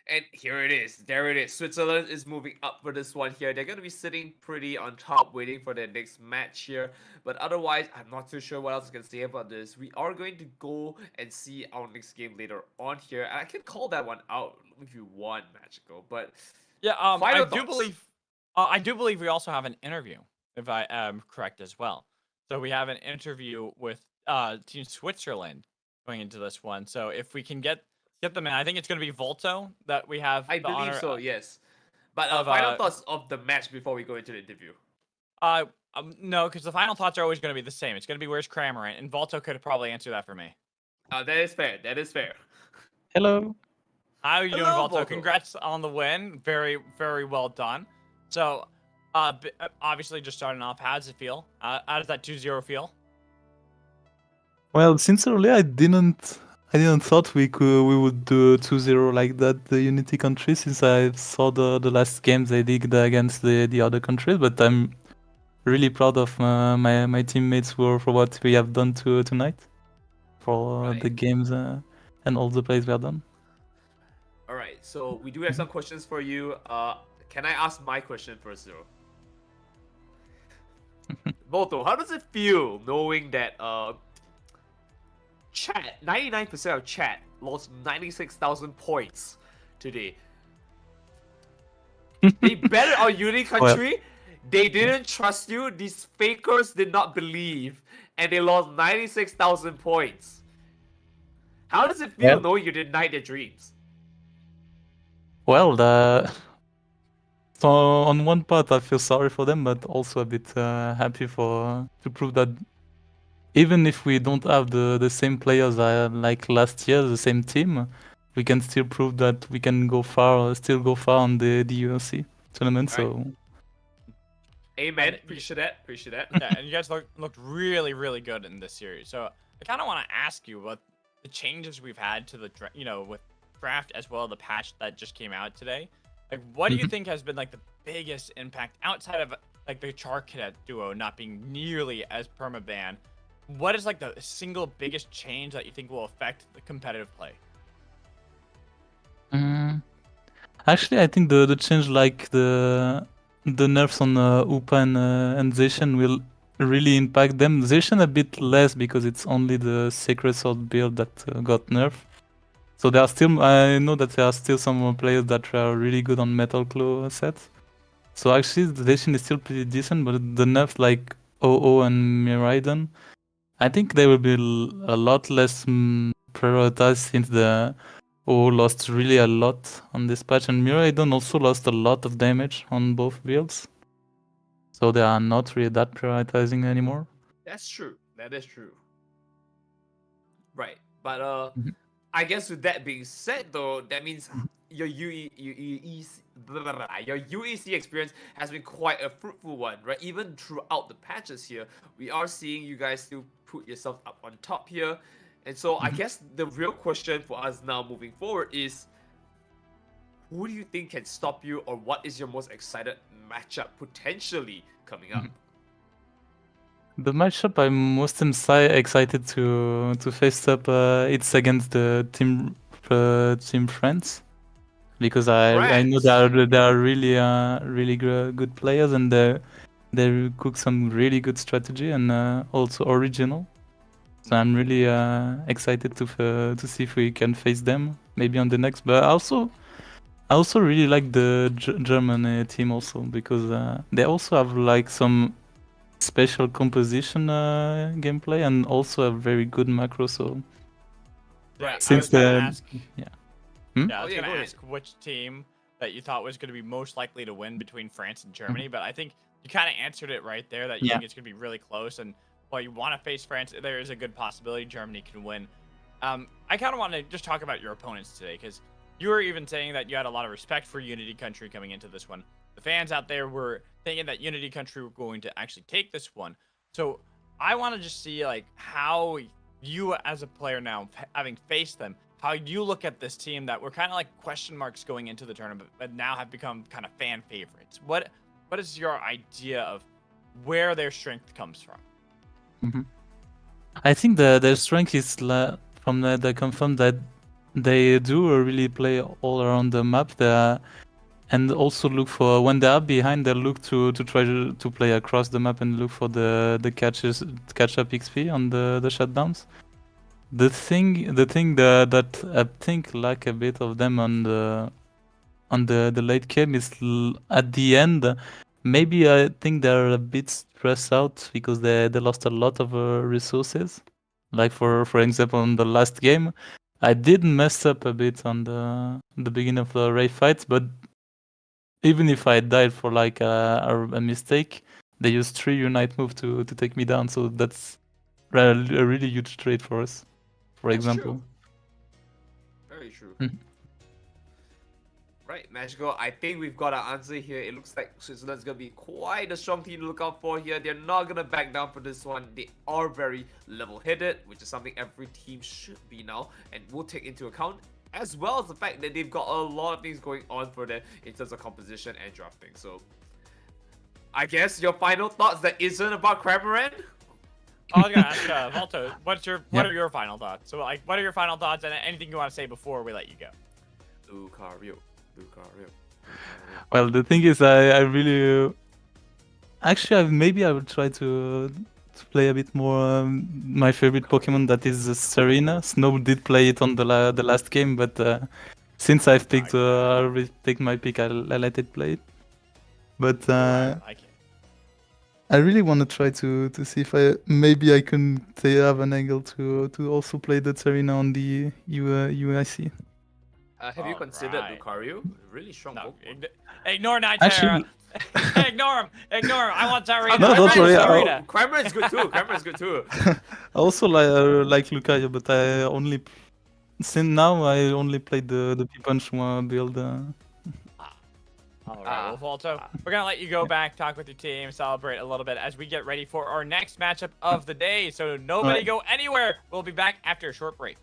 And here it is. There it is. Switzerland is moving up for this one here. They're going to be sitting pretty on top waiting for their next match here. But otherwise, I'm not too sure what else I can say about this. We are going to go and see our next game later on here. And I can call that one out if you want, Magical. But yeah, final I do believe we also have an interview, if I am correct as well. So we have an interview with Team Switzerland going into this one. So if we can get them in, I think it's going to be Volto that we have. I the believe honor, so, yes. But of, final thoughts of the match before we go into the interview. No, because the final thoughts are always going to be the same. It's going to be where's Cramorant, and Volto could probably answer that for me. That is fair. That is fair. Hello. How are you doing, Hello, Volto? Volto. Congrats on the win. Very, very well done. So, obviously, just starting off, how does it feel? How does that 2-0 feel? Well, sincerely, I didn't thought we would do 2-0 like that, the Unity country, since I saw the last games they did against the other countries. But I'm really proud of my teammates for what we have done tonight, for the games and all the plays we have done. All right, so we do have some questions for you. Can I ask my question first, though? Volto, how does it feel knowing that chat, 99% of chat lost 96,000 points today? They bet on Unity Country. They didn't trust you. These fakers did not believe, and they lost 96,000 points. How does it feel knowing you denied their dreams? Well, so on one part I feel sorry for them, but also a bit happy to prove that even if we don't have the same players like last year, the same team, we can still prove that we can still go far on the UFC tournament. Right. So, Amen. Appreciate that. Appreciate that. Yeah, and you guys looked really, really good in this series. So I kind of want to ask you what the changes we've had to the with draft as well, the patch that just came out today. Like, what do you think has been like the biggest impact outside of like the Char Cadet duo not being nearly as permaban? What is like the single biggest change that you think will affect the competitive play? actually, I think the change, like the nerfs on Upa and Zacian, will really impact them. Zacian a bit less because it's only the Sacred Sword build that got nerfed. So there are still, I know that there are still some players that are really good on Metal Claw sets. So actually, the Zacian is still pretty decent, but the nerfs like OO and Miraidon. I think they will be a lot less prioritized since the OO lost really a lot on this patch, and Miraidon also lost a lot of damage on both builds. So they are not really that prioritizing anymore. That's true. That is true. Right. But Mhm. I guess with that being said, though, that means your your UEC experience has been quite a fruitful one, right? Even throughout the patches here, we are seeing you guys still put yourself up on top here. And so I guess the real question for us now moving forward is, who do you think can stop you, or what is your most excited matchup potentially coming up? The matchup I'm most excited to face up, it's against the team France, because I know France. they are really good players, and they cook some really good strategy and also original. So I'm really excited to see if we can face them maybe on the next. But I also really like the German team also, because they also have like some special composition gameplay and also a very good macro. So Yeah, I since was gonna the ask. yeah. Yeah, I was Oh, yeah, gonna go ahead. ask which team that you thought was gonna be most likely to win between France and Germany, but I think you kind of answered it right there that you Yeah. think it's gonna be really close. And while you want to face France, there is a good possibility Germany can win. I kind of want to just talk about your opponents today, because you were even saying that you had a lot of respect for Unity Country coming into this one. The fans out there were thinking that Unity Country were going to actually take this one. So I want to just see like how you as a player now, having faced them, how you look at this team that were kind of like question marks going into the tournament, but now have become kind of fan favorites. What is your idea of where their strength comes from? I think their strength is from the confirm that they do really play all around the map. And also look for, when they are behind, they look to try to play across the map and look for the catch up XP on the shutdowns. The thing that I think lack a bit of them on the late game is at the end. Maybe I think they're a bit stressed out because they lost a lot of resources. Like for example, on the last game, I did mess up a bit on the beginning of the raid fights, but even if I died for like a mistake, they used 3 unite move to take me down. So that's a really huge trade for us, for That's example. true. Very true. Mhm. Right, Magical. I think we've got our answer here. It looks like Switzerland's gonna be quite a strong team to look out for here. They're not gonna back down for this one. They are very level-headed, which is something every team should be now, and we'll take into account, as well as the fact that they've got a lot of things going on for them in terms of composition and drafting. So, I guess your final thoughts that isn't about Cramoran? I was gonna ask Valto, what Yeah. are your final thoughts? So like, what are your final thoughts and anything you want to say before we let you go? Lucario. Well, the thing is, I really actually maybe I would try to play a bit more my favorite Pokemon, that is Serena. Snow did play it on the last game, but since I've picked already take my pick, I let it play it. But I like it. I really want to try to see if I can have an angle to also play the Serena on the UIC. Have you considered Alright. Lucario? Really strong No, Pokemon. ignore Nightera. Actually- Ignore him. I want Zarina. No, don't worry, I'll- Cramoran's good too. Cramoran's good too. I also like Lucario, but I only since now I only played the P-Punch build. All right, well, Valto, we're gonna let you go back, talk with your team, celebrate a little bit as we get ready for our next matchup of the day. So nobody Right. go anywhere. We'll be back after a short break.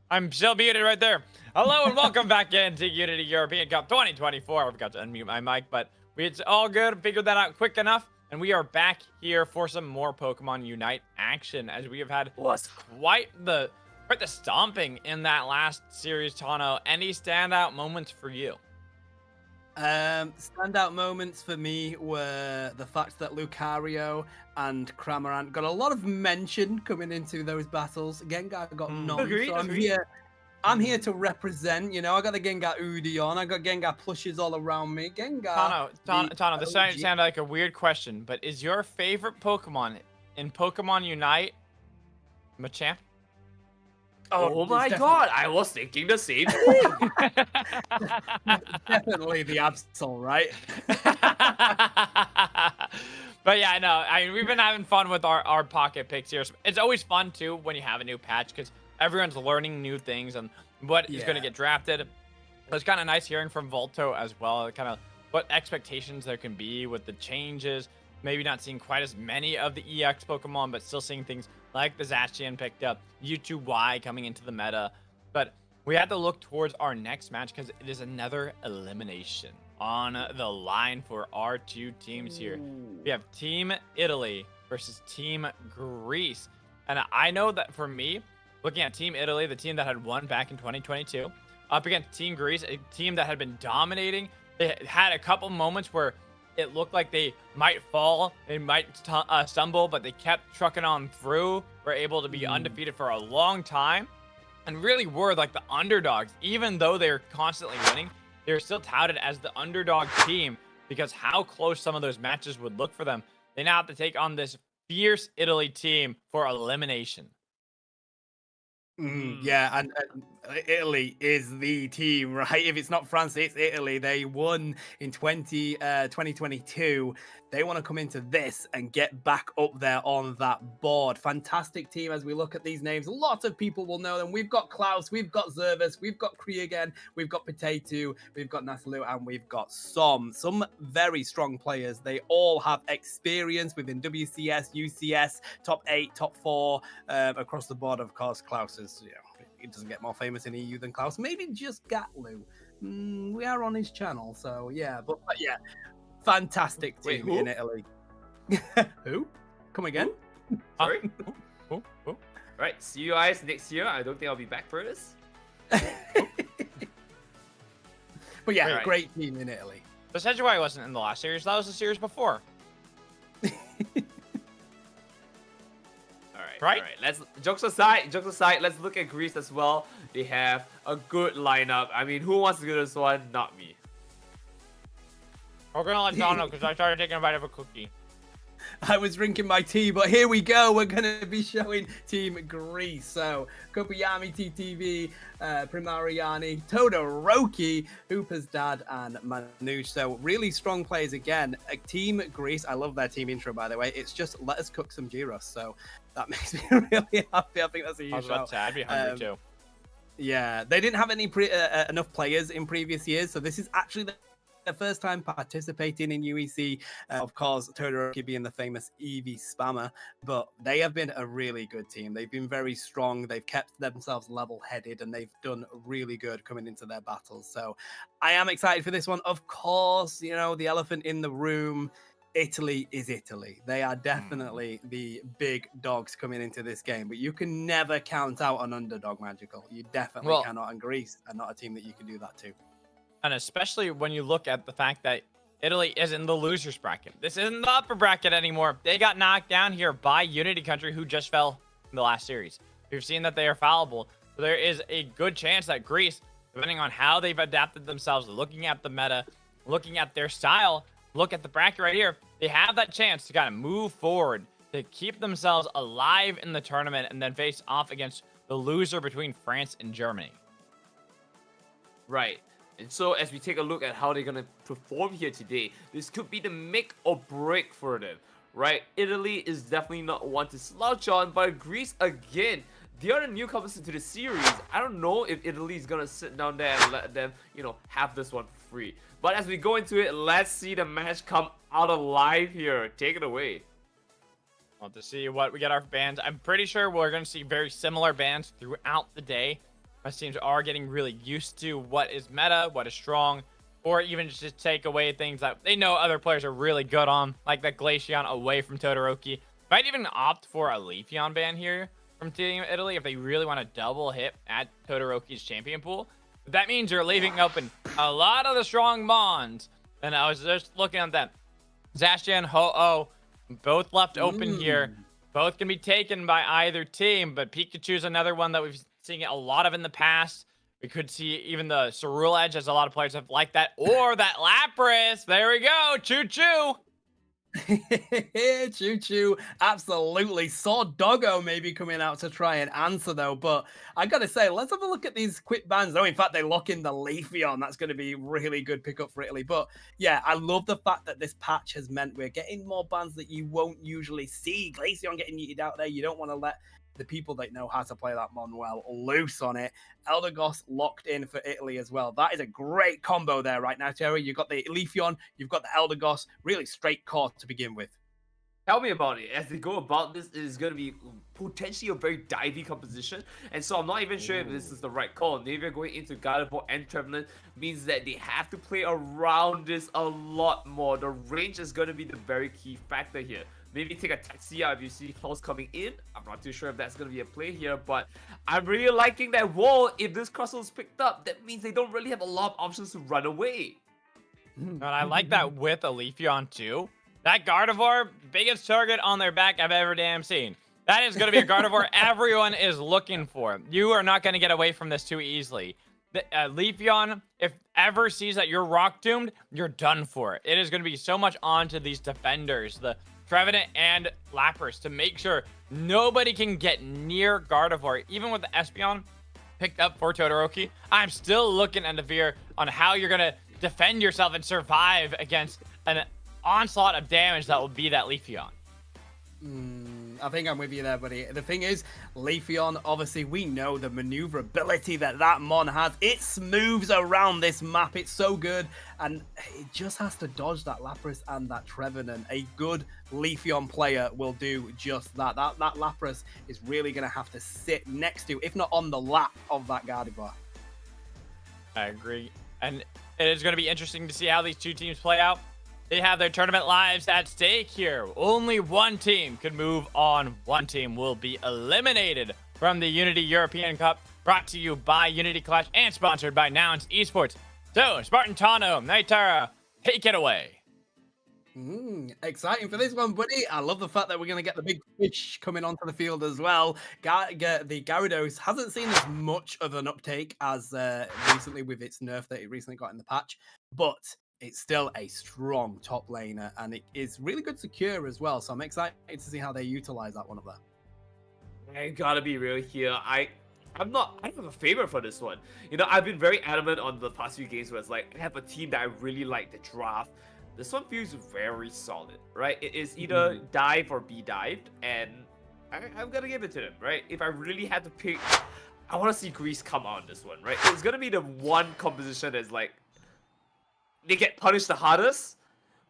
I'm still muted right there. Hello and welcome back into Unity European Cup 2024. I forgot to unmute my mic, but it's all good. Figured that out quick enough. And we are back here for some more Pokemon Unite action, as we have had quite the stomping in that last series, Tano. Any standout moments for you? Standout moments for me were the fact that Lucario and Cramorant got a lot of mention coming into those battles. Gengar got none, Agreed, so I'm agreed. here. I'm here to represent. You know, I got the Gengar Udi on. I got Gengar plushes all around me. Gengar. Tano, this OG. sounded like a weird question, but is your favorite Pokemon in Pokemon Unite Machamp? Oh it's my definitely- god, I was thinking the same thing. Definitely the Absol, right? But yeah, no, I mean, we've been having fun with our pocket picks here. It's always fun too when you have a new patch because everyone's learning new things and what is going to Yeah. get drafted. It's kind of nice hearing from Volto as well, kind of what expectations there can be with the changes. Maybe not seeing quite as many of the EX Pokemon, but still seeing things like the Zacian picked up, U2Y coming into the meta. But we have to look towards our next match because it is another elimination on the line for our two teams here. We have Team Italy versus Team Greece. And I know that for me, looking at Team Italy, the team that had won back in 2022, up against Team Greece, a team that had been dominating. They had a couple moments where it looked like they might fall, they might stumble, but they kept trucking on through, were able to be undefeated for a long time, and really were like the underdogs. Even though they're constantly winning, they're still touted as the underdog team because how close some of those matches would look for them. They now have to take on this fierce Italy team for elimination. Yeah, and Italy is the team, right? If it's not France, it's Italy. They won in 2022. They want to come into this and get back up there on that board. Fantastic team as we look at these names. Lots of people will know them. We've got Klaus, we've got Zervis, we've got Kriegen, we've got Potato, we've got Nasalu, and we've got Som. Some very strong players. They all have experience within WCS, UCS, top 8, top 4, across the board. Of course, Klaus is, it doesn't get more famous in EU than Klaus. Maybe just Ghatlue. We are on his channel, so yeah. But yeah, fantastic team Wait, who? in Italy. Who? Come again? Sorry. Oh. Right, see you guys next year. I don't think I'll be back for this. But yeah, Right. great team in Italy. So Sejuai wasn't in the last series. That was the series before. Right? All right. Let's jokes aside. Let's look at Greece as well. They have a good lineup. I mean, who wants to do this one? Not me. We're gonna let Don know because I started taking a bite of a cookie. I was drinking my tea, but here we go. We're going to be showing Team Greece. So, Kopuyami, TTV, Primariani, Todoroki, Hooper's dad, and Manouche. So, really strong players again. Team Greece, I love their team intro, by the way. It's just, let us cook some gyros. So, that makes me really happy. I think that's a huge I was about to say, I'd be hungry too. Yeah, they didn't have any enough players in previous years, so this is actually the first time participating in UEC. Of course, Todoroki being the famous Eevee spammer, but they have been a really good team. They've been very strong. They've kept themselves level-headed, and they've done really good coming into their battles. So I am excited for this one. Of course, the elephant in the room. Italy is Italy. They are definitely the big dogs coming into this game, but you can never count out an underdog, Magical. You definitely cannot, and Greece are not a team that you can do that to. And especially when you look at the fact that Italy is in the losers bracket. This isn't the upper bracket anymore. They got knocked down here by Unity Country, who just fell in the last series. We've seen that they are fallible. So there is a good chance that Greece, depending on how they've adapted themselves, looking at the meta, looking at their style, look at the bracket right here, they have that chance to kind of move forward, to keep themselves alive in the tournament, and then face off against the loser between France and Germany. Right. And so as we take a look at how they're going to perform here today, this could be the make or break for them, right? Italy is definitely not one to slouch on, but Greece, again, the other newcomers into the series, I don't know if Italy is going to sit down there and let them, have this one free. But as we go into it, let's see the match come out alive here. Take it away. Well, to see what we get our bans, I'm pretty sure we're going to see very similar bans throughout the day. Most teams are getting really used to what is meta, what is strong, or even just take away things that they know other players are really good on, like the Glaceon away from Todoroki. Might even opt for a Leafeon ban here from Team Italy if they really want to double hit at Todoroki's champion pool. But that means you're leaving open a lot of the strong Mons. And I was just looking at that. Zacian, Ho-Oh, both left open here. Both can be taken by either team, but Pikachu's another one that we've seen a lot of in the past. We could see even the Cerule Edge, as a lot of players have liked that, or that Lapras. There we go. Choo-choo. Choo choo, absolutely. Saw Doggo maybe coming out to try and answer though, but I gotta say, let's have a look at these quick bans. Oh, in fact, they lock in the Leafeon. That's going to be really good pickup for Italy. But yeah, I love the fact that this patch has meant we're getting more bans that you won't usually see. Glaceon getting yeeted out there. You don't want to let the people that know how to play that mon well loose on it. Eldegoss locked in for Italy as well. That is a great combo there right now, Terry. You've got the Leafeon, you've got the Eldegoss, really straight core to begin with. Tell me about it. As they go about this, it is going to be potentially a very divey composition. And so I'm not even sure if this is the right call. Navia going into Ghatlue and Trevenant means that they have to play around this a lot more. The range is going to be the very key factor here. Maybe take a taxi out if you see Klaus coming in. I'm not too sure if that's going to be a play here, but I'm really liking that wall. If this crossbow is picked up, that means they don't really have a lot of options to run away. And I like that with a Leafeon too. That Gardevoir, biggest target on their back I've ever damn seen. That is going to be a Gardevoir everyone is looking for. You are not going to get away from this too easily. The Leafeon, if ever sees that you're rock doomed, you're done for. It is going to be so much onto these defenders, the Trevenant and Lapras, to make sure nobody can get near Gardevoir. Even with the Espeon picked up for Todoroki, I'm still looking at the fear on how you're going to defend yourself and survive against an onslaught of damage that will be that Leafeon. I think I'm with you there, buddy. The thing is, Leafeon, obviously, we know the maneuverability that Mon has. It smooths around this map. It's so good. And it just has to dodge that Lapras and that Trevenant. A good Leafeon player will do just that. That Lapras is really going to have to sit next to, if not on the lap of that Gardevoir. I agree. And it is going to be interesting to see how these two teams play out. They have their tournament lives at stake here. Only one team could move on. One team will be eliminated from the Unity European Cup, brought to you by Unity Clash and sponsored by Nouns Esports. So, Spartan Tano, Naitara, take it away. Exciting for this one, buddy. I love the fact that we're going to get the big fish coming onto the field as well. The Gyarados hasn't seen as much of an uptake as recently with its nerf that it recently got in the patch, but it's still a strong top laner, and it is really good secure as well. So I'm excited to see how they utilize that one up there. I gotta be real here. I don't have a favorite for this one. You know, I've been very adamant on the past few games where it's like I have a team that I really like to draft. This one feels very solid, right? It is either dive or be dived, and I'm gonna give it to them, right? If I really had to pick, I want to see Greece come on this one, right? It's gonna be the one composition that's like they get punished the hardest,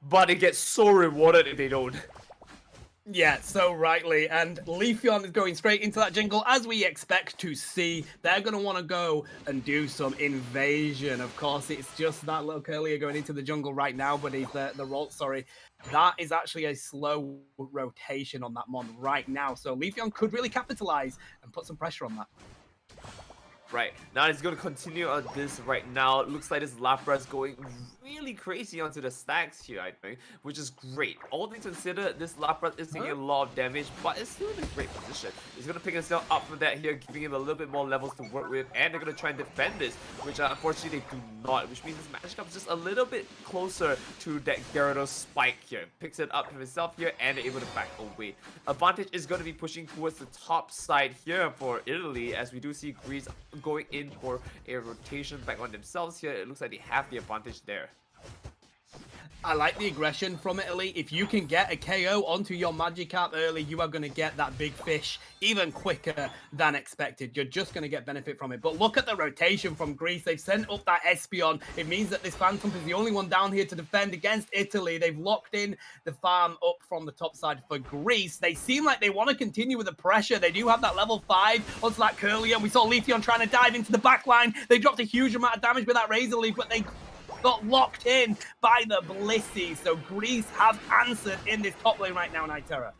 but they get so rewarded if they don't. Yeah, so rightly. And Leafeon is going straight into that jungle, as we expect to see. They're going to want to go and do some invasion. Of course, it's just that little Curlier going into the jungle right now, but he's the Rolt, sorry. That is actually a slow rotation on that Mon right now. So Leafeon could really capitalize and put some pressure on that. Right, now he's going to continue on this right now. It looks like this Lapras going really crazy onto the stacks here, I think, which is great. All things considered, this Lapras is taking a lot of damage, but it's still in a great position. He's going to pick himself up from that here, giving him a little bit more levels to work with, and they're going to try and defend this, which unfortunately they do not, which means this match comes just a little bit closer to that Gyarados spike here. Picks it up for himself here, and they're able to back away. Advantage is going to be pushing towards the top side here for Italy, as we do see Greece going in for a rotation back on themselves here. It looks like they have the advantage there. I like the aggression from Italy. If you can get a KO onto your Magikarp early, you are going to get that big fish even quicker than expected. You're just going to get benefit from it. But look at the rotation from Greece. They've sent up that Espeon. It means that this Phantom is the only one down here to defend against Italy. They've locked in the farm up from the top side for Greece. They seem like they want to continue with the pressure. They do have that level 5 onto that Curlier. We saw Leafeon trying to dive into the back line. They dropped a huge amount of damage with that Razor Leaf, but they got locked in by the Blissey. So Greece have answered in this top lane right now, Nitera.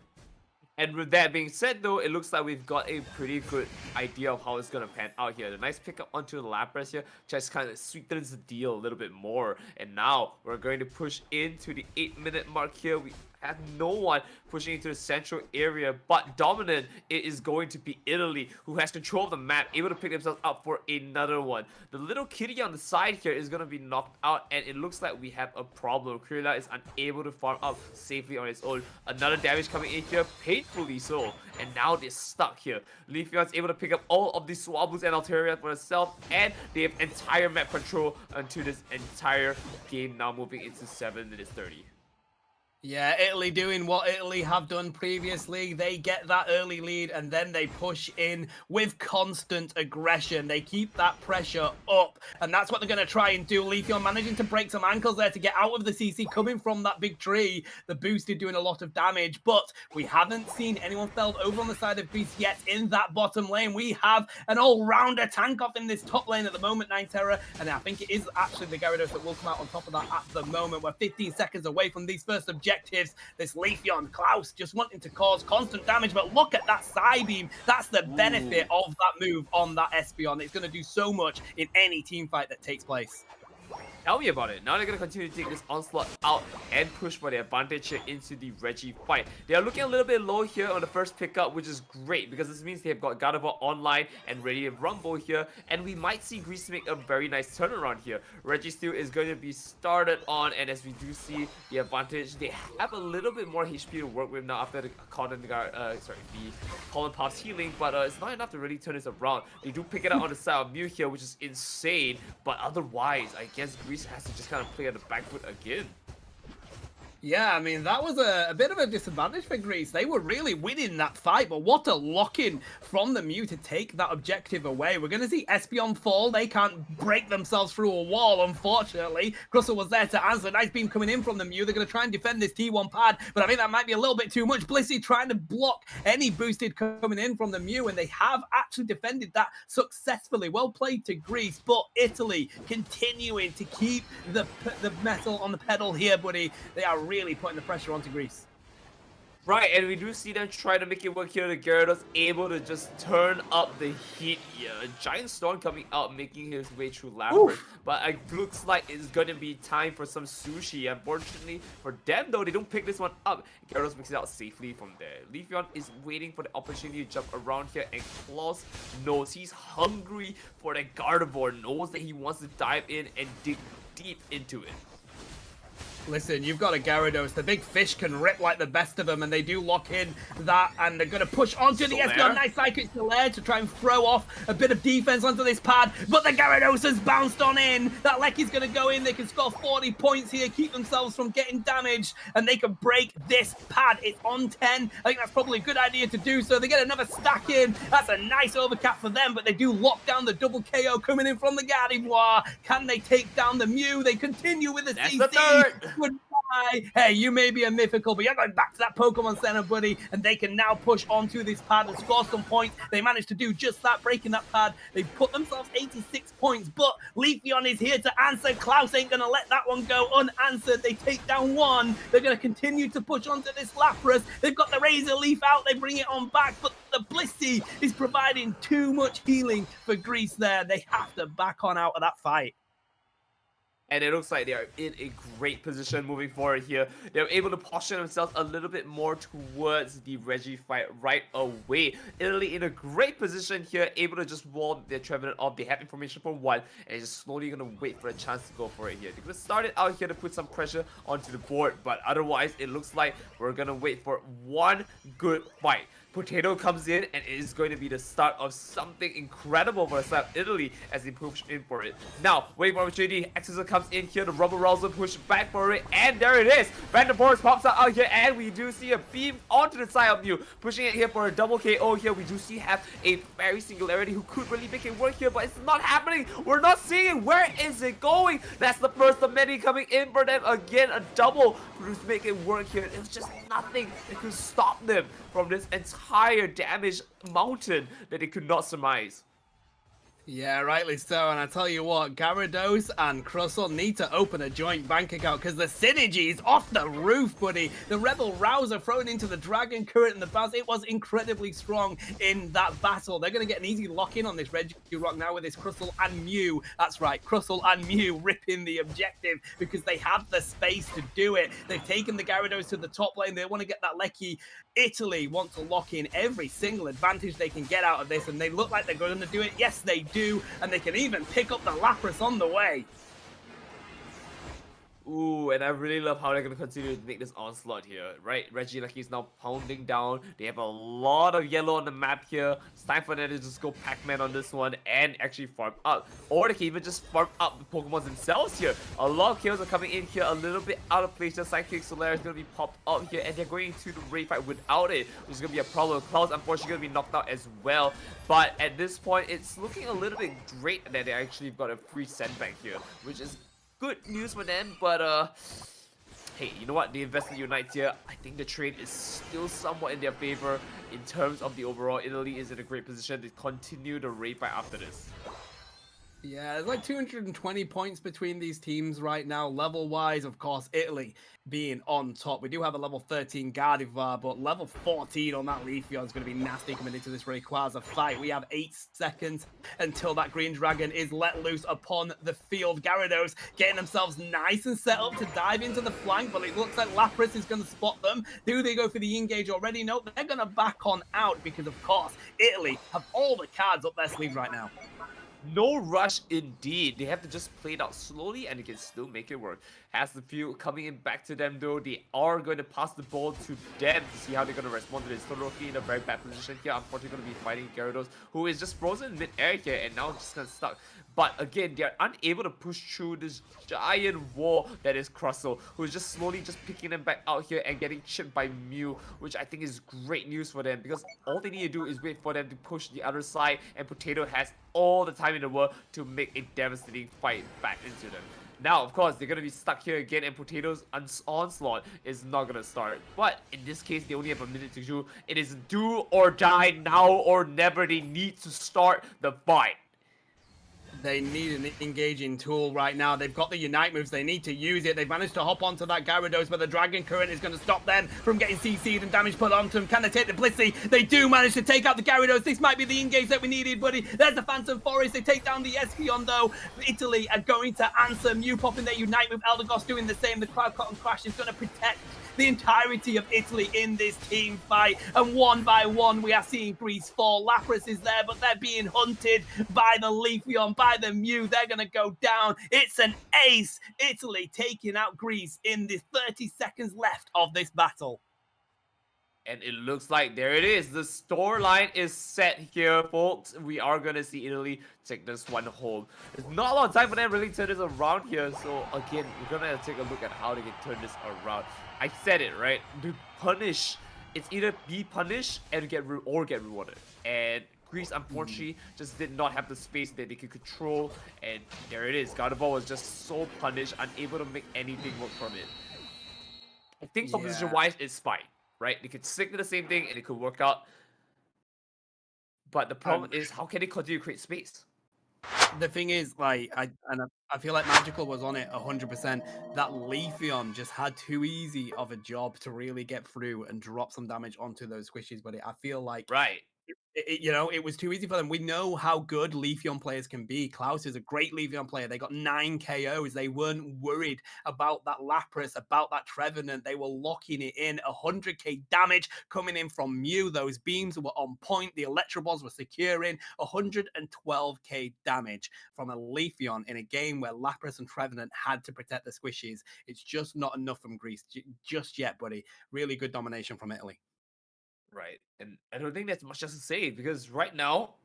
And with that being said, though, it looks like we've got a pretty good idea of how it's going to pan out here. The nice pickup onto the Lapras here just kind of sweetens the deal a little bit more. And now we're going to push into the 8-minute mark here. We have no one pushing into the central area, but dominant it is going to be Italy, who has control of the map, able to pick themselves up for another one. The little kitty on the side here is going to be knocked out, and it looks like we have a problem. Krilla is unable to farm up safely on its own. Another damage coming in here, painfully so, and now they're stuck here. Leafeon's able to pick up all of these Swablues and Altaria for itself, and they have entire map control until this entire game, now moving into 7 minutes 30. Yeah, Italy doing what Italy have done previously. They get that early lead and then they push in with constant aggression. They keep that pressure up, and that's what they're going to try and do. Leafeon managing to break some ankles there to get out of the CC coming from that big tree. The boosted doing a lot of damage, but we haven't seen anyone felled over on the side of Greece yet in that bottom lane. We have an all-rounder tank off in this top lane at the moment, Nitera, and I think it is actually the Gyarados that will come out on top of that at the moment. We're 15 seconds away from these first objectives. This Leafeon, Klaus just wanting to cause constant damage, but look at that Psybeam. That's the benefit of that move on that Espeon. It's going to do so much in any team fight that takes place. Tell me about it. Now they're going to continue to take this onslaught out and push for the advantage here into the Reggie fight. They are looking a little bit low here on the first pickup, which is great because this means they've got Gardevoir online and ready to rumble here, and we might see Greece make a very nice turnaround here. Reggie Steel is going to be started on, and as we do see the advantage, they have a little bit more HP to work with now after the Colin Puff's healing, but it's not enough to really turn this around. They do pick it up on the side of Mew here, which is insane, but otherwise, I guess Greece has to just kind of play on the back foot again. Yeah, I mean, that was a bit of a disadvantage for Greece. They were really winning that fight, but what a lock-in from the Mew to take that objective away. We're going to see Espeon fall. They can't break themselves through a wall, unfortunately. Grussel was there to answer. Nice beam coming in from the Mew. They're going to try and defend this T1 pad, but I think that might be a little bit too much. Blissey trying to block any boosted coming in from the Mew, and they have actually defended that successfully. Well played to Greece, but Italy continuing to keep the metal on the pedal here, buddy. They are really putting the pressure onto Greece. Right, and we do see them try to make it work here. The Gyarados able to just turn up the heat here. A giant storm coming out, making his way through Lapras. But it looks like it's going to be time for some sushi. Unfortunately for them, though, they don't pick this one up. Gyarados makes it out safely from there. Leafeon is waiting for the opportunity to jump around here, and Klaus knows he's hungry for the Gardevoir. Knows that he wants to dive in and dig deep into it. Listen, you've got a Gyarados. The big fish can rip like the best of them, and they do lock in that, and they're going to push onto the Espeon. Nice Psychic Solaire to try and throw off a bit of defense onto this pad, but the Gyarados has bounced on in. That Lecky's going to go in. They can score 40 points here, keep themselves from getting damaged, and they can break this pad. It's on 10. I think that's probably a good idea to do so. They get another stack in. That's a nice overcap for them, but they do lock down the double KO coming in from the Gardevoir. Can they take down the Mew? They continue with the CC. The third. Goodbye. Hey, you may be a mythical, but you're going back to that Pokemon Center, buddy, and they can now push onto this pad and score some points. They managed to do just that, breaking that pad. They've put themselves 86 points, but Leafeon is here to answer. Klaus ain't going to let that one go unanswered. They take down one. They're going to continue to push onto this Lapras. They've got the Razor Leaf out. They bring it on back, but the Blissey is providing too much healing for Greece there. They have to back on out of that fight. And it looks like they are in a great position moving forward here. They're able to posture themselves a little bit more towards the Reggie fight right away. Italy in a great position here, able to just wall their Trevenant off. They have information for one, and just slowly going to wait for a chance to go for it here. They're going to start it out here to put some pressure onto the board, but otherwise, it looks like we're going to wait for one good fight. Potato comes in, and it is going to be the start of something incredible for the side of Italy as they push in for it. Now, waiting for opportunity, Exeter comes in here, the rubber rouser push back for it, and there it is! Vanderborst pops out here, and we do see a beam onto the side of Mew, pushing it here for a double KO here. We do see have a very singularity who could really make it work here, but it's not happening. We're not seeing it. Where is it going? That's the first of many coming in for them. Again, a double to make it work here. It was just nothing that could stop them from this entire damage mountain that they could not surmise. Yeah, rightly so. And I tell you what, Gyarados and Crustle need to open a joint bank account because the synergy is off the roof, buddy. The Rebel Rouser thrown into the Dragon Current and the Baz, it was incredibly strong in that battle. They're going to get an easy lock-in on this Regirock now with this Crustle and Mew. That's right, Crustle and Mew ripping the objective because they have the space to do it. They've taken the Gyarados to the top lane. They want to get that Lecky. Italy want to lock in every single advantage they can get out of this, and they look like they're going to do it. Yes, they do, and they can even pick up the Lapras on the way. Ooh, and I really love how they're going to continue to make this onslaught here, right? Regieleki is now pounding down. They have a lot of yellow on the map here. It's time for them to just go Pac-Man on this one and actually farm up. Or they can even just farm up the Pokemon themselves here. A lot of kills are coming in here, a little bit out of place. Just Psychic Solaire is going to be popped up here, and they're going to the raid fight without it, which is going to be a problem. Klaus, unfortunately, going to be knocked out as well. But at this point, it's looking a little bit great that they actually got a free sendback here, which is good news for them, but hey, you know what? They invested Unite here. I think the trade is still somewhat in their favor in terms of the overall. Italy is in a great position to continue the raid fight after this. Yeah, there's like 220 points between these teams right now. Level-wise, of course, Italy being on top. We do have a level 13 Gardevoir, but level 14 on that Leafeon is going to be nasty coming into this Rayquaza fight. We have 8 seconds until that Green Dragon is let loose upon the field. Gyarados getting themselves nice and set up to dive into the flank, but it looks like Lapras is going to spot them. Do they go for the engage already? No, they're going to back on out because, of course, Italy have all the cards up their sleeves right now. No rush indeed. They have to just play it out slowly and they can still make it work. Has the field coming in back to them though. They are going to pass the ball to them to see how they're going to respond to this. Todoroki in a very bad position here. Unfortunately going to be fighting Gyarados, who is just frozen in mid-air here and now just kind of stuck. But again, they are unable to push through this giant wall that is Crustle, who is just slowly just picking them back out here and getting chipped by Mew, which I think is great news for them because all they need to do is wait for them to push the other side, and Potato has all the time in the world to make a devastating fight back into them. Now, of course, they're going to be stuck here again, and Potato's onslaught is not going to start. But in this case, they only have a minute to do. It is do or die, now or never. They need to start the fight. They need an engaging tool right now. They've got the Unite moves. They need to use it. They've managed to hop onto that Gyarados, but the Dragon Current is going to stop them from getting CC'd and damage put onto them. Can they take the Blissey? They do manage to take out the Gyarados. This might be the engage that we needed, buddy. There's the Phantom Forest. They take down the Espeon, though. Italy are going to answer. Mew popping their Unite move. Eldegoss doing the same. The Cloud Cotton Crash is going to protect the entirety of Italy in this team fight. And one by one, we are seeing Greece fall. Lapras is there, but they're being hunted by the Leafeon, by the Mew. They're going to go down. It's an ace. Italy taking out Greece in the 30 seconds left of this battle. And it looks like there it is. The storyline is set here, folks. We are going to see Italy take this one home. There's not a lot of time for them to really turn this around here. So, again, we're going to take a look at how they can turn this around. I said it, right? To punish, it's either be punished and get rewarded. And Greece, unfortunately, just did not have the space that they could control. And there it is. Gardevoir was just so punished, unable to make anything work from it. I think composition-wise, it's fine. Right? They could stick to the same thing and it could work out. But the problem is, how can they continue to create space? The thing is, like, I feel like Magical was on it 100%. That Leafeon just had too easy of a job to really get through and drop some damage onto those squishes. But I feel like it was too easy for them. We know how good Leafeon players can be. Klaus is a great Leafeon player. They got 9 KOs. They weren't worried about that Lapras, about that Trevenant. They were locking it in. 100k damage coming in from Mew. Those beams were on point. The Electro Balls were securing. 112k damage from a Leafeon in a game where Lapras and Trevenant had to protect the squishes. It's just not enough from Greece just yet, buddy. Really good domination from Italy. Right. And I don't think there's much else to say because right now,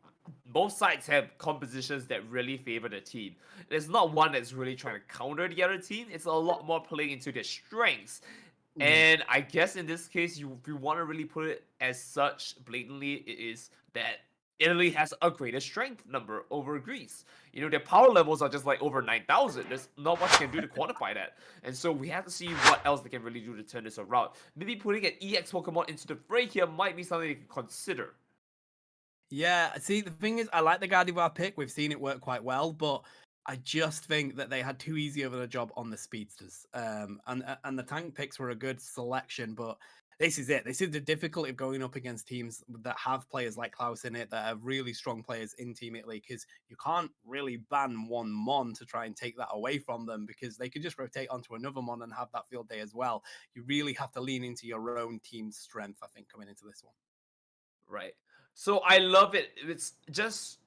both sides have compositions that really favor the team. There's not one that's really trying to counter the other team. It's a lot more playing into their strengths. And I guess in this case, if you want to really put it as such blatantly, it is that Italy has a greater strength number over Greece. You know, their power levels are just like over 9,000. There's not much you can do to quantify that. And so we have to see what else they can really do to turn this around. Maybe putting an EX Pokemon into the fray here might be something they can consider. Yeah, see, the thing is, I like the Gardevoir pick. We've seen it work quite well, but I just think that they had too easy of a job on the speedsters. And the tank picks were a good selection, but this is it. This is the difficulty of going up against teams that have players like Klaus in it, that have really strong players in Team Italy, because you can't really ban one Mon to try and take that away from them, because they could just rotate onto another Mon and have that field day as well. You really have to lean into your own team's strength, I think, coming into this one. Right. So I love it. It's just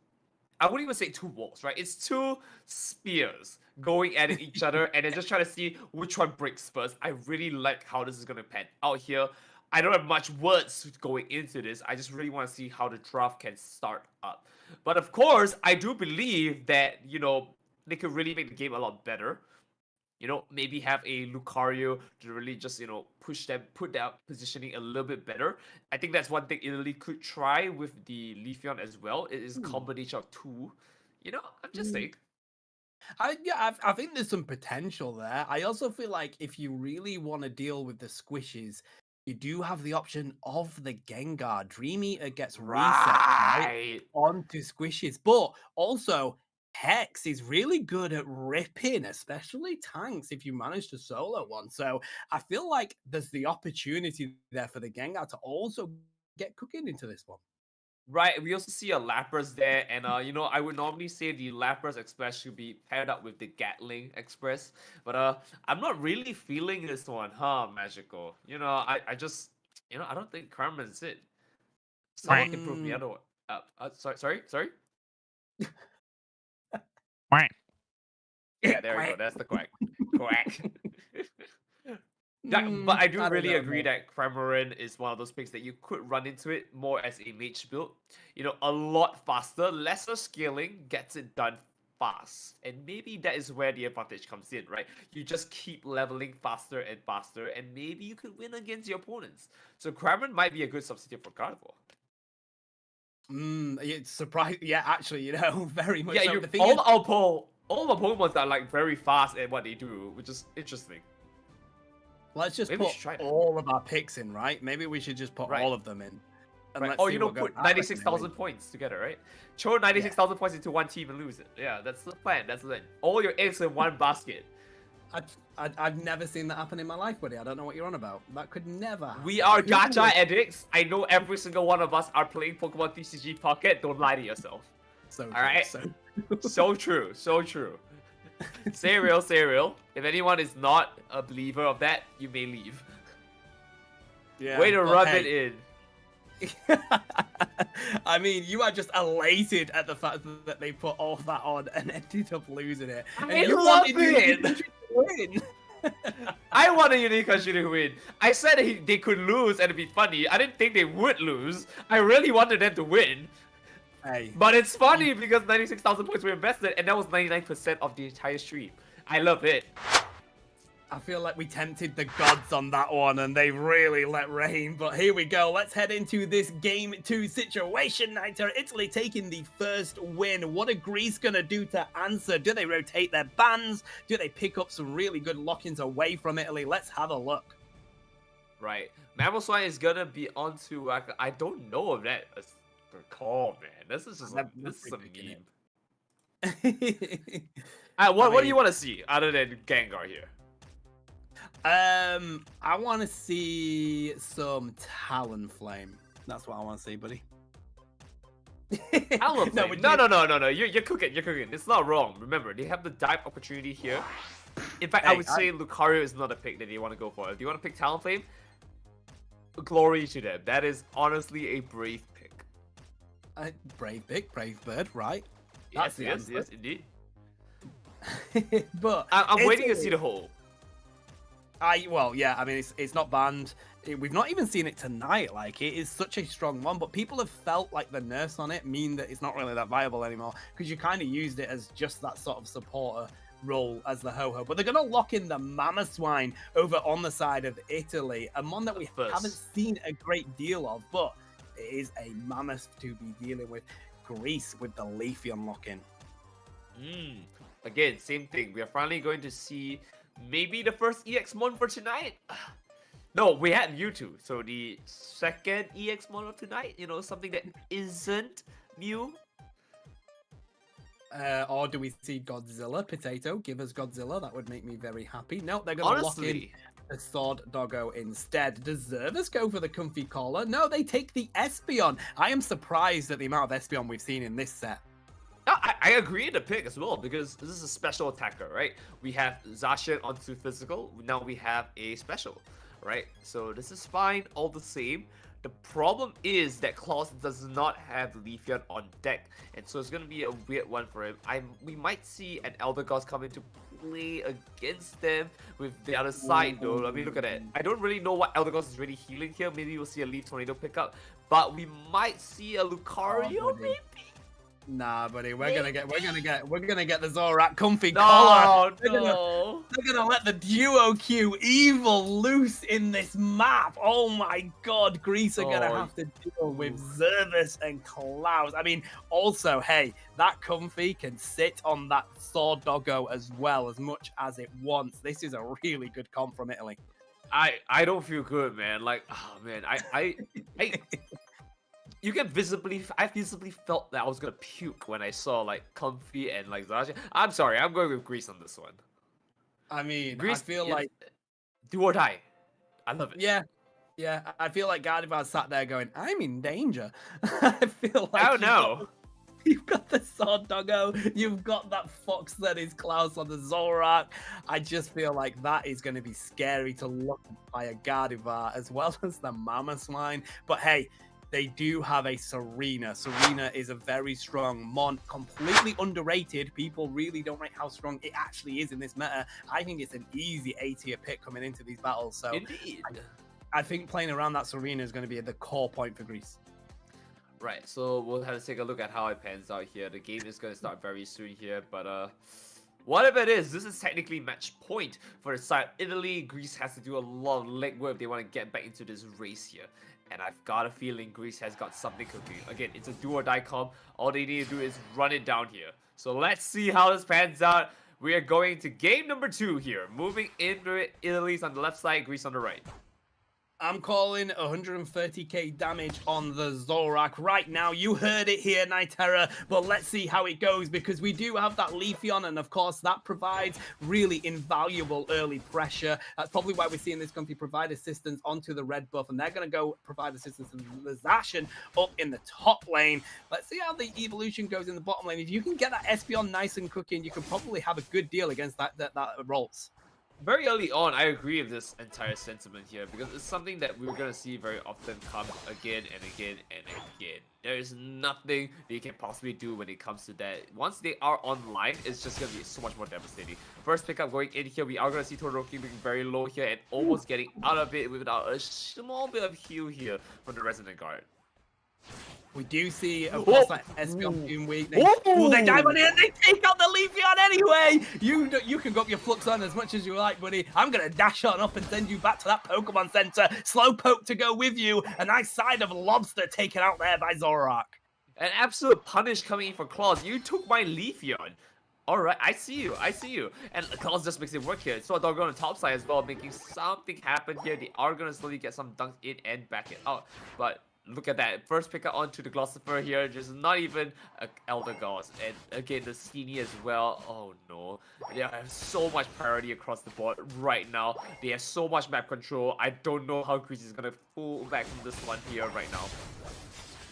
I wouldn't even say two wolves, right? It's two spears going at each other and then just trying to see which one breaks first. I really like how this is gonna pan out here. I don't have much words going into this. I just really want to see how the draft can start up. But of course, I do believe that, you know, they could really make the game a lot better. You know, maybe have a Lucario to really just, you know, push them, put that positioning a little bit better. I think that's one thing Italy could try with the Leafeon as well. It is a combination of two. You know, I'm just saying. I think there's some potential there. I also feel like if you really want to deal with the squishes, you do have the option of the Gengar. Dream Eater gets reset right onto squishes, but also Hex is really good at ripping, especially tanks if you manage to solo one. So I feel like there's the opportunity there for the Gengar to also get cooking into this one. Right, we also see a Lapras there, and you know, I would normally say the Lapras Express should be paired up with the Gatling Express, but I'm not really feeling this one, huh, Magical? You know, I just, you know, I don't think Carmen's it. Someone can prove me otherwise. Sorry. Yeah, there we go. That's the quack. Quack. But I do really agree that Cramoran is one of those picks that you could run into it more as a mage build. You know, a lot faster, lesser scaling, gets it done fast. And maybe that is where the advantage comes in, right? You just keep leveling faster and faster, and maybe you could win against your opponents. So Cramoran might be a good substitute for Gardevoir. It's surprising. Yeah, actually, you know, very much. Yeah, so. All our Pokemon are like very fast at what they do, which is interesting. Let's just put all of our picks in, right? Maybe we should just put all of them in. Right. Oh, you know, put 96,000 points together, right? Throw 96,000 points into one team and lose it. Yeah, that's the plan. That's the plan. All your eggs in one basket. I've never seen that happen in my life, buddy. I don't know what you're on about. That could never happen. We are gacha addicts. I know every single one of us are playing Pokemon TCG Pocket. Don't lie to yourself. So all right. So true. So true. Say real, say real. If anyone is not a believer of that, you may leave. Yeah. Way to rub it in. I mean, you are just elated at the fact that they put all that on and ended up losing it. I love it. I want a unique country to win. I said they could lose and it'd be funny. I didn't think they would lose. I really wanted them to win. Hey. But it's funny because 96,000 points were invested and that was 99% of the entire stream. I love it. I feel like we tempted the gods on that one and they really let rain. But here we go. Let's head into this game 2 situation. Naito, Italy taking the first win. What are Greece going to do to answer? Do they rotate their bans? Do they pick up some really good lock-ins away from Italy? Let's have a look. Right. Mamoswine is going to be onto... I don't know if that is the call, man. This is just a meme. What do you want to see other than Gengar here? I want to see some Talonflame. That's what I want to see, buddy. Talonflame? No. You're cooking. You're cooking. It's not wrong. Remember, they have the dive opportunity here. In fact, I would say Lucario is not a pick that you want to go for. If you want to pick Talonflame, glory to them. That is honestly a brave pick. Brave pick, brave bird, right? Yes, indeed. But I'm waiting to see the whole. Well, yeah, I mean, it's not banned. We've not even seen it tonight. Like, it is such a strong one, but people have felt like the nerfs on it mean that it's not really that viable anymore because you kind of used it as just that sort of supporter role as the ho-ho. But they're going to lock in the Mama Swine over on the side of Italy, and one that we haven't seen a great deal of, but it is a mammoth to be dealing with. Greece with the Leafy unlocking. Again, same thing. We are finally going to see maybe the first EX Mon for tonight. No, we had Mewtwo, so the second EX Mon of tonight. You know, something that isn't Mew. Or do we see Godzilla? Potato, give us Godzilla. That would make me very happy. No, they're going to lock in the Sword Doggo instead. Does Zervis go for the Comfy Collar? No, they take the Espeon. I am surprised at the amount of Espeon we've seen in this set. I agree with the pick as well, because this is a special attacker, right? We have Zacian onto physical, now we have a special, right? So this is fine, all the same. The problem is that Klaus does not have Leafeon on deck, and so it's going to be a weird one for him. We might see an Elder Gods come into play against them with the other side though. I mean, look at that. I don't really know what Elder Gods is really healing here. Maybe we'll see a Leaf Tornado pickup, but we might see a Lucario maybe? Nah, buddy, we're gonna get the Zorak Comfy Collar. No. They're gonna let the Duo Q evil loose in this map. Oh my god, Greece are gonna have to deal with Zervis and Klaus. I mean, also, hey, that Comfy can sit on that Sword Doggo as well as much as it wants. This is a really good comp from Italy. I don't feel good, man. Like, oh man, I I visibly felt that I was gonna puke when I saw like Comfy and like Zacian. I'm sorry, I'm going with Greece on this one. I mean, Greece, I feel like do or die. I love it. Yeah, I feel like Gardevoir sat there going, I'm in danger. I feel like oh no. You've got the Sword Doggo, you've got that fox that is Klaus on the Zorak. I just feel like that is going to be scary to look by a Gardevoir as well as the Mama Swine. But hey, they do have a Serena. Serena is a very strong Mon, completely underrated. People really don't rate how strong it actually is in this meta. I think it's an easy A-tier pick coming into these battles. So I think playing around that Serena is going to be the core point for Greece. Right, so we'll have to take a look at how it pans out here. The game is going to start very soon here, but whatever it is, this is technically match point for the side. Italy, Greece has to do a lot of legwork if they want to get back into this race here. And I've got a feeling Greece has got something cooking. Again, it's a do or die comp. All they need to do is run it down here. So let's see how this pans out. We are going to game number 2 here. Moving into Italy's on the left side, Greece on the right. I'm calling 130k damage on the Zorak right now. You heard it here, Nitera, but let's see how it goes because we do have that Leafeon, and of course that provides really invaluable early pressure. That's probably why we're seeing this company provide assistance onto the red buff, and they're going to go provide assistance to the Zacian up in the top lane. Let's see how the evolution goes in the bottom lane. If you can get that Espeon nice and cooking, you can probably have a good deal against that rolls. Very early on, I agree with this entire sentiment here because it's something that we're going to see very often come again and again and again. There is nothing they can possibly do when it comes to that. Once they are online, it's just going to be so much more devastating. First pickup going in here, we are going to see Todoroki being very low here and almost getting out of it without a small bit of heal here from the Resident Guard. We do see, of course, that Espeon being weak. They dive on it and they take out the Leafeon anyway! You can go up your Flux on as much as you like, buddy. I'm going to dash on up and send you back to that Pokemon Center. Slowpoke to go with you. A nice side of Lobster taken out there by Zorak. An absolute punish coming in for Claus. You took my Leafeon. Alright, I see you. And Klaus just makes it work here. So Doggo on the top side as well, making something happen here. They are going to slowly get some dunks in and back it out. But look at that. First pick up onto the Glossifer here. Just not even an Elder Gods. And again, the Skeeny as well. Oh no. They have so much priority across the board right now. They have so much map control. I don't know how Greece is going to pull back from this one here right now.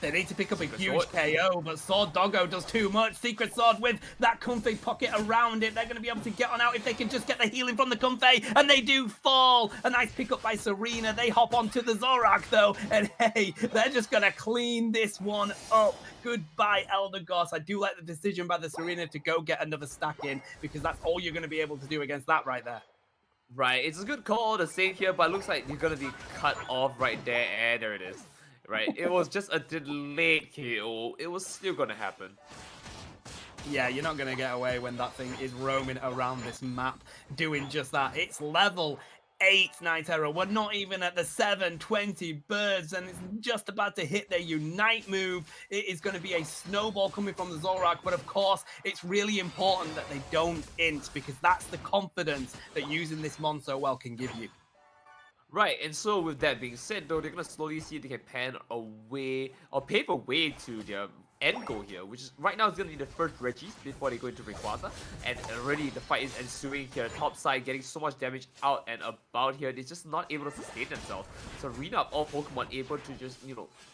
They need to pick up a huge KO, but Sword Doggo does too much. Secret Sword with that Comfey pocket around it. They're going to be able to get on out if they can just get the healing from the Comfey, and they do fall. A nice pickup by Serena. They hop onto the Zorak, though, and hey, they're just going to clean this one up. Goodbye, Elder Goss. I do like the decision by the Serena to go get another stack in, because that's all you're going to be able to do against that right there. Right, it's a good call to save here, but it looks like you're gonna be cut off right there, and there it is. Right, it was just a delayed KO. It was still gonna happen. Yeah, you're not going to get away when that thing is roaming around this map doing just that. It's level 8 Night Terror. We're not even at the 720 birds, and it's just about to hit their Unite move. It is going to be a snowball coming from the Zorak, but of course, it's really important that they don't int, because that's the confidence that using this Mon so well can give you. Right, and so with that being said, though, they're gonna slowly see if they can pan away or pave a way to their end goal here, which is right now is gonna be the first Regis before they go into Rayquaza, and already the fight is ensuing here. Top side getting so much damage out and about here, they're just not able to sustain themselves. So Rena of all Pokemon able to just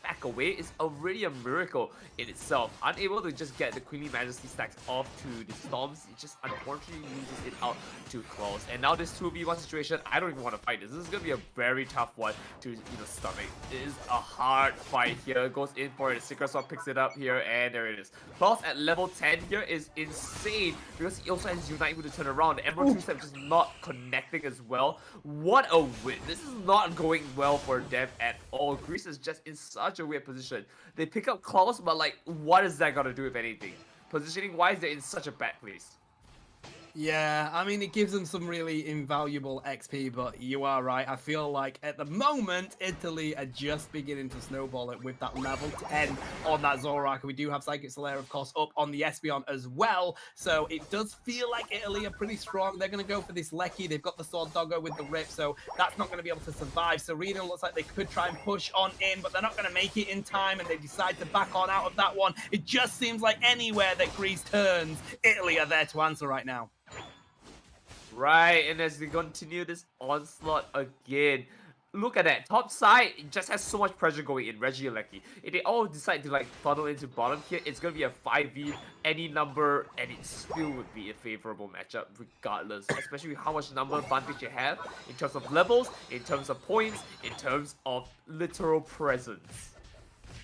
back away is already a miracle in itself. Unable to just get the Queenly Majesty stacks off to the Storms, it just unfortunately loses it out to Claws. And now this 2v1 situation, I don't even want to fight this. This is gonna be a very tough one to stomach. It is a hard fight here. Goes in for it. Secret Sword picks it up here, and there it is. Claws at level 10 here is insane because he also has Unite to turn around. The Emerald 2-step just not connecting as well. What a win. This is not going well for them at all. Greece is just in such a weird position. They pick up Claws, but like, what is that gonna do if anything? Positioning wise, they're in such a bad place. Yeah, I mean, it gives them some really invaluable XP, but you are right. I feel like at the moment, Italy are just beginning to snowball it with that level 10 on that Zorak. We do have Psychic Slayer, of course, up on the Espeon as well. So it does feel like Italy are pretty strong. They're going to go for this Lecky. They've got the Sword Doggo with the Rip, so that's not going to be able to survive. Serena looks like they could try and push on in, but they're not going to make it in time, and they decide to back on out of that one. It just seems like anywhere that Greece turns, Italy are there to answer right now. Right, and as we continue this onslaught again, look at that. Top side just has so much pressure going in. Reggie and Lecky. If they all decide to funnel into bottom here, it's gonna be a 5v any number, and it still would be a favorable matchup regardless. Especially with how much number advantage you have in terms of levels, in terms of points, in terms of literal presence.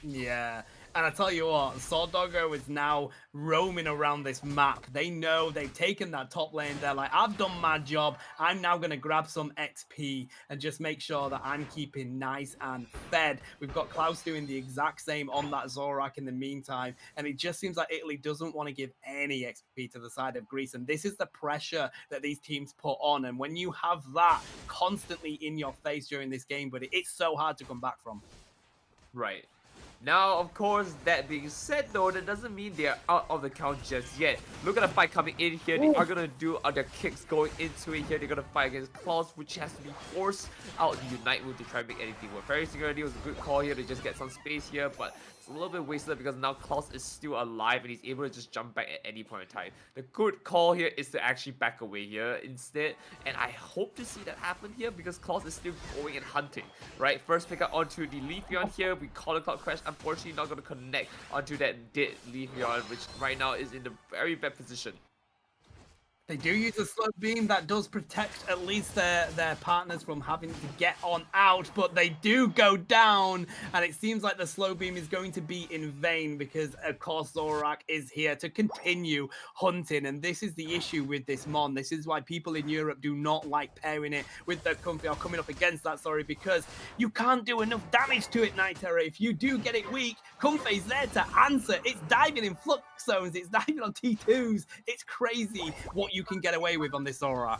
Yeah. And I tell you what, Sword Doggo is now roaming around this map. They know they've taken that top lane. They're like, I've done my job. I'm now going to grab some XP and just make sure that I'm keeping nice and fed. We've got Klaus doing the exact same on that Zorak in the meantime. And it just seems like Italy doesn't want to give any XP to the side of Greece. And this is the pressure that these teams put on. And when you have that constantly in your face during this game, but it's so hard to come back from. Right. Now, of course, that being said, though, that doesn't mean they're out of the count just yet. Look at the fight coming in here. They are going to do other kicks going into it here. They're going to fight against Claws, which has to be forced out the Unite move to try and make anything work. Fairy Security was a good call here to just get some space here, but it's a little bit wasted because now Claws is still alive and he's able to just jump back at any point in time. The good call here is to actually back away here instead, and I hope to see that happen here because Claws is still going and hunting, right? First pick up onto the Leafeon here. We call the Cloud Crash. Unfortunately, not going to connect onto that dead Leafeon, which right now is in a very bad position. They do use a slow beam that does protect at least their partners from having to get on out, but they do go down, and it seems like the slow beam is going to be in vain because, of course, Zorak is here to continue hunting, and this is the issue with this Mon. This is why people in Europe do not like pairing it with the Comfey or coming up against that, because you can't do enough damage to it, Night Terror. If you do get it weak, Comfey's there to answer. It's diving in flux zones, it's diving on T2s. It's crazy what you can get away with on this Zorak.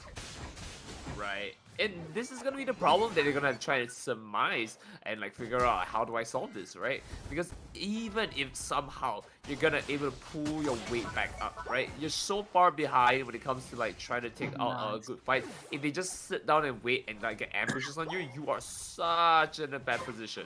Right. And this is gonna be the problem that they're gonna try to surmise and figure out how do I solve this, right? Because even if somehow you're gonna able to pull your weight back up, right? You're so far behind when it comes to trying to take out a good fight. If they just sit down and wait and get ambushes on you, you are such in a bad position.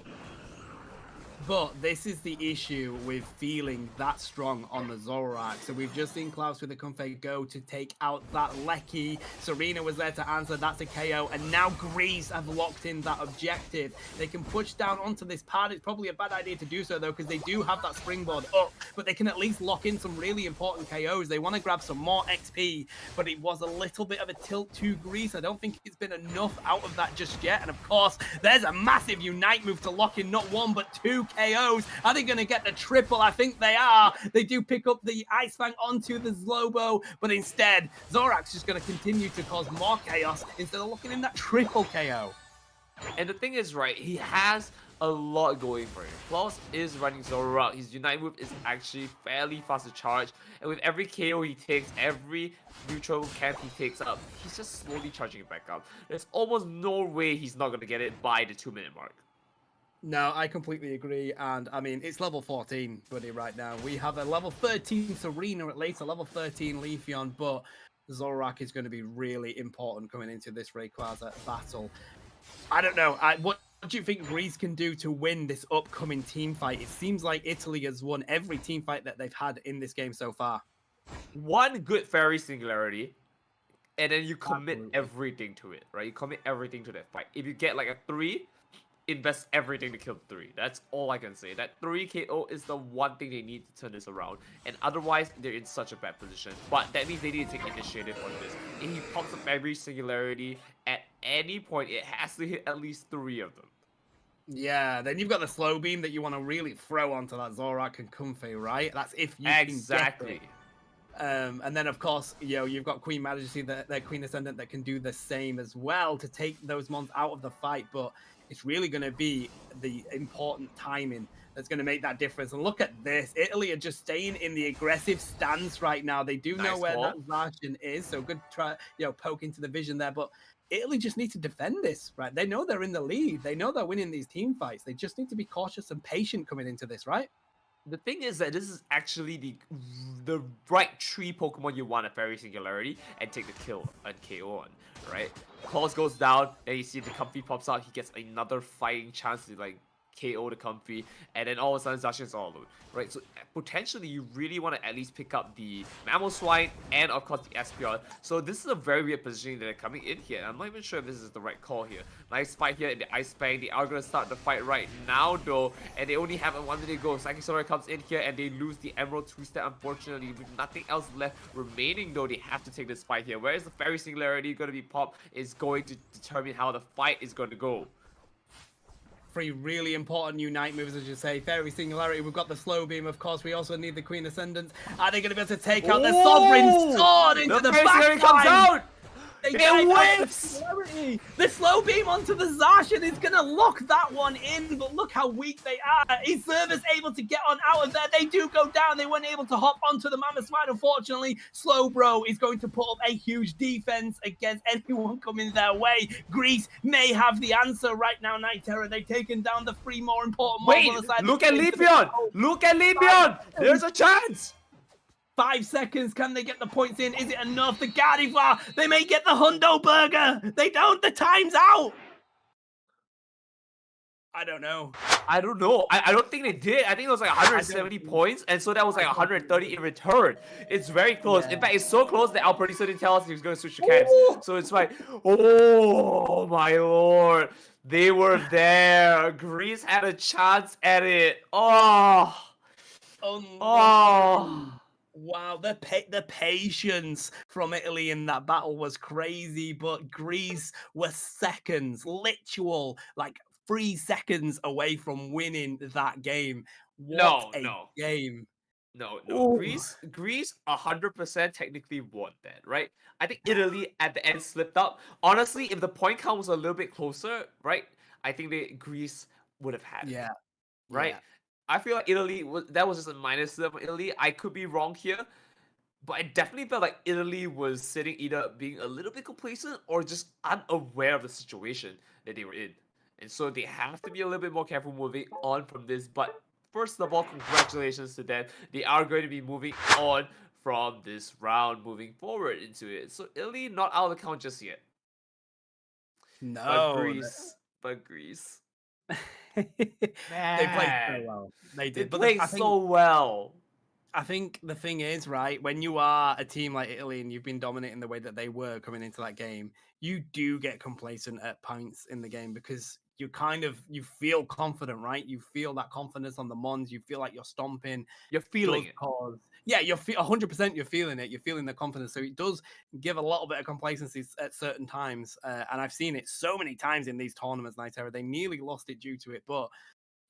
But this is the issue with feeling that strong on the Zorak. So we've just seen Klaus with the Comfey go to take out that Lecky. Serena was there to answer, that's a KO. And now Greece have locked in that objective. They can push down onto this pad. It's probably a bad idea to do so though, because they do have that springboard up. But they can at least lock in some really important KOs. They want to grab some more XP, but it was a little bit of a tilt to Greece. I don't think it's been enough out of that just yet. And of course, there's a massive Unite move to lock in not one, but two KOs. Are they going to get the triple? I think they are. They do pick up the Ice Fang onto the Zlobo, but instead, Zorak's just going to continue to cause more chaos instead of looking in that triple KO. And the thing is, right, he has a lot going for him. Klaus is running Zorak. His Unite move is actually fairly fast to charge. And with every KO he takes, every neutral camp he takes up, he's just slowly charging it back up. There's almost no way he's not going to get it by the 2-minute mark. No, I completely agree. And I mean, it's level 14, buddy, right now. We have a level 13 Serena at least, a level 13 Leafeon, but Zorak is going to be really important coming into this Rayquaza battle. I don't know. What do you think Greece can do to win this upcoming team fight? It seems like Italy has won every team fight that they've had in this game so far. One good fairy singularity, and then you commit Absolutely. everything to it, right? You commit everything to that fight. If you get like a 3, invest everything to kill the 3. That's all I can say. That 3 KO is the one thing they need to turn this around. And otherwise, they're in such a bad position. But that means they need to take initiative on this. If he pops up every singularity, at any point, it has to hit at least 3 of them. Yeah, then you've got the slow beam that you want to really throw onto that Zorak and Comfey, right? That's if you Exactly. can get it. And then, of course, you've got Queen Majesty, the Queen Ascendant, that can do the same as well to take those mons out of the fight. But it's really going to be the important timing that's going to make that difference. And look at this. Italy are just staying in the aggressive stance right now. They do know Nice where call. that Zacian is. So good try, poke into the vision there. But Italy just need to defend this, right? They know they're in the lead. They know they're winning these team fights. They just need to be cautious and patient coming into this, right? The thing is that this is actually the right 3 Pokemon you want at Fairy Singularity and take the kill and KO on, right? Claws goes down, and you see the Comfy pops out, he gets another fighting chance to like KO the Comfy, and then all of a sudden Zacian's all alone, right? So potentially you really want to at least pick up the Mamoswine and of course the Espeon. So this is a very weird positioning that they're coming in here. I'm not even sure if this is the right call here. Nice fight here in the Ice Fang. They are going to start the fight right now though, and they only have a 1 minute to go. Psychic Solar comes in here and they lose the Emerald 2-step unfortunately. With nothing else left remaining though, they have to take this fight here. Where is the Fairy Singularity going to be popped is going to determine how the fight is going to go. 3 really important Unite moves, as you say. Fairy Singularity, we've got the Slow Beam, of course. We also need the Queen Ascendant. Are they going to be able to take out the Sovereign Sword into the Fairy Singularity comes backline? out! They It dive out the whips! Singularity. The Slow Beam onto the Zacian is going to lock that one in, but look how weak they are. Is Zerva's able to get on out of there? They do go down. They weren't able to hop onto the Mamoswine, unfortunately. Slowbro is going to put up a huge defense against anyone coming their way. Greece may have the answer right now, Night Terror. They've taken down the 3 more important mobs Wait, on the side. look at Leafeon! Look at Leafeon! There's a chance! 5 seconds, can they get the points in? Is it enough? The Gardevoir, they may get the Hundo Burger. They don't, the time's out. I don't know. I don't know. I don't think they did. I think it was like 170 points, and so that was like 130 in return. It's very close. In fact, it's so close that our producer didn't tell us he was going to switch the camps. So it's like, oh my lord. They were there. Greece had a chance at it. Oh. Oh. Wow, the patience from Italy in that battle was crazy, but Greece were seconds, literal, like 3 seconds away from winning that game. What a game. No. Ooh. Greece 100% technically won that, right? I think Italy at the end slipped up. Honestly, if the point count was a little bit closer, right? I think Greece would have had it. Right? Yeah. I feel like Italy, that was just a minus to Italy. I could be wrong here, but I definitely felt like Italy was sitting either being a little bit complacent or just unaware of the situation that they were in. And so they have to be a little bit more careful moving on from this. But first of all, congratulations to them. They are going to be moving on from this round, moving forward into it. So Italy not out of the count just yet. No. But Greece. They played so well. They did. They played so well. I think the thing is, right, when you are a team like Italy and you've been dominating the way that they were coming into that game, you do get complacent at points in the game because you feel confident, right? You feel that confidence on the Mons. You feel like you're stomping. You're feeling it. Yeah, you're 100%. You're feeling it. You're feeling the confidence. So it does give a little bit of complacency at certain times. And I've seen it so many times in these tournaments, Night Terror. They nearly lost it due to it, but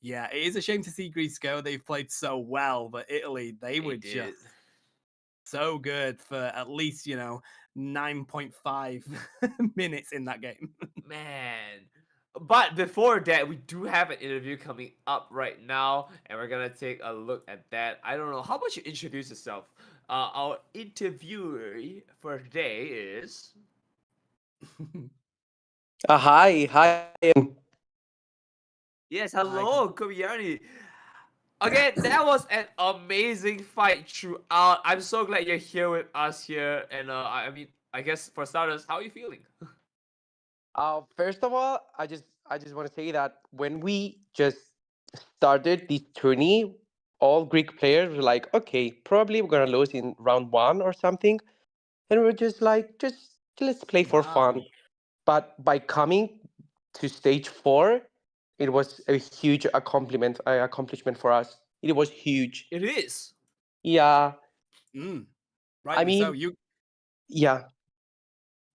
Yeah, it is a shame to see Greece go. They've played so well, but Italy, they were did. just so good for at least, 9.5 minutes in that game. Man. But before that, we do have an interview coming up right now, and we're gonna take a look at that. I don't know. How about you introduce yourself? Our interviewer for today is. Hi. Yes, Hi. hello, Kobayani. Again, that was an amazing fight throughout. I'm so glad you're here with us here. And I mean, I guess for starters, how are you feeling? First of all, I just want to say that when we just started this tourney, all Greek players were like, okay, probably we're gonna lose in round one or something, and we're just like, just let's play for Wow. fun. But by coming to stage four, it was a huge accomplishment for us. It was huge. It is. Yeah, Mm, I rightly so. mean, yeah.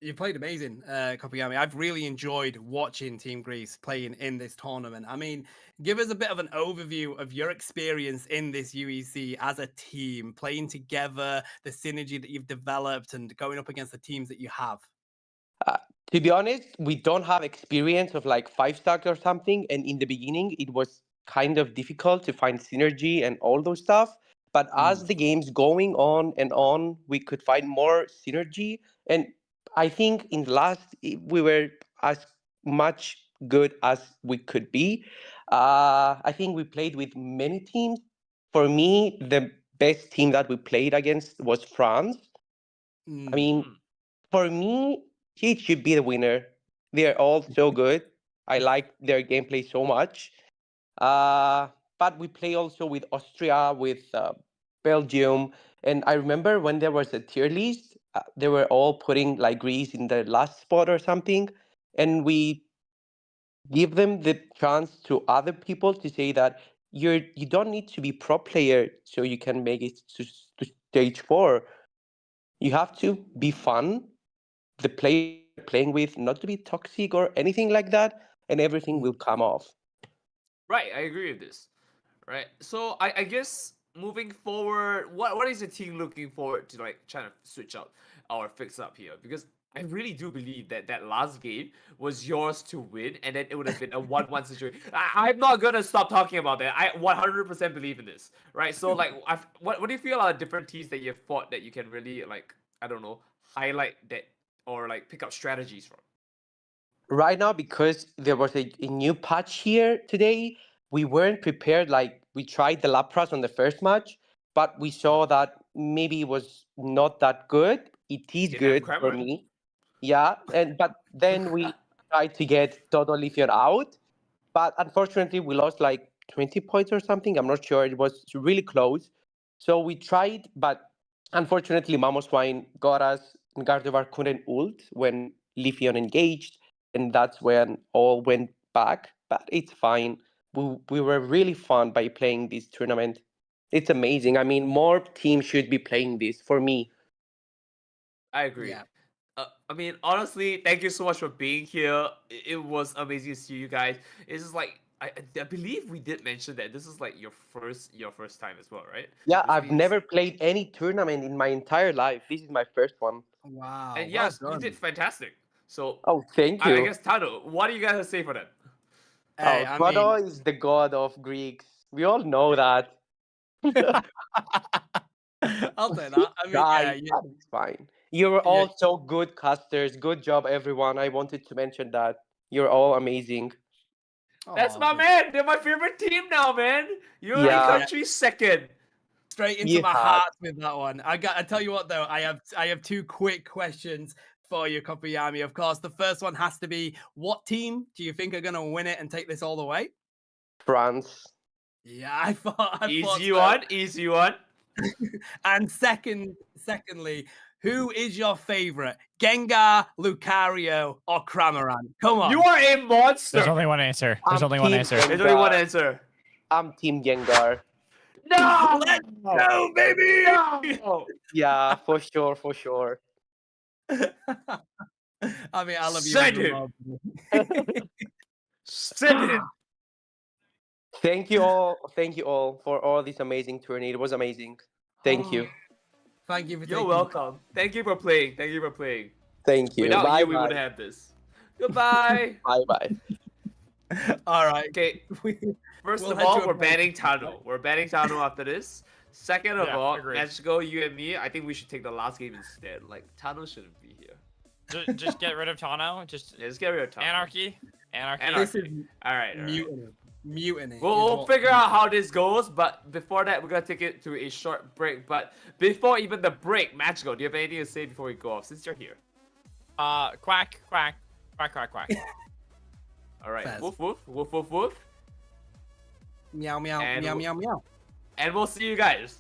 You played amazing, Kopiyami. I've really enjoyed watching Team Greece playing in this tournament. I mean, give us a bit of an overview of your experience in this UEC as a team, playing together, the synergy that you've developed, and going up against the teams that you have. Uh, to be honest, we don't have experience of like five stars or something. And in the beginning, it was kind of difficult to find synergy and all those stuff. But as the game's going on and on, we could find more synergy. And I think in the last, we were as much good as we could be. I think we played with many teams. For me, the best team that we played against was France. I Mm, mean, for me, he should be the winner. They're all so good. I like their gameplay so much. Uh, but we play also with Austria, with Belgium, and I remember when there was a tier list, they were all putting like Greece in the last spot or something, and we give them the chance to other people to say that you don't need to be pro player so you can make it to stage four. You have to be fun, the player playing with, not to be toxic or anything like that, and everything mm, will come off. Right, I agree with this. Right. So I guess moving forward, what is the team looking forward to, like trying to switch up or fix up here? Because I really do believe that that last game was yours to win, and then it would have been a 1-1 situation. I'm not gonna stop talking about that. I 100% believe in this. Right. So like, what do you feel are the different teams that you've fought that you can really, like, I don't know, highlight that or like pick up strategies from? Right now, because there was a new patch here today, we weren't prepared. Like, we tried the Lapras on the first match, but we saw that maybe it was not that good. It is Didn't have good for Cameron. me. Yeah, and but then we tried to get Todo Lithium out, but unfortunately we lost like 20 points or something. I'm not sure. It was really close. So we tried, but unfortunately Mamoswine got us, and Gardevoir couldn't ult when Lithium engaged, and that's when all went back. But it's fine. We were really fun by playing this tournament. It's amazing. I mean, more teams should be playing this for me. I agree. yeah. I mean, honestly, thank you so much for being here. It was amazing to see you guys. It's just like I believe we did mention that this is like your first time as well, right? Yeah, Which I've means never played any tournament in my entire life. This is my first one. Wow. and Well yes, you did done. fantastic. So Oh, thank I you. guess Tado, what do you guys have to say for that? Hey, Oh, I mean, Frodo is the god of Greeks. We all know that. I'll take that. I mean, yeah, Guys, that is fine. You're yeah. all so good casters. Good job, everyone. I wanted to mention that. You're all amazing. That's Oh, my man. They're my favorite team now, man. Unity Yeah, yeah. Country second. Straight into you my had. heart with that one. I tell you what though, I have two quick questions for you, Kopiyami. Of course, the first one has to be: what team do you think are gonna win it and take this all the way? France. Yeah, I thought Easy so. one, easy one. And secondly, who is your favorite? Gengar, Lucario, or Cramorant? Come You on. are a There's monster. only one answer. There's I'm only one Team answer. There's only one Gengar. answer. I'm Team Gengar. No! Let's go, baby! No! Yeah, for sure, for sure. I mean, I love you Send even him! more. Send him! Thank you all for all this amazing tourney. It was amazing. Thank you. Thank you for You're taking welcome. Thank you for playing. Thank you for playing. Thank you. Without Bye you, we bye. wouldn't have this. Goodbye. Bye bye. All right. Okay, We- first We'll of head all, to a we're break. banning Tano. We're banning Tano after this. Second of Yeah, all, agreed. Mexico, you and me, I think we should take the last game instead. Like, Tano shouldn't be here. Just get rid of Tano. Just Yeah, let's get rid of Tano. anarchy. This is Alright, alright. mutiny. Mutiny. We'll is what- figure out how this goes, but before that, we're gonna take it to a short break. But before even the break, Magical, do you have anything to say before we go off, since you're here? Quack, quack, quack, quack, quack. Alright, Faz. woof, woof, woof, woof, woof. Meow meow And meow w- meow meow. And we'll see you guys.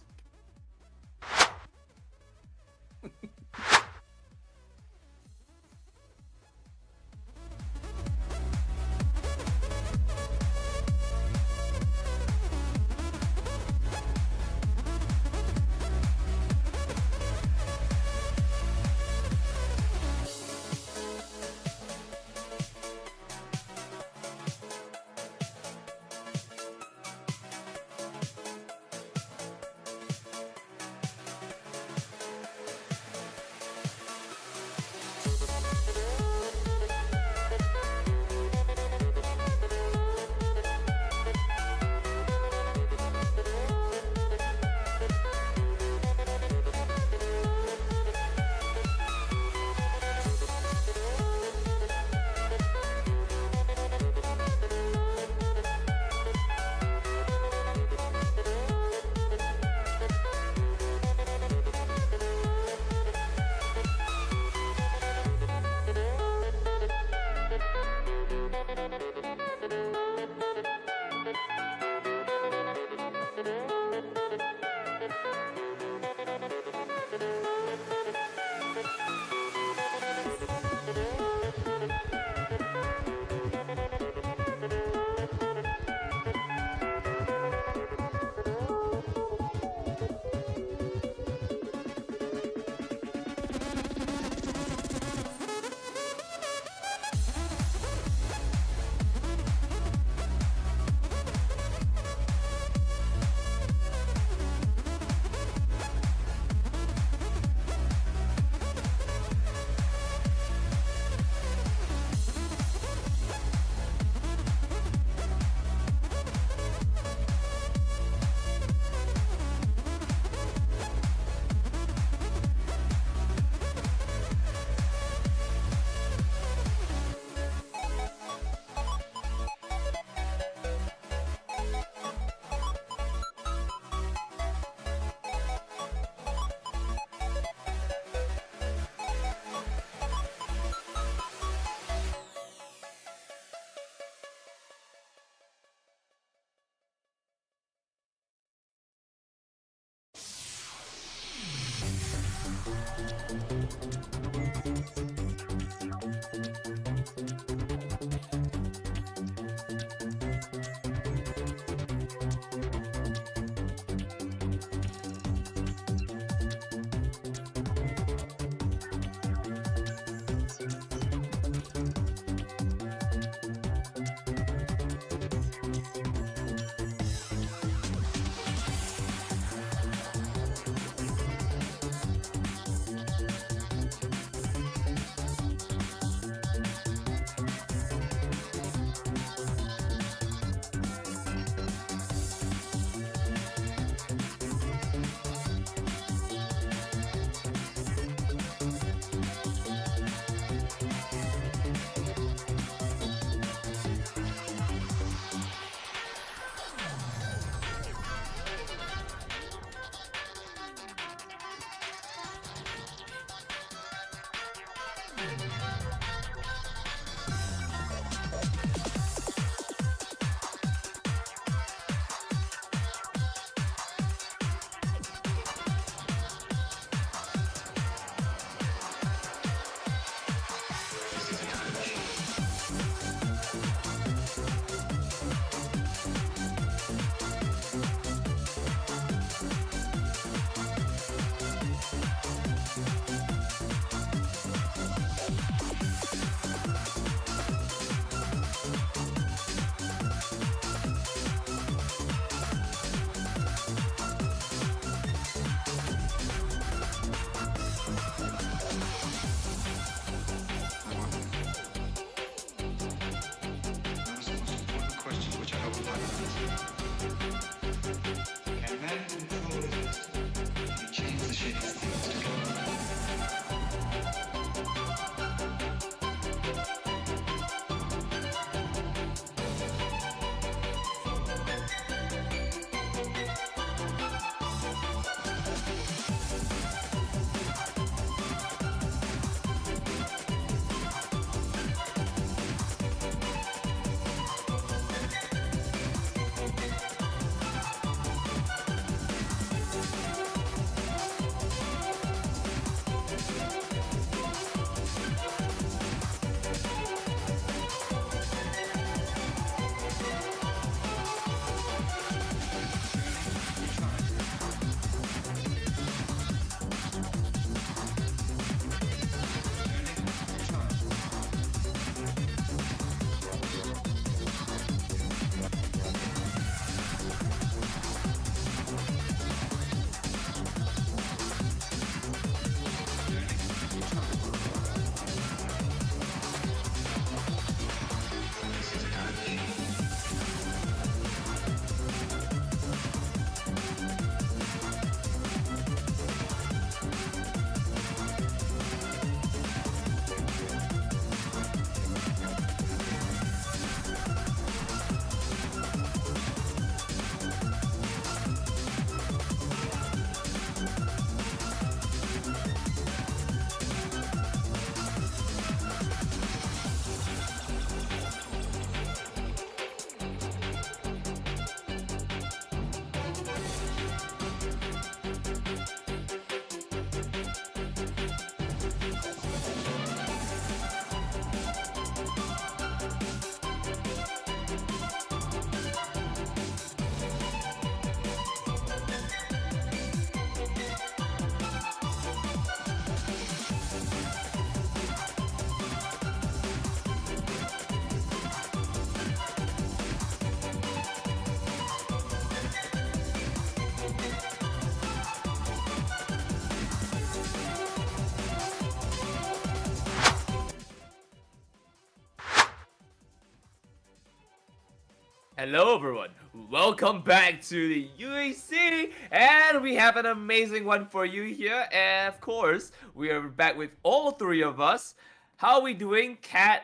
Hello everyone, welcome back to the UAC, and we have an amazing one for you here, and of course, we are back with all three of us. How are we doing? Cat,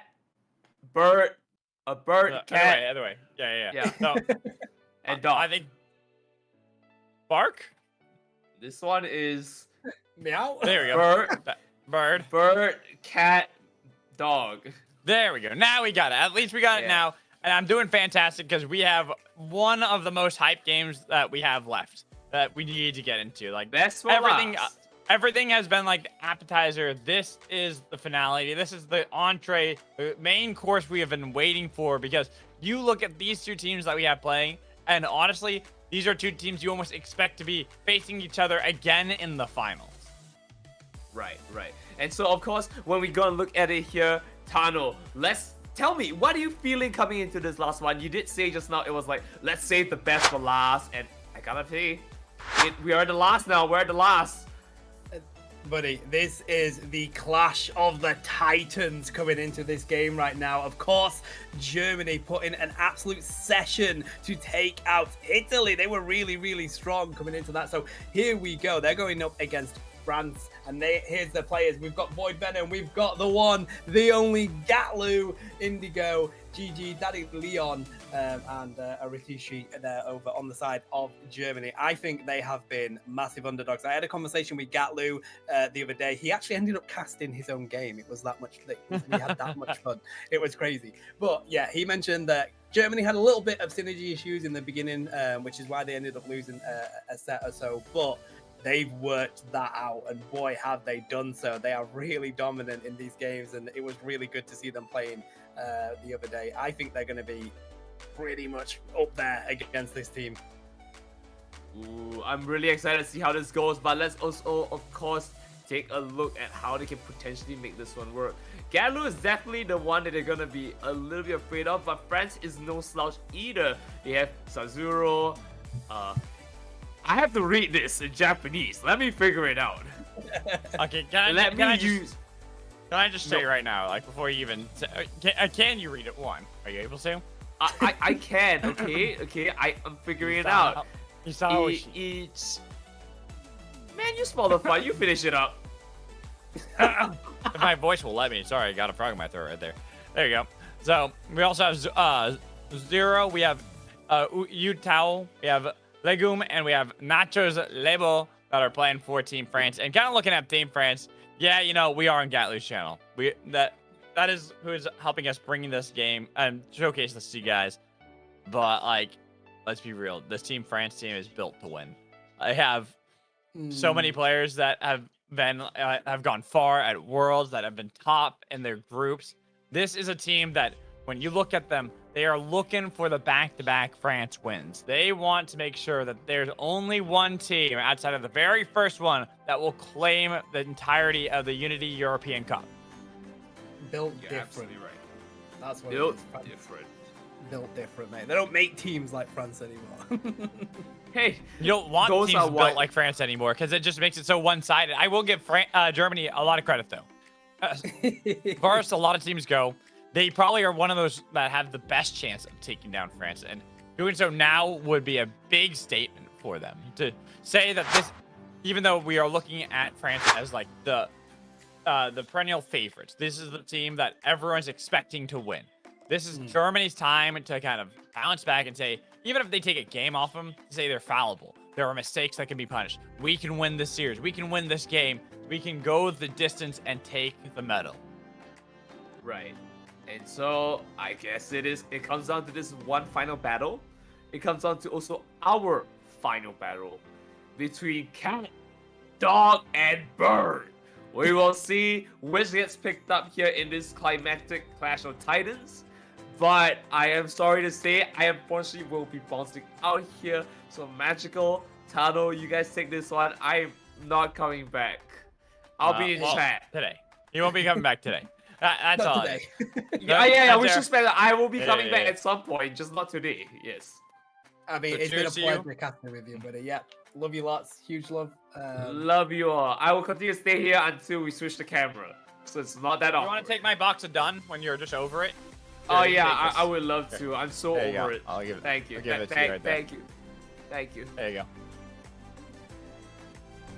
bird, a bird, cat, Other way. Yeah. Yeah. No, and dog. I think bark. This one is Meow. There we go. bird, Bird. cat, dog. There we go. Now we got it. At least we got it Yeah. now. And I'm doing fantastic because we have one of the most hyped games that we have left that we need to get into. Like Best for everything, last. everything has been like the appetizer. This is the finale. This is the entree, the main course we have been waiting for. Because you look at these two teams that we have playing, and honestly, these are two teams you almost expect to be facing each other again in the finals. Right. And so, of course, when we go and look at it here, Tano, tell me, what are you feeling coming into this last one? You did say just now it was like, let's save the best for last, and I gotta say, we are the last now. We're the last. Buddy, this is the clash of the titans coming into this game right now. Of course, Germany put in an absolute session to take out Italy. They were really, really strong coming into that. So here we go. They're going up against France, and here's the players. We've got Void Venom, we've got the one, the only Ghatlue, Indigo, GG, Daddy Leon, and Aritishi there over on the side of Germany. I think they have been massive underdogs. I had a conversation with Ghatlue the other day. He actually ended up casting his own game. It was that much, we had that much fun. It was crazy. But yeah, he mentioned that Germany had a little bit of synergy issues in the beginning, which is why they ended up losing a set or so. But they've worked that out, and boy, have they done so. They are really dominant in these games, and it was really good to see them playing the other day. I think they're going to be pretty much up there against this team. Ooh, I'm really excited to see how this goes, but let's also, of course, take a look at how they can potentially make this one work. Ghatlue is definitely the one that they're going to be a little bit afraid of, but France is no slouch either. They have Sazuro, I have to read this in Japanese. Let me figure it out. Okay, can I just say right now, like before you even can you read it? One, are you able to? I can. Okay. I'm figuring it out. It's man, you spoiled the fun. You finish it up. If my voice will let me. Sorry, I got a frog in my throat right there. There you go. So we also have Zero. We have Utao. We have Legume, and we have Nachos Lebo that are playing for Team France. And kind of looking at Team France, yeah, you know, we are on Ghatlue's channel. That is who is helping us bring this game and showcase this to you guys. But like, let's be real, this Team France team is built to win. I have so many players that have been have gone far at Worlds, that have been top in their groups. This is a team that, when you look at them, they are looking for the back-to-back France wins. They want to make sure that there's only one team outside of the very first one that will claim the entirety of the Unity European Cup. Built You're different. absolutely right. That's what Built it is. different. Built different, mate. They don't make teams like France anymore. Hey, You don't want those teams are built what- like France anymore because it just makes it so one-sided. I will give Germany a lot of credit, though. As far as a lot of teams go, they probably are one of those that have the best chance of taking down France, and doing so now would be a big statement for them to say that this, even though we are looking at France as like the perennial favorites, this is the team that everyone's expecting to win. This is Germany's time to kind of bounce back and say, even if they take a game off them, say they're fallible, there are mistakes that can be punished. We can win this series. We can win this game. We can go the distance and take the medal. Right. And so I guess it comes down to this one final battle. It comes down to also our final battle between cat, dog, and bird. We will see which gets picked up here in this climactic clash of titans. But I am sorry to say, I unfortunately will be bouncing out here. So Magical, Tano, you guys take this one. I'm not coming back. I'll be in chat. Today. You won't be coming back today. That's Not all. today. Yeah, we should spend. I will be Yeah, coming yeah, back yeah. at some point, just not today. Yes. I mean, So it's been a cheers to you. pleasure casting with you, buddy. Yeah, love you lots. Huge love. Love you all. I will continue to stay here until we switch the camera. So it's not that You awkward. want to take my box of done when you're just over it? Oh you yeah, take I this. would love to. I'm so There you over go. it. I'll give it. Thank you. I'll give it to you right there. Thank you. Thank you. There you go.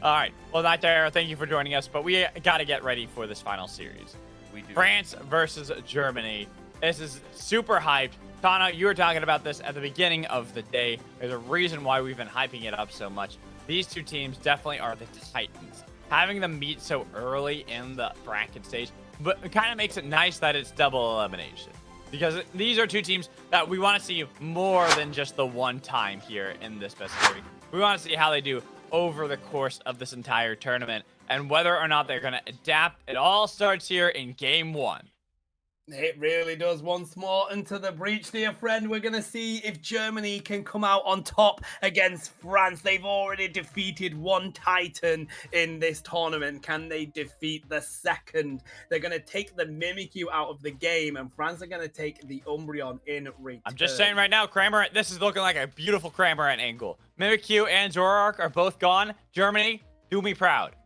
All right. Well, not there. Thank you for joining us, but we got to get ready for this final series. We do. France versus Germany. This is super hyped. Tana, you were talking about this at the beginning of the day. There's a reason why we've been hyping it up so much. These two teams definitely are the Titans. Having them meet so early in the bracket stage, but it kind of makes it nice that it's double elimination. Because these are two teams that we want to see more than just the one time here in this best of three. We want to see how they do over the course of this entire tournament and whether or not they're going to adapt. It all starts here in game one. It really does. Once more into the breach, dear friend. We're going to see if Germany can come out on top against France. They've already defeated one Titan in this tournament. Can they defeat the second? They're going to take the Mimikyu out of the game, and France are going to take the Umbreon in return. I'm just saying right now, Kramer, this is looking like a beautiful Kramer angle. Mimikyu and Zoroark are both gone. Germany, do me proud.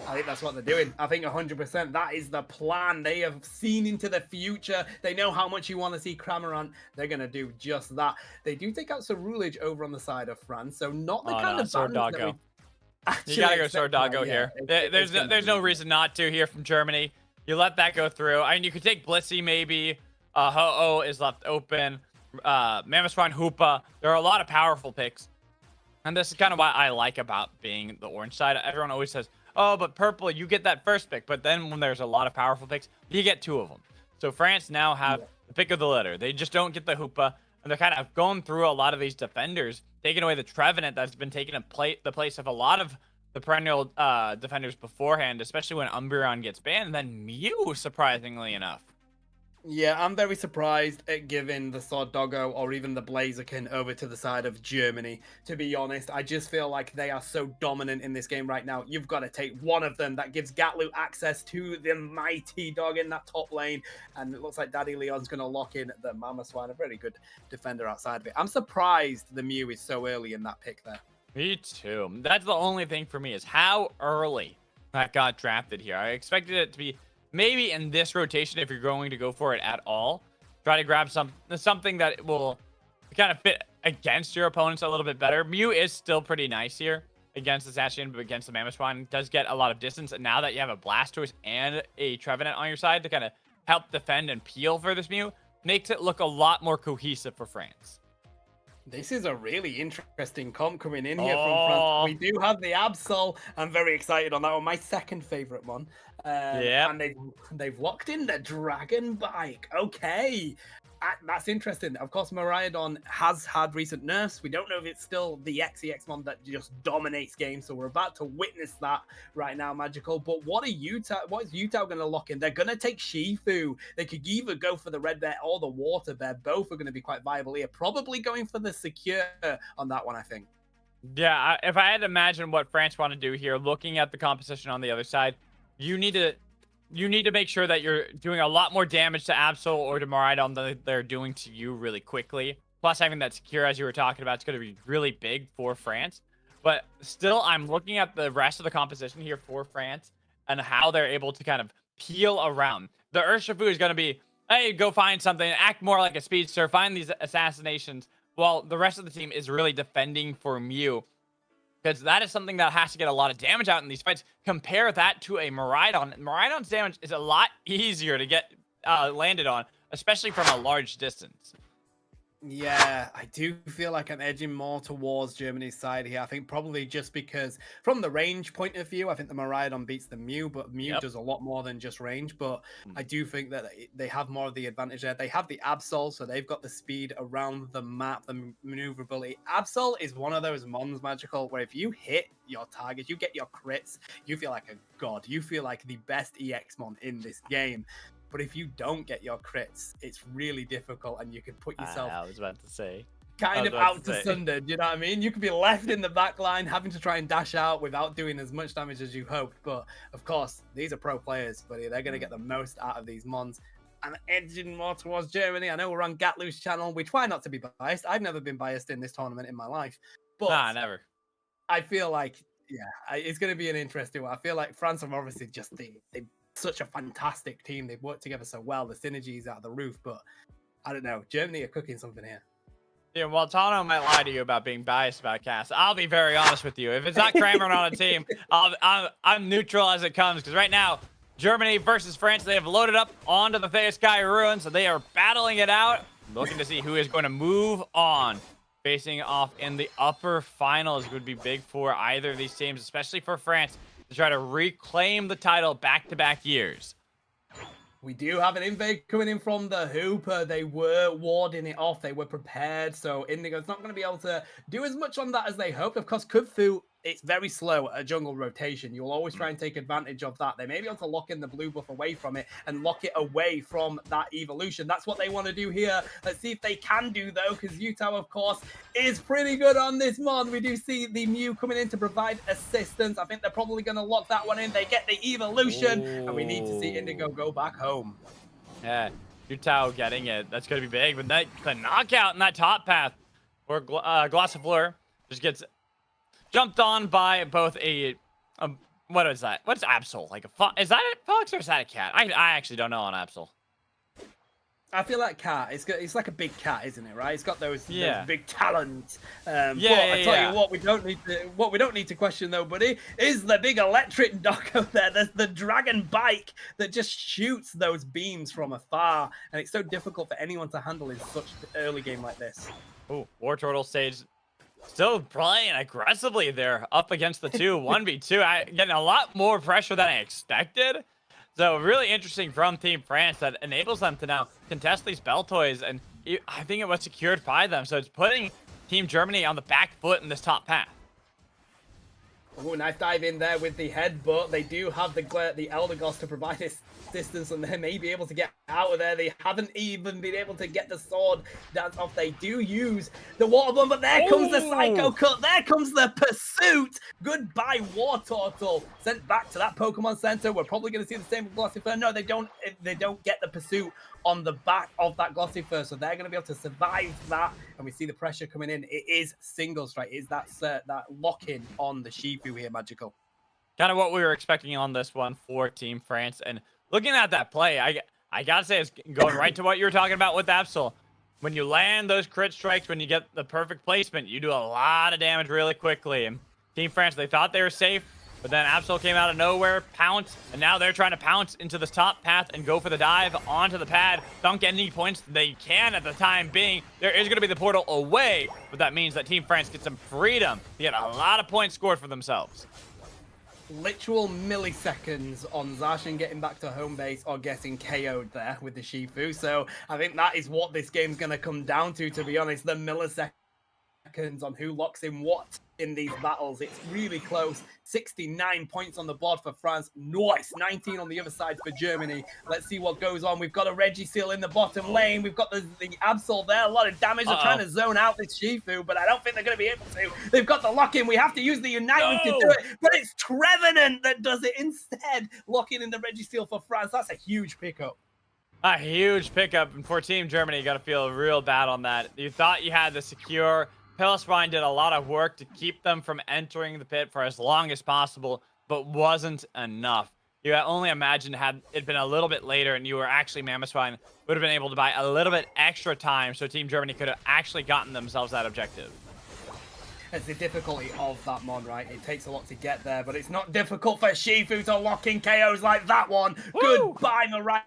I think that's what they're doing. I think 100% that is the plan. They have seen into the future. They know how much you want to see Cramorant. They're going to do just that. They do take out Ceruledge over on the side of France, so not the kind of Sword balance that Doggo. we You gotta go expect Sword now. Doggo Yeah, here. it's gonna There's be- no reason not to here from Germany. You let that go through. I mean, you could take Blissey maybe. Ho-Oh is left open. Mamoswine, Hoopa. There are a lot of powerful picks. And this is kind of what I like about being the orange side. Everyone always says, oh, but purple, you get that first pick. But then when there's a lot of powerful picks, you get two of them. So France now have the pick of the litter. They just don't get the Hoopa. And they're kind of going through a lot of these defenders, taking away the Trevenant that's been taking the place of a lot of the perennial defenders beforehand, especially when Umbreon gets banned. And then Mew, surprisingly enough. Yeah, I'm very surprised at giving the Sword Doggo or even the Blaziken over to the side of Germany. To be honest, I just feel like they are so dominant in this game right now. You've got to take one of them. That gives Ghatlue access to the mighty dog in that top lane. And it looks like Daddy Leon's going to lock in the Mamoswine, a very good defender outside of it. I'm surprised the Mew is so early in that pick there. Me too. That's the only thing for me is how early that got drafted here. I expected it to be maybe in this rotation if you're going to go for it at all. Try to grab something that will kind of fit against your opponents a little bit better. Mew is still pretty nice here against the Zacian, but against the Mamoswine does get a lot of distance. And now that you have a Blastoise and a Trevenant on your side to kind of help defend and peel for this Mew, makes it look a lot more cohesive for France. This is a really interesting comp coming in here from France. We do have the Absol. I'm very excited on that one. My second favorite one. Yeah. And they've locked in the Dragon Bike. Okay. That's interesting. Of course, Miraidon has had recent nerfs. We don't know if it's still the XEXmon that just dominates games, so we're about to witness that right now, Magical. But what is Utah going to lock in? They're going to take Shifu. They could either go for the Red Bear or the Water Bear. Both are going to be quite viable here. Probably going for the Secure on that one, I think. Yeah, if I had to imagine what France want to do here, looking at the composition on the other side, you need to make sure that you're doing a lot more damage to Absol or to Miraidon than they're doing to you really quickly. Plus, having that Secure, as you were talking about, it's going to be really big for France. But still, I'm looking at the rest of the composition here for France and how they're able to kind of peel around. The Urshifu is going to be, hey, go find something, act more like a speedster, find these assassinations, while the rest of the team is really defending for Mew. Because that is something that has to get a lot of damage out in these fights. Compare that to a Miraidon. Miraidon's damage is a lot easier to get landed on, especially from a large distance. Yeah, I do feel like I'm edging more towards Germany's side here. I think probably just because from the range point of view, I think the Miraidon beats the Mew, but Mew does a lot more than just range. But I do think that they have more of the advantage there. They have the Absol, so they've got the speed around the map, the maneuverability. Absol is one of those mons, Magical, where if you hit your target, you get your crits, you feel like a god. You feel like the best EX mon in this game. But if you don't get your crits, it's really difficult, and you can put yourself I was about to say. kind of out to sunder. Do you know what I mean? You could be left in the back line, having to try and dash out without doing as much damage as you hoped. But of course, these are pro players, buddy. They're going to get the most out of these mons. I'm edging more towards Germany. I know we're on Ghatlue's channel. We try not to be biased. I've never been biased in this tournament in my life. But Nah, never. I feel like, yeah, it's going to be an interesting one. I feel like France are obviously just the such a fantastic team. They've worked together so well. The synergies out of the roof, but I don't know. Germany are cooking something here. Yeah, while Tano might lie to you about being biased about Cass, I'll be very honest with you. If it's not Kramer on a team, I'm neutral as it comes. Because right now, Germany versus France, they have loaded up onto the Thea Sky Ruin, so they are battling it out, looking to see who is going to move on. Facing off in the upper finals would be big for either of these teams, especially for France, to try to reclaim the title back-to-back years. We do have an invade coming in from the Hooper. They were warding it off. They were prepared. So Indigo's not going to be able to do as much on that as they hoped. Of course, Kung it's very slow at a jungle rotation. You'll always try and take advantage of that. They may be able to lock in the blue buff away from it and lock it away from that evolution. That's what they want to do here. Let's see if they can do, though, because Utah, of course, is pretty good on this mod. We do see the Mew coming in to provide assistance. I think they're probably going to lock that one in. They get the evolution, and we need to see Indigo go back home. Yeah, Utah getting it. That's going to be big. But the knockout in that top path where Ghatlue just gets jumped on by both what is that? What's Absol? Like a fox? Is that a fox or is that a cat? I actually don't know on Absol. I feel like cat. It's like a big cat, isn't it? Right? It's got those big talons. Yeah, but I tell you what, we don't need to question though, buddy, is the big electric dog up there. There's the dragon bike that just shoots those beams from afar, and it's so difficult for anyone to handle in such early game like this. Oh, War Turtle stage. Still playing aggressively there up against the 1v2. Getting a lot more pressure than I expected. So really interesting from Team France that enables them to now contest these Bell Toys. And I think it was secured by them. So it's putting Team Germany on the back foot in this top path. Oh, nice dive in there with the headbutt. They do have the Elder Gods to provide this distance, and they may be able to get out of there. They haven't even been able to get the sword dance off. They do use the water bomb, but there comes the Psycho Cut. There comes the pursuit. Goodbye, War Turtle. Sent back to that Pokemon Center. We're probably going to see the same with Glossifer. No, they don't get the pursuit on the back of that Glossifer, so they're going to be able to survive that. And we see the pressure coming in. It is single strike. It is that lock-in on the Shifu here, Magical. Kind of what we were expecting on this one for Team France. And looking at that play, I gotta say, it's going right to what you were talking about with Absol. When you land those crit strikes, when you get the perfect placement, you do a lot of damage really quickly. And Team France, they thought they were safe, but then Absol came out of nowhere, pounced, and now they're trying to pounce into this top path and go for the dive onto the pad. Don't get any points they can at the time being. There is going to be the portal away, but that means that Team France gets some freedom to get a lot of points scored for themselves. Literal milliseconds on Zacian getting back to home base or getting KO'd there with the Shifu. So I think that is what this game's going to come down to be honest. The milliseconds on who locks in what in these battles. It's really close. 69 points on the board for France. Nice. 19 on the other side for Germany. Let's see what goes on. We've got a Regiseal in the bottom lane. We've got the Absol there. A lot of damage. They're trying to zone out this Shifu, but I don't think they're going to be able to. They've got the lock-in. We have to use the Unite to do it, but it's Trevenant that does it instead. Locking in the Regiseal for France. That's a huge pickup. A huge pickup. And for Team Germany, you got to feel real bad on that. You thought you had the secure. Pilliswine did a lot of work to keep them from entering the pit for as long as possible, but wasn't enough. You only imagine had it been a little bit later and you were actually Mammothswine, would have been able to buy a little bit extra time so Team Germany could have actually gotten themselves that objective. It's the difficulty of that mod, right? It takes a lot to get there, but it's not difficult for Shifu to lock in KOs like that one. Woo! Goodbye, Mariah.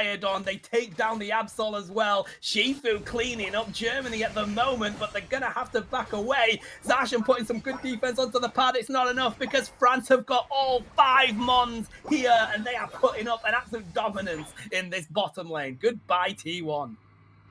They take down the Absol as well. Shifu cleaning up Germany at the moment, but they're going to have to back away. Zacian putting some good defense onto the pad. It's not enough because France have got all 5 Mons here, and they are putting up an absolute dominance in this bottom lane. Goodbye, T1.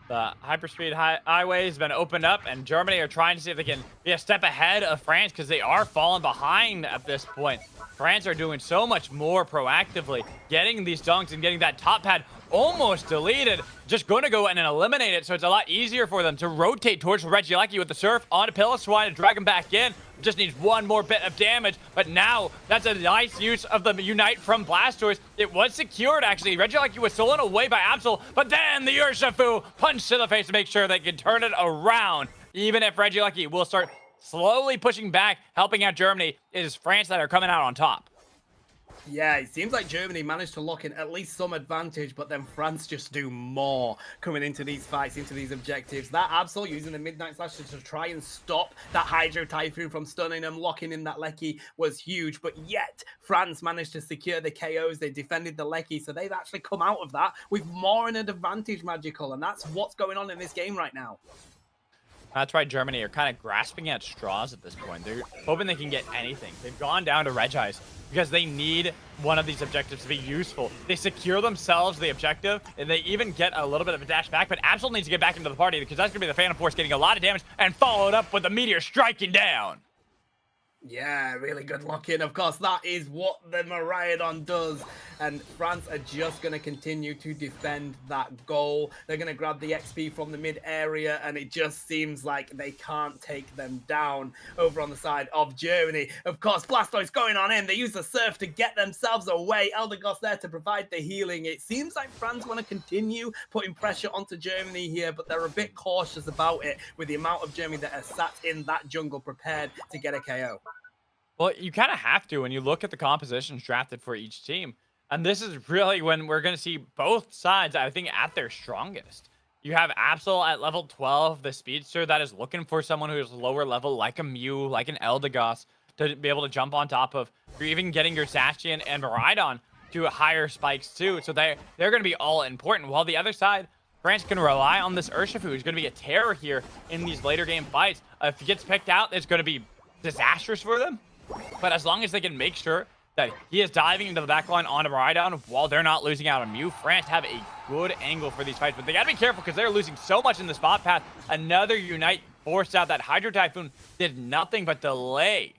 The hyperspeed highway has been opened up, and Germany are trying to see if they can be a step ahead of France because they are falling behind at this point. France are doing so much more proactively, getting these dunks and getting that top pad almost deleted. Just going to go in and eliminate it, so it's a lot easier for them to rotate towards Regieleki with the Surf onto Pilliswine and drag him back in. Just needs one more bit of damage, but now that's a nice use of the Unite from Blastoise. It was secured, actually. Regieleki was stolen away by Absol, but then the Urshifu punched to the face to make sure they can turn it around. Even if Regieleki will start slowly pushing back, helping out Germany, it is France that are coming out on top. Yeah, it seems like Germany managed to lock in at least some advantage, but then France just do more coming into these fights, into these objectives. That Absol using the Midnight Slash to try and stop that Hydro Typhoon from stunning them, locking in that Lecky was huge, but yet France managed to secure the KOs. They defended the Lecky, so they've actually come out of that with more in an advantage, Magical, and that's what's going on in this game right now. That's why Germany are kind of grasping at straws at this point. They're hoping they can get anything. They've gone down to Regice because they need one of these objectives to be useful. They secure themselves the objective, and they even get a little bit of a dash back, but Absol needs to get back into the party because that's going to be the Phantom Force getting a lot of damage and followed up with the Meteor striking down. Yeah, really good lock in. Of course, that is what the Miraidon does. And France are just going to continue to defend that goal. They're going to grab the XP from the mid area, and it just seems like they can't take them down over on the side of Germany. Of course, Blastoise going on in. They use the Surf to get themselves away. Eldegoss there to provide the healing. It seems like France want to continue putting pressure onto Germany here, but they're a bit cautious about it with the amount of Germany that are sat in that jungle prepared to get a KO. Well, you kind of have to when you look at the compositions drafted for each team. And this is really when we're going to see both sides, I think, at their strongest. You have Absol at level 12, the speedster that is looking for someone who is lower level, like a Mew, like an Eldegoss, to be able to jump on top of. You're even getting your Zacian and Miraidon to higher spikes, too. So they're going to be all important. While the other side, France can rely on this Urshifu, who's going to be a terror here in these later game fights. If he gets picked out, it's going to be disastrous for them. But as long as they can make sure that he is diving into the backline on a Miraidon while they're not losing out on Mew, France have a good angle for these fights. But they got to be careful because they're losing so much in the spot path. Another Unite forced out. That Hydro Typhoon did nothing but delay.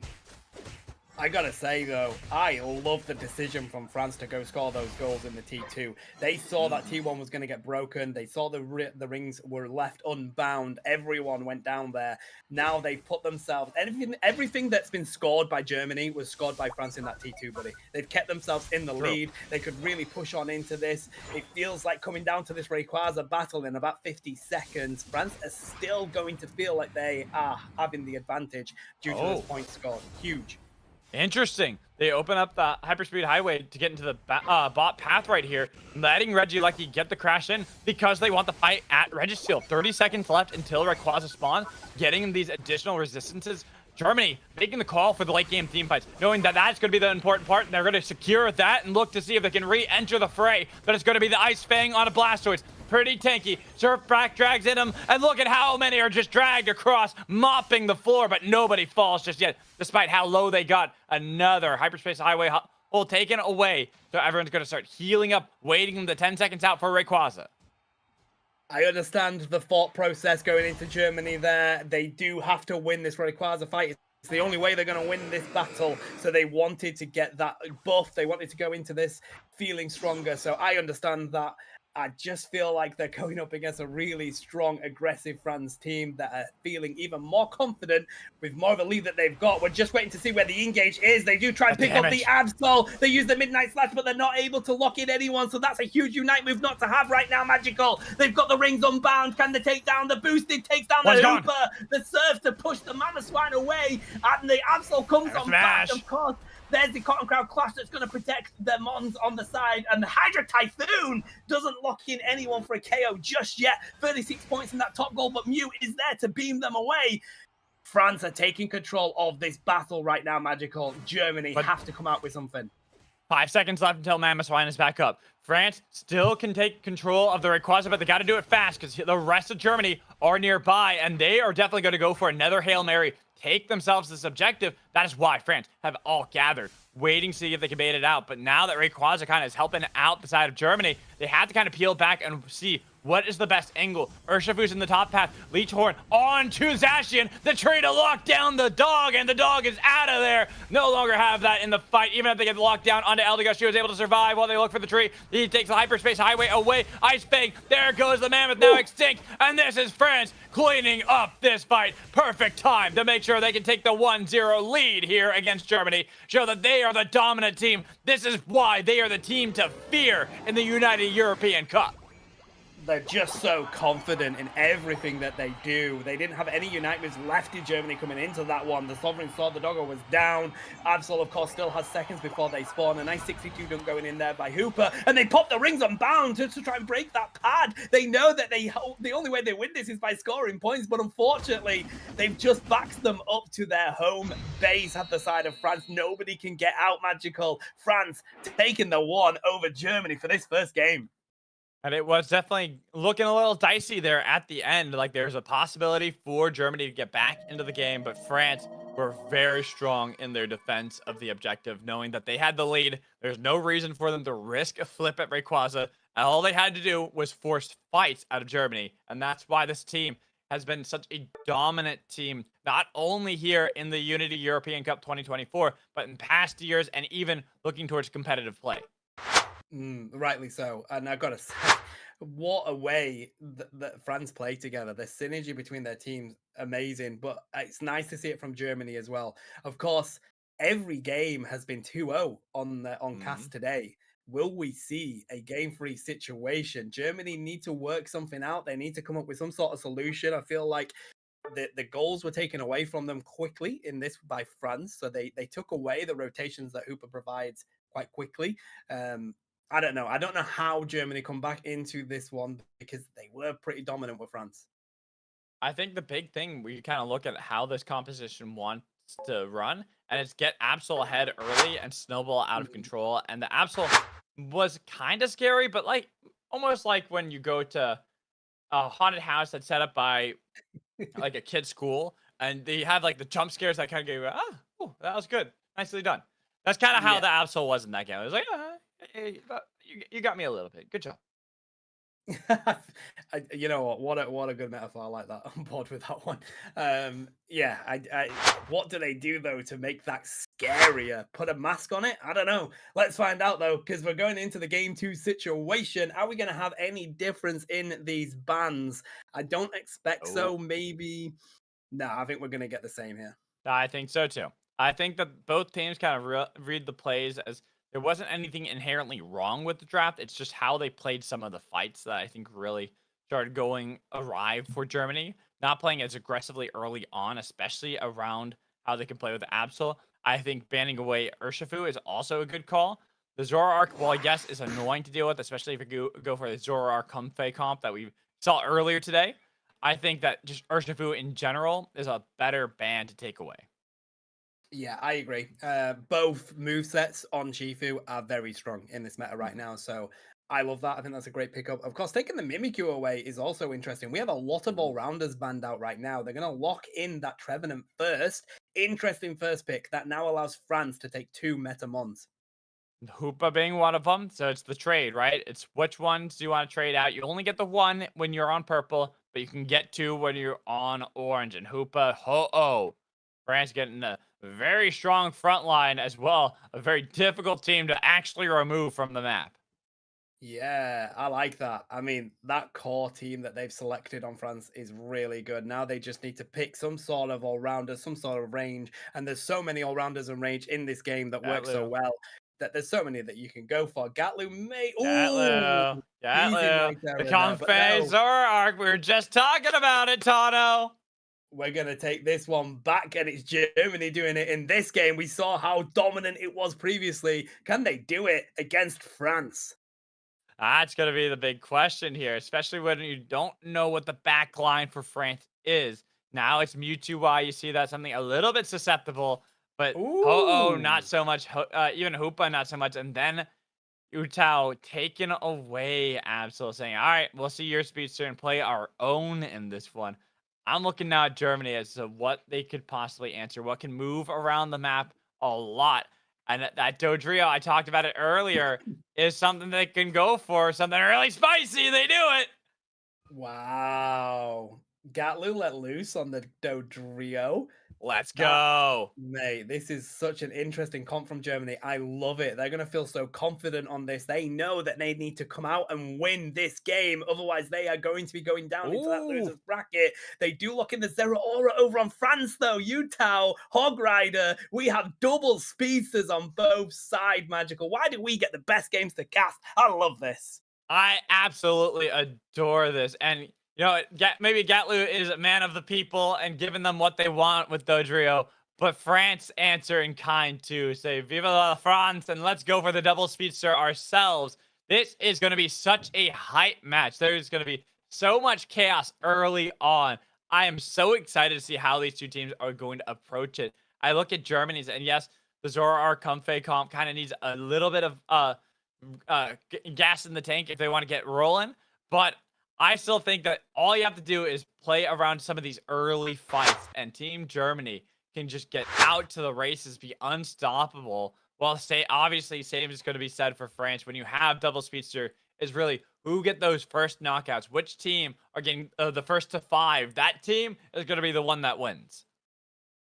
I gotta say though, I love the decision from France to go score those goals in the T2. They saw that T1 was going to get broken. They saw the rings were left unbound. Everyone went down there. Now they've put themselves, everything that's been scored by Germany was scored by France in that T2, buddy. They've kept themselves in the lead. They could really push on into this. It feels like coming down to this Rayquaza battle in about 50 seconds, France are still going to feel like they are having the advantage due to those points scored. Huge. Interesting. They open up the hyperspeed highway to get into the bot path right here, letting Regieleki get the crash in because they want the fight at Registeel. 30 seconds left until Rayquaza spawns, getting these additional resistances. Germany making the call for the late game team fights, knowing that that's going to be the important part. They're going to secure that and look to see if they can re-enter the fray. But it's going to be the Ice Fang on a Blastoise. Pretty tanky. Surf back drags in him, and look at how many are just dragged across, mopping the floor, but nobody falls just yet, despite how low they got. Another hyperspace highway hole taken away. So everyone's going to start healing up, waiting the 10 seconds out for Rayquaza. I understand the thought process going into Germany there. They do have to win this Rayquaza fight. It's the only way they're going to win this battle. So they wanted to get that buff. They wanted to go into this feeling stronger. So I understand that. I just feel like they're going up against a really strong, aggressive France team that are feeling even more confident with more of a lead that they've got. We're just waiting to see where the engage is. They do try and pick up the Absol. They use the Midnight Slash, but they're not able to lock in anyone. So that's a huge Unite move not to have right now, Magical. They've got the rings unbound. Can they take down the boosted? Takes down the Hooper. The Surf to push the Mamoswine away. And the Absol comes on back, of course. There's the Cotton Crowd Clash that's going to protect the Mons on the side. And the Hydra Typhoon doesn't lock in anyone for a KO just yet. 36 points in that top goal, but Mew is there to beam them away. France are taking control of this battle right now, Magical. Germany have to come out with something. 5 seconds left until Mamoswine is back up. France still can take control of the Rayquaza, but they got to do it fast because the rest of Germany are nearby, and they are definitely going to go for another Hail Mary, take themselves this objective. That is why France have all gathered, waiting to see if they can bait it out. But now that Rayquaza kind of is helping out the side of Germany, they have to kind of peel back and see what is the best angle. Urshifu's in the top path. Leech Horn on to Zacian. The tree to lock down the dog, and the dog is out of there. No longer have that in the fight. Even if they get locked down onto Eldegoss, she was able to survive while they look for the tree. He takes the hyperspace highway away. Ice Fang. There goes the mammoth, now extinct. And this is France cleaning up this fight. Perfect time to make sure they can take the 1-0 lead here against Germany. Show that they are the dominant team. This is why they are the team to fear in the United European Cup. They're just so confident in everything that they do. They didn't have any Unite moves left in Germany coming into that one. The Sovereign Sword, the Doggo was down. Absol, of course, still has seconds before they spawn. A nice 62 dunk going in there by Hooper. And they pop the rings unbound to try and break that pad. They know that the only way they win this is by scoring points. But unfortunately, they've just backed them up to their home base at the side of France. Nobody can get out, Magical. France taking the one over Germany for this first game. And it was definitely looking a little dicey there at the end. Like there's a possibility for Germany to get back into the game, but France were very strong in their defense of the objective, knowing that they had the lead. There's no reason for them to risk a flip at Rayquaza. And all they had to do was force fights out of Germany. And that's why this team has been such a dominant team, not only here in the Unity European Cup 2024, but in past years and even looking towards competitive play. Rightly so. And I've got to say, what a way that France play together. The synergy between their teams, amazing. But it's nice to see it from Germany as well. Of course, every game has been 2-0 on cast today. Will we see a game-free situation? Germany need to work something out. They need to come up with some sort of solution. I feel like the goals were taken away from them quickly in this by France. So they took away the rotations that Hooper provides quite quickly. I don't know. I don't know how Germany come back into this one because they were pretty dominant with France. I think the big thing we kind of look at how this composition wants to run, and it's get Absol ahead early and snowball out of control. And the Absol was kind of scary, but like almost like when you go to a haunted house that's set up by like a kid's school, and they have like the jump scares that kind of go, oh, that was good, nicely done. That's kind of how the Absol was in that game. It was like, hey, you got me a little bit. Good job. You know what a good metaphor. I like that. I'm bored with that one. What do they do though to make that scarier? Put a mask on it? I don't know. Let's find out though, because we're going into the game 2 situation. Are we going to have any difference in these bans? I don't expect so. Maybe. No, I think we're going to get the same here. I think so too. I think that both teams kind of read the plays as there wasn't anything inherently wrong with the draft. It's just how they played some of the fights that I think really started going awry for Germany. Not playing as aggressively early on, especially around how they can play with Absol. I think banning away Urshifu is also a good call. The Zoroark, while yes, is annoying to deal with, especially if you go for the Zoroark Comfey comp that we saw earlier today. I think that just Urshifu in general is a better ban to take away. Yeah, I agree. Both movesets on Shifu are very strong in this meta right now, so I love that. I think that's a great pickup. Of course, taking the Mimikyu away is also interesting. We have a lot of all-rounders banned out right now. They're going to lock in that Trevenant first. Interesting first pick that now allows France to take 2 Metamons. Hoopa being one of them, so it's the trade, right? It's which ones do you want to trade out? You only get the 1 when you're on purple, but you can get 2 when you're on orange. And Hoopa, France getting a very strong front line as well. A very difficult team to actually remove from the map. Yeah, I like that. I mean, that core team that they've selected on France is really good. Now they just need to pick some sort of all-rounder, some sort of range. And there's so many all-rounders and range in this game that work so well that there's so many that you can go for. Ghatlue may... Ghatlue. The Comfey Zoroark. We were just talking about it, Tano. We're going to take this one back, and it's Germany doing it in this game. We saw how dominant it was previously. Can they do it against France? That's going to be the big question here, especially when you don't know what the back line for France is. Now it's Mewtwo Y. You see that something a little bit susceptible, but Ho-Oh, not so much. Even Hoopa, not so much. And then Utao taken away Absol, saying, all right, we'll see your speedster and play our own in this one. I'm looking now at Germany as to what they could possibly answer, what can move around the map a lot. And that Dodrio, I talked about it earlier, is something they can go for, something really spicy. They do it. Wow. Ghatlue let loose on the Dodrio. Let's go. Mate, this is such an interesting comp from Germany. I love it. They're going to feel so confident on this. They know that they need to come out and win this game. Otherwise, they are going to be going down into that loser's bracket. They do lock in the Zero Aura over on France, though. Utao, Hog Rider. We have double speedsters on both sides, Magical. Why do we get the best games to cast? I love this. I absolutely adore this. And, you know, maybe Ghatlue is a man of the people and giving them what they want with Dodrio. But France answer in kind too. Say, Viva la France, and let's go for the double speedster ourselves. This is going to be such a hype match. There's going to be so much chaos early on. I am so excited to see how these two teams are going to approach it. I look at Germany's, and yes, the Zoroark Comfey comp kind of needs a little bit of gas in the tank if they want to get rolling. But I still think that all you have to do is play around some of these early fights, and Team Germany can just get out to the races, be unstoppable. Well, obviously, same is going to be said for France. When you have double speedster, is really who get those first knockouts. Which team are getting the first to 5? That team is going to be the one that wins.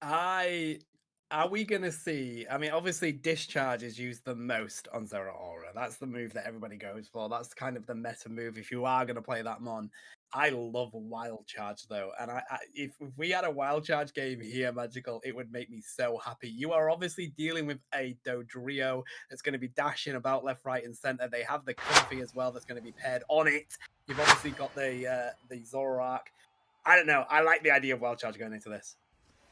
Are we gonna see? I mean, obviously, discharge is used the most on Zeraora. That's the move that everybody goes for. That's kind of the meta move if you are gonna play that mon. I love wild charge though, and if we had a wild charge game here, Magical, it would make me so happy. You are obviously dealing with a Dodrio that's going to be dashing about left, right, and center. They have the Comfy as well that's going to be paired on it. You've obviously got the Zoroark. I don't know. I like the idea of wild charge going into this.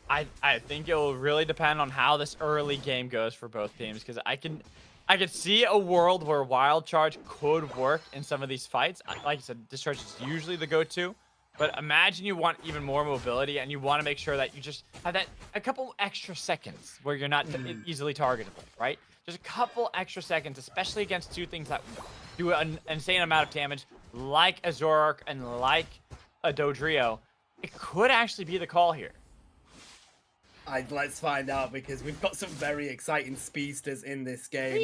I think it will really depend on how this early game goes for both teams, because I could see a world where wild charge could work in some of these fights. Like I said, discharge is usually the go-to, but imagine you want even more mobility and you want to make sure that you just have that a couple extra seconds where you're not easily targetable, right? Just a couple extra seconds, especially against two things that do an insane amount of damage, like a Zoroark and like a Dodrio. It could actually be the call here. Let's find out, because we've got some very exciting speedsters in this game.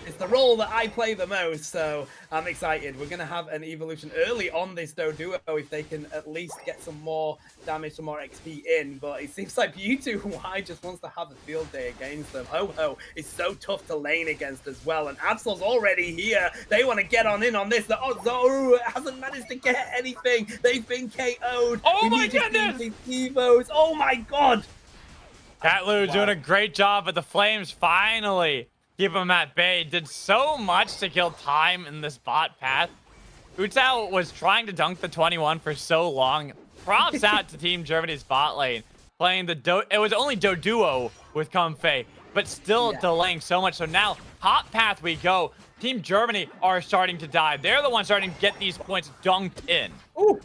It's the role that I play the most, so I'm excited. We're going to have an evolution early on this Duo if they can at least get some more damage, some more XP in, but it seems like U2Y just wants to have a field day against them. Ho-Ho is so tough to lane against as well, and Absol's already here. They want to get in on this. Zoru hasn't managed to get anything. They've been KO'd. Oh my goodness! These Evos. Oh my god! Ghatlue doing a great job, but the Flames finally keep him at bay. Did so much to kill time in this bot path. Utao was trying to dunk the 21 for so long. Props out to Team Germany's bot lane. Playing it was only Doduo with Comfey, but still delaying so much. So now, hot path we go. Team Germany are starting to die. They're the ones starting to get these points dunked in. Ooh.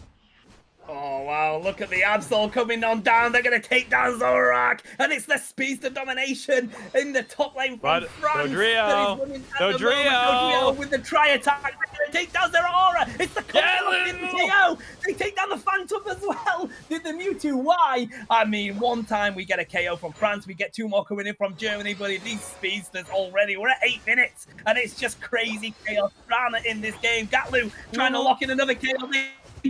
Oh, wow. Look at the Absol coming on down. They're going to take down Zoroark. And it's the speedster domination in the top lane from France. Dodrio with the tri-attack. They're going to take down Zeraora. It's the KO. They take down the Phantom as well. Did the Mewtwo-Y. I mean, one time we get a KO from France. We get 2 more coming in from Germany. But these speedsters already, we're at 8 minutes. And it's just crazy chaos drama in this game. Ghatlue trying to lock in another KO.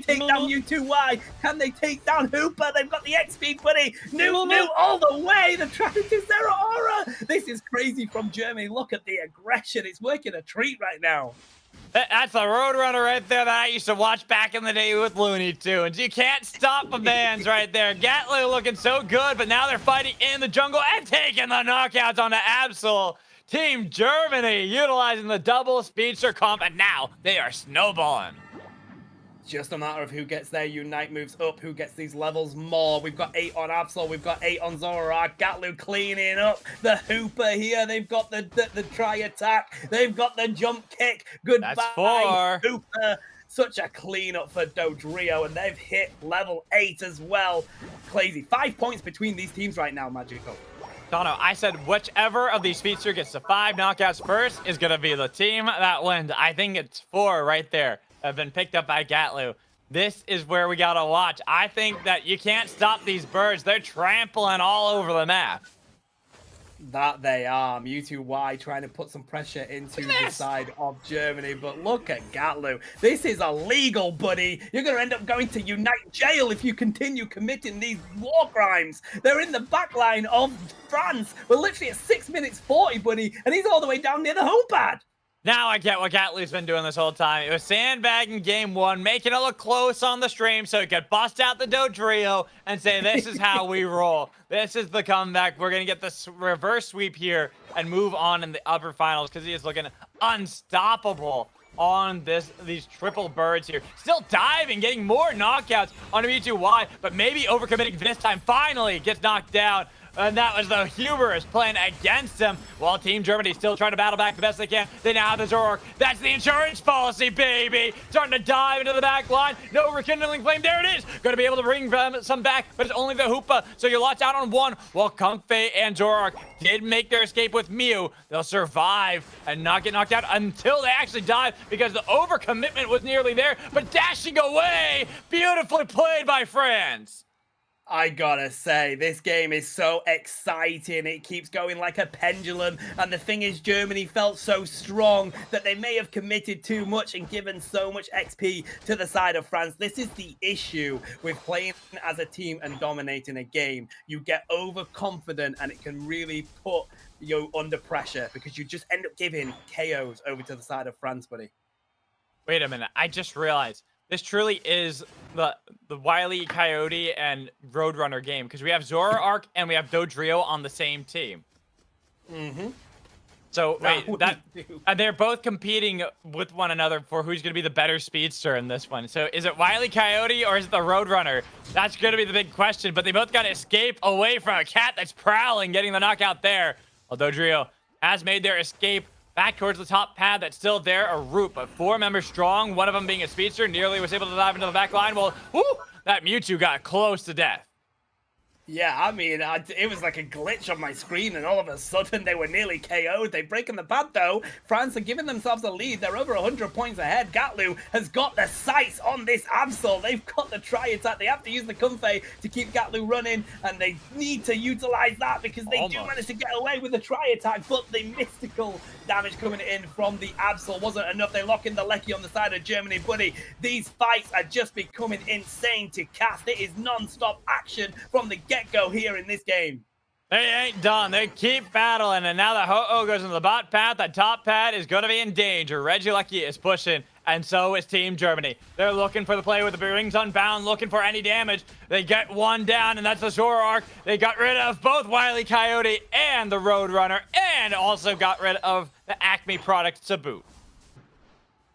Take down U2Y. Can they take down Hooper? They've got the XP, buddy. New all the way. They're trying to Zeraora. This is crazy from Germany. Look at the aggression. It's working a treat right now. That's the Roadrunner right there that I used to watch back in the day with Looney Tunes. You can't stop a man's right there. Ghatlue looking so good, but now they're fighting in the jungle and taking the knockouts on the Absol. Team Germany utilizing the double speedster comp, and now they are snowballing. Just a matter of who gets their Unite moves up, who gets these levels more. We've got 8 on Absol, we've got 8 on Zoroark. Ghatlue cleaning up the Hooper here. They've got the tri-attack. They've got the jump kick. Goodbye, that's 4. Hooper. Such a cleanup for Dodrio, and they've hit level 8 as well. Crazy. 5 points between these teams right now, Magical. Dono, I said whichever of these speedster gets to 5 knockouts first is going to be the team that wins. I think it's 4 right there. Have been picked up by Ghatlue. This is where we gotta watch. I think that you can't stop these birds. They're trampling all over the map. That they are. Mewtwo-Y trying to put some pressure into the side of Germany. But look at Ghatlue. This is illegal, buddy. You're going to end up going to Unite jail if you continue committing these war crimes. They're in the back line of France. We're literally at 6 minutes 40, buddy. And he's all the way down near the home pad. Now I get what Ghatlue's been doing this whole time. It was sandbagging game 1, making it look close on the stream so he could bust out the Dodrio and say, this is how we roll. This is the comeback. We're going to get this reverse sweep here and move on in the upper finals because he is looking unstoppable. on these triple birds here. Still diving, getting more knockouts on Mewtwo Y, but maybe overcommitting this time. Finally gets knocked down. And that was the hubris playing against him, while Team Germany still trying to battle back the best they can. They now have the Zoroark. That's the insurance policy, baby. Starting to dive into the back line. No rekindling flame. There it is. Going to be able to bring some back, but it's only the Hoopa. So you're locked out on one, while Comfey and Zoroark did make their escape with Mew. They'll survive and not get knocked out until they actually dive, because the overcommitment was nearly there, but dashing away. Beautifully played by France. I gotta say, this game is so exciting. It keeps going like a pendulum. And the thing is, Germany felt so strong that they may have committed too much and given so much XP to the side of France. This is the issue with playing as a team and dominating a game. You get overconfident and it can really put you under pressure, because you just end up giving KOs over to the side of France, buddy. Wait a minute. I just realized. This truly is the Wile E. Coyote and Roadrunner game, because we have Zoroark and we have Dodrio on the same team. Mm-hmm. So wait, and they're both competing with one another for who's going to be the better speedster in this one. So is it Wile E. Coyote or is it the Roadrunner? That's going to be the big question. But they both got to escape away from a cat that's prowling, getting the knockout there. Well, Dodrio has made their escape back towards the top pad that's still there, a root, but 4 members strong, one of them being a speedster, nearly was able to dive into the back line. Well, whoo, that Mewtwo got close to death. Yeah, I mean, it was like a glitch on my screen, and all of a sudden they were nearly KO'd. They've broken the pad, though. France are giving themselves a lead. They're over 100 points ahead. Ghatlue has got the sights on this Absol. They've got the tri-attack. They have to use the Comfey to keep Ghatlue running, and they need to utilize that, because they do manage to get away with the tri-attack, but the mystical damage coming in from the Absol wasn't enough. They lock in the Lecky on the side of Germany, buddy. These fights are just becoming insane to cast. It is non-stop action from the get-go here in this game. They ain't done. They keep battling, and now the Ho-Oh goes into the bot path. The top pad is going to be in danger. Regieleki is pushing, and so is Team Germany. They're looking for the play with the rings unbound, looking for any damage. They get one down, and that's the Zoroark. They got rid of both Wile E. Coyote and the Roadrunner, and also got rid of the Acme product to boot.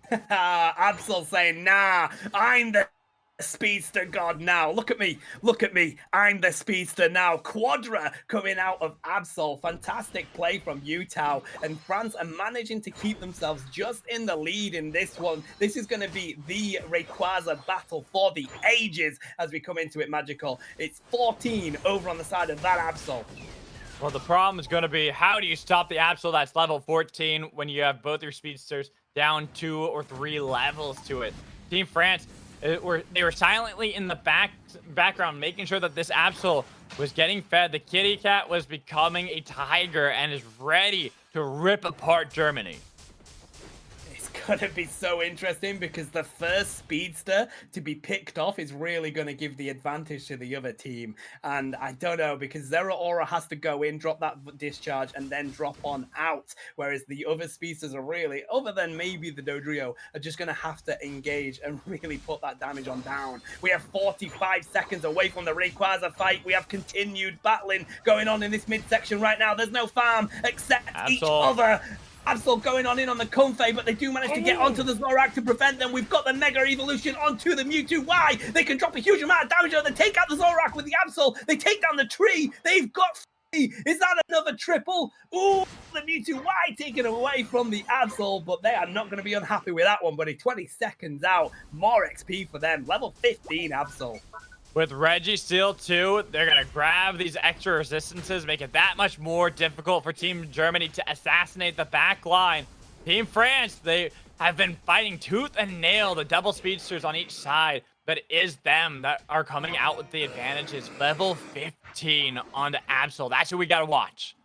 Absol saying, nah, I'm the speedster god now. Look at me. Look at me. I'm the speedster now. Quadra coming out of Absol. Fantastic play from Utah. And France are managing to keep themselves just in the lead in this one. This is going to be the Rayquaza battle for the ages as we come into it, Magical. It's 14 over on the side of that Absol. Well, the problem is going to be, how do you stop the Absol that's level 14 when you have both your speedsters down 2 or 3 levels to it? Team France, they were silently in the background, making sure that this Absol was getting fed. The kitty cat was becoming a tiger and is ready to rip apart Germany. It's going to be so interesting, because the first speedster to be picked off is really going to give the advantage to the other team. And I don't know, because Zeraora has to go in, drop that discharge, and then drop on out. Whereas the other speedsters are really, other than maybe the Dodrio, are just going to have to engage and really put that damage on down. We have 45 seconds away from the Rayquaza fight. We have continued battling going on in this midsection right now. There's no farm except each other. Absol going on in on the Comfey, but they do manage to get onto the Zoroark to prevent them. We've got the Mega Evolution onto the Mewtwo. Why? They can drop a huge amount of damage on. They take out the Zoroark with the Absol. They take down the tree. They've got... Is that another triple? Ooh, the Mewtwo Y taken away from the Absol, but they are not going to be unhappy with that one, buddy. 20 seconds out. More XP for them. Level 15 Absol. With Registeel too, they're going to grab these extra resistances, make it that much more difficult for Team Germany to assassinate the back line. Team France, they have been fighting tooth and nail, the double speedsters on each side, but it is them that are coming out with the advantages. Level 15 on the Absol. That's who we got to watch.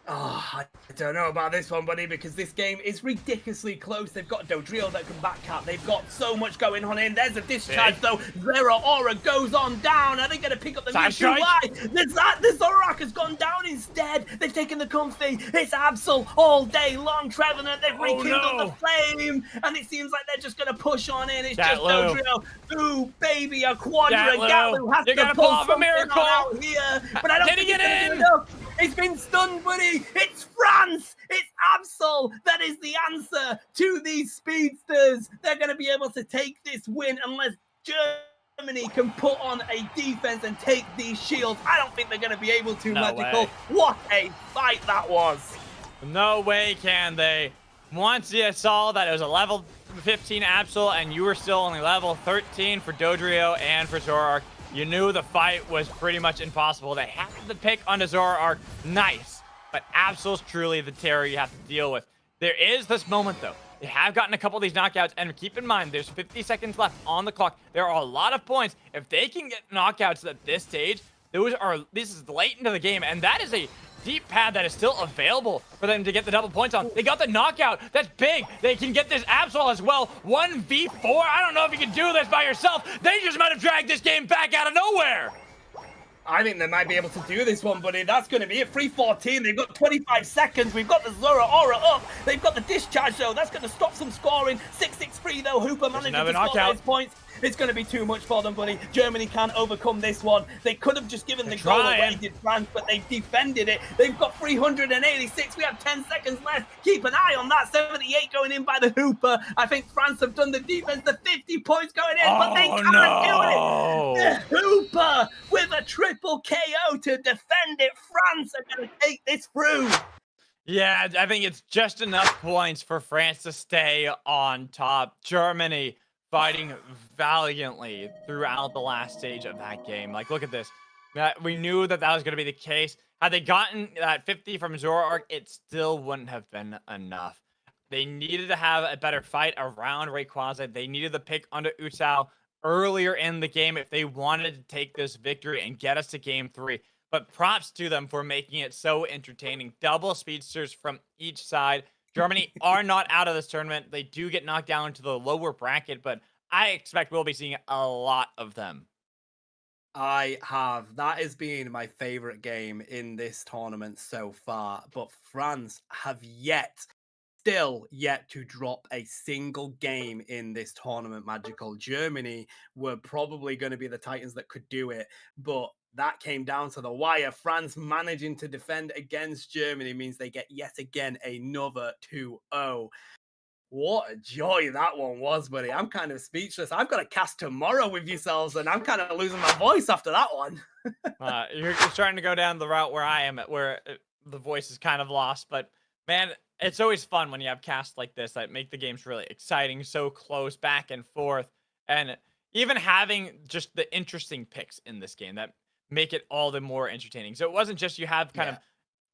Oh, I don't know about this one, buddy, because this game is ridiculously close. They've got Dodrio that can backcap. They've got so much going on in. There's a discharge, though. Zeraora goes on down. Are they going to pick up the Mewtwo? Why? The Zoroark has gone down instead. They've taken the Comfey. It's Absol all day long. Trevenant, they've rekindled the flame, and it seems like they're just going to push on in. It's just Dodrio. Ooh, baby, a Quadra. Ghatlue has to pull off a miracle out here, but I don't think it's going to be enough. It's been stunned, buddy. It's France. It's Absol. That is the answer to these speedsters. They're going to be able to take this win unless Germany can put on a defense and take these shields. I don't think they're going to be able to, No Magical. way. What a fight that was. No way can they. Once you saw that it was a level 15 Absol and you were still only level 13 for Dodrio and for Zoroark, you knew the fight was pretty much impossible. They had the pick onto Zoroark. Nice. But Absol's truly the terror you have to deal with. There is this moment, though. They have gotten a couple of these knockouts, and keep in mind, there's 50 seconds left on the clock. There are a lot of points. If they can get knockouts at this stage, this is late into the game, and that is a deep pad that is still available for them to get the double points on. They got the knockout. That's big. They can get this Absol as well. 1v4. I don't know if you can do this by yourself. They just might have dragged this game back out of nowhere. I think they might be able to do this one, buddy. That's going to be it. 3:14. They've got 25 seconds. We've got the Zora Aura up. They've got the discharge, though. That's going to stop some scoring. 6-6-3, though. Hooper managing to score his points. It's going to be too much for them, buddy. Germany can't overcome this one. They could have just given the goal away to France, but they defended it. They've got 386. We have 10 seconds left. Keep an eye on that. 78 going in by the Hooper. I think France have done the defense. The 50 points going in, but they can't do it. The Hooper with a triple KO to defend it. France are going to take this through. Yeah, I think it's just enough points for France to stay on top. Germany fighting valiantly throughout the last stage of that game. Like, look at this. We knew that was going to be the case. Had they gotten that 50 from Zoroark, it still wouldn't have been enough. They needed to have a better fight around Rayquaza. They needed the pick onto Utao earlier in the game if they wanted to take this victory and get us to game 3. But props to them for making it so entertaining. Double speedsters from each side. Germany are not out of this tournament. They do get knocked down to the lower bracket, but I expect we'll be seeing a lot of them. I have. That has been my favorite game in this tournament so far. But France have still yet to drop a single game in this tournament, Magical. Germany were probably going to be the Titans that could do it, but that came down to the wire. France managing to defend against Germany means they get yet again another 2-0. What a joy that one was, buddy. I'm kind of speechless. I've got a cast tomorrow with yourselves, and I'm kind of losing my voice after that one. You're starting to go down the route where I am, where the voice is kind of lost. But, man, it's always fun when you have casts like this that make the games really exciting, so close, back and forth. And even having just the interesting picks in this game that make it all the more entertaining. So it wasn't just you have kind of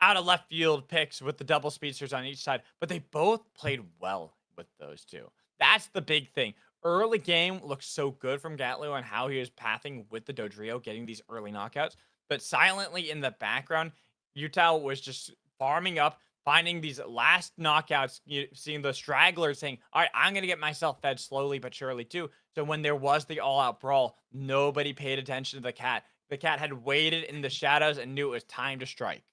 out of left field picks with the double speedsters on each side, but they both played well with those two. That's the big thing. Early game looks so good from Ghatlue on how he was pathing with the Dodrio, getting these early knockouts. But silently in the background, Utah was just farming up, finding these last knockouts, seeing the stragglers saying, all right, I'm going to get myself fed slowly but surely too. So when there was the all-out brawl, nobody paid attention to the cat. The cat had waited in the shadows and knew it was time to strike.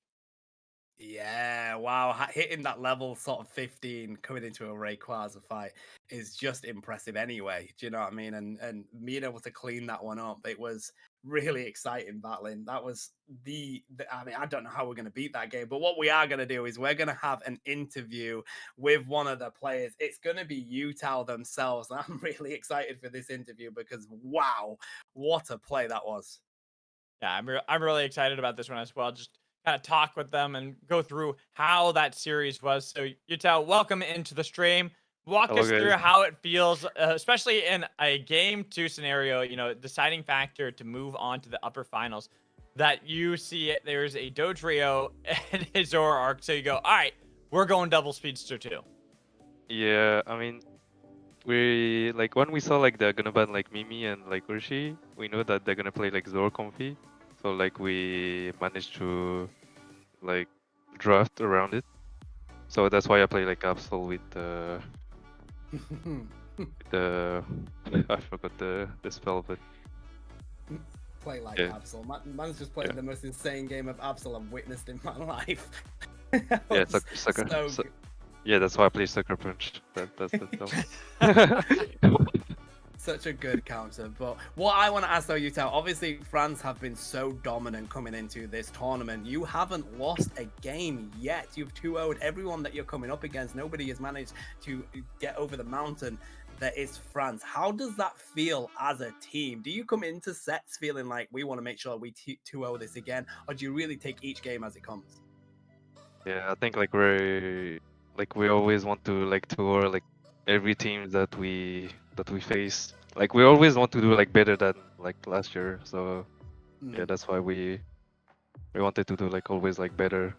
Yeah, wow. Hitting that level sort of 15 coming into a Rayquaza fight is just impressive anyway. Do you know what I mean? And being able to clean that one up, it was really exciting battling. That was I mean, I don't know how we're going to beat that game, but what we are going to do is we're going to have an interview with one of the players. It's going to be Utah themselves. And I'm really excited for this interview because, wow, what a play that was. Yeah, I'm really excited about this one as well. Just kind of talk with them and go through how that series was. So, Utah, welcome into the stream. Walk us through how it feels, especially in a game 2 scenario, deciding factor to move on to the upper finals, that you see it. There's a Dodrio and a Zoroark. So you go, all right, we're going double speedster too. Yeah, I mean, we when we saw they're gonna ban Mimi and Urshi, we know that they're gonna play Zoro Comfy. So we managed to draft around it. So that's why I play Absol with the I forgot the spell, but play like Absol. Man's just playing the most insane game of Absol I've witnessed in my life. Yeah, sucker. Yeah, that's why I play Sucker Punch. That's the such a good counter. But what I want to ask though, Utah, obviously France have been so dominant coming into this tournament. You haven't lost a game yet. You've 2-0'd everyone that you're coming up against. Nobody has managed to get over the mountain that is France. How does that feel as a team? Do you come into sets feeling like we want to make sure we 2-0 this again, or do you really take each game as it comes? Yeah, I think like we always want to like tour like every team that we face. Like we always want to do like better than like last year. So yeah, that's why we wanted to do like always like better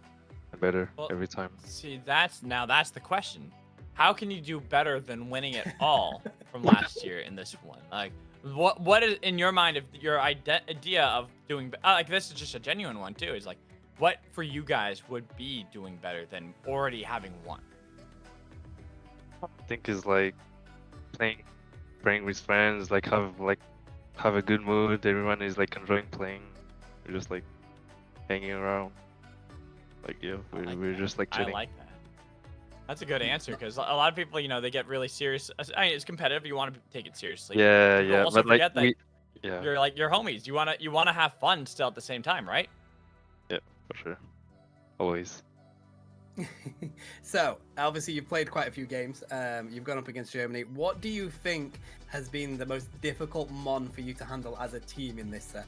and better Well, every time. See, that's the question. How can you do better than winning it all from last year in this one? Like, what is in your mind, if your idea of doing like this is just a genuine one too? Is like, what for you guys would be doing better than already having won? I think is like playing with friends, like have a good mood. Everyone is like enjoying playing. We're just like hanging around. Like yeah, we're just like chilling. I like that. That's a good answer, because a lot of people, you know, they get really serious. I mean, it's competitive. You want to take it seriously. Yeah, People yeah, also but like forget that yeah, you're like your homies. You wanna have fun still at the same time, right? yeah, for sure, always. So, obviously, you've played quite a few games. You've gone up against Germany. What do you think has been the most difficult mon for you to handle as a team in this set?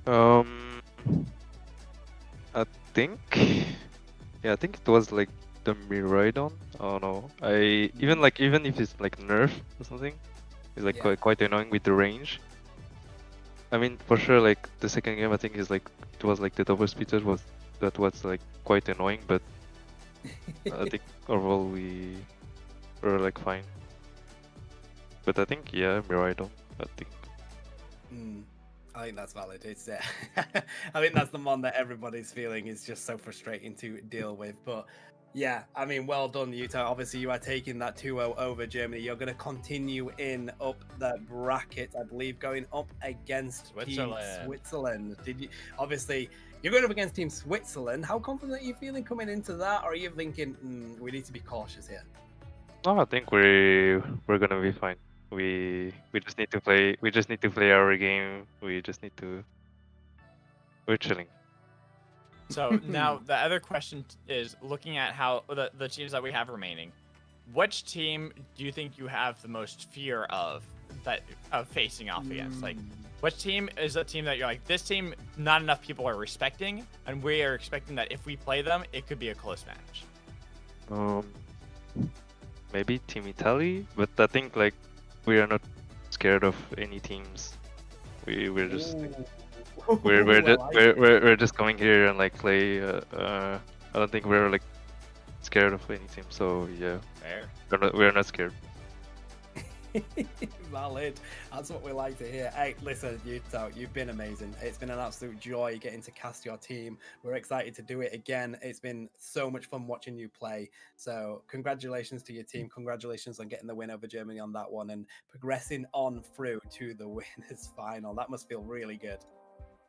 I think, yeah, I think it was like the Miraidon. Oh no, even if it's like nerf or something, it's like Yeah. quite annoying with the range. I mean, for sure, like the second game, I think is like it was like the double speeder was like quite annoying, but I think overall we were like fine. But I think yeah, Miraidon, I think. I think that's valid. It's I think that's the mon that everybody's feeling is just so frustrating to deal with. But yeah, I mean, well done, Utah. Obviously, you are taking that 2-0 over Germany. You're going to continue in up the bracket, I believe, going up against Team Switzerland. Obviously, you're going up against Team Switzerland. How confident are you feeling coming into that, or are you thinking we need to be cautious here? No, I think we're gonna be fine. We just need to play. We just need to play our game. We're chilling. So now the other question is, looking at how the teams that we have remaining, which team do you think you have the most fear of facing off against? Like, which team is a team that you're like, this team not enough people are respecting, and we are expecting that if we play them, it could be a close match? Maybe Team Italy, but I think like we are not scared of any teams. We're just we're just coming here and like play. I don't think we're like scared of any team. So yeah, Fair. We're not scared. Valid. That's what we like to hear. Hey, listen, Utah, you've been amazing. It's been an absolute joy getting to cast your team. We're excited to do it again. It's been so much fun watching you play. So congratulations to your team. Congratulations on getting the win over Germany on that one and progressing on through to the winners final. That must feel really good.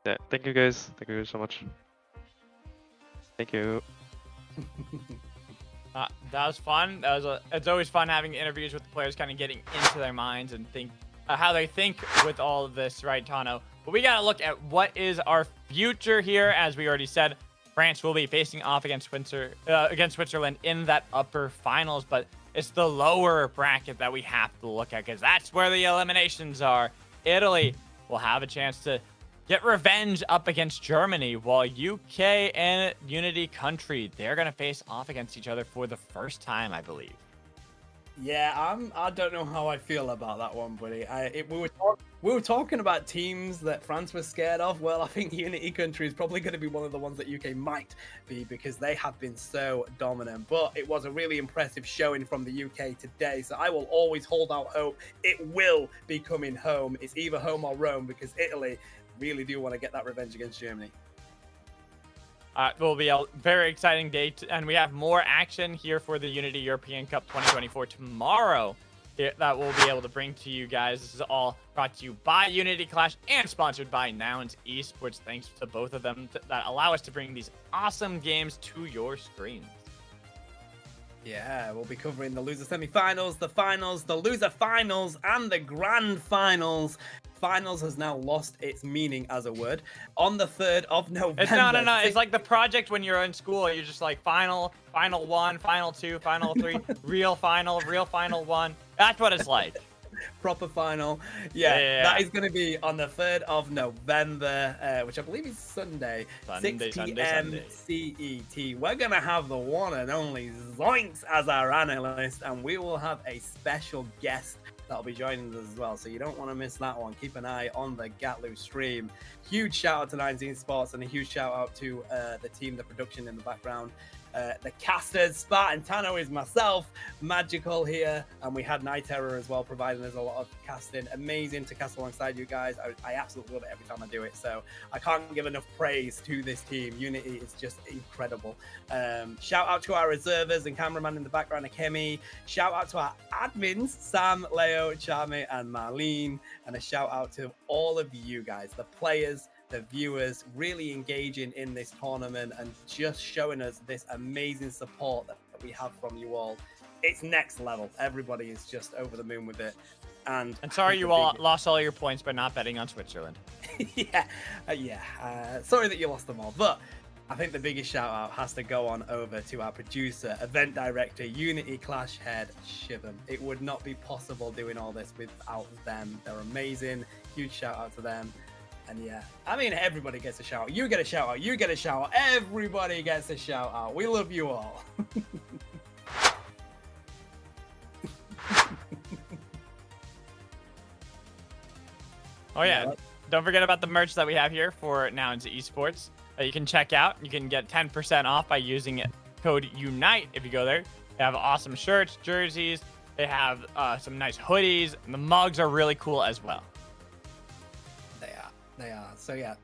Yeah, thank you guys. Thank you so much. Thank you. That was fun. It's always fun having interviews with the players, kind of getting into their minds and think how they think with all of this, right, Tano? But we got to look at what is our future here. As we already said, France will be facing off against Switzerland in that upper finals, but it's the lower bracket that we have to look at, because that's where the eliminations are. Italy will have a chance to get revenge up against Germany, while UK and Unity Country, they're going to face off against each other for the first time, I believe. Yeah, I don't know how I feel about that one, buddy. We were talking about teams that France was scared of. Well, I think Unity Country is probably going to be one of the ones that UK might be, because they have been so dominant. But it was a really impressive showing from the UK today, so I will always hold out hope it will be coming home. It's either home or Rome, because Italy really do want to get that revenge against Germany. It will be a very exciting day, and we have more action here for the Unity European Cup 2024 tomorrow that we'll be able to bring to you guys. This is all brought to you by Unity Clash and sponsored by Nouns Esports. Thanks to both of them that allow us to bring these awesome games to your screens. Yeah, we'll be covering the loser semi-finals, the finals, the loser finals, and the grand finals. Finals has now lost its meaning as a word. On the 3rd of November. It's no. It's like the project when you're in school. You're just like final 1, final 2, final 3, real final 1. That's what it's like. Proper final. Yeah. That is going to be on the 3rd of November, which I believe is Sunday, 6 p.m. CET. We're going to have the one and only Zoinks as our analyst, and we will have a special guest that'll be joining us as well. So you don't want to miss that one. Keep an eye on the Ghatlue stream. Huge shout out to 19 Sports and a huge shout out to the team, the production in the background. The casters, Spartan Tano is myself, Magical here, and we had Night Terror as well, providing us a lot of casting. Amazing to cast alongside you guys. I absolutely love it every time I do it, so I can't give enough praise to this team. Unity is just incredible. Shout out to our reservers and cameraman in the background, Akemi. Shout out to our admins, Sam, Leo, Charmy, and Marlene. And a shout out to all of you guys, the players, the viewers, really engaging in this tournament and just showing us this amazing support that we have from you all. It's next level. Everybody is just over the moon with it. And sorry you all lost all your points by not betting on Switzerland. Sorry that you lost them all, but I think the biggest shout out has to go on over to our producer, event director, Unity Clash head, Shivam. It would not be possible doing all this without them. They're amazing. Huge shout out to them. And yeah, I mean, everybody gets a shout out. You get a shout out. You get a shout out. Everybody gets a shout out. We love you all. Oh yeah, don't forget about the merch that we have here for Now Into Esports that you can check out. You can get 10% off by using code UNITE if you go there. They have awesome shirts, jerseys. They have some nice hoodies. And the mugs are really cool as well. They are. So yeah,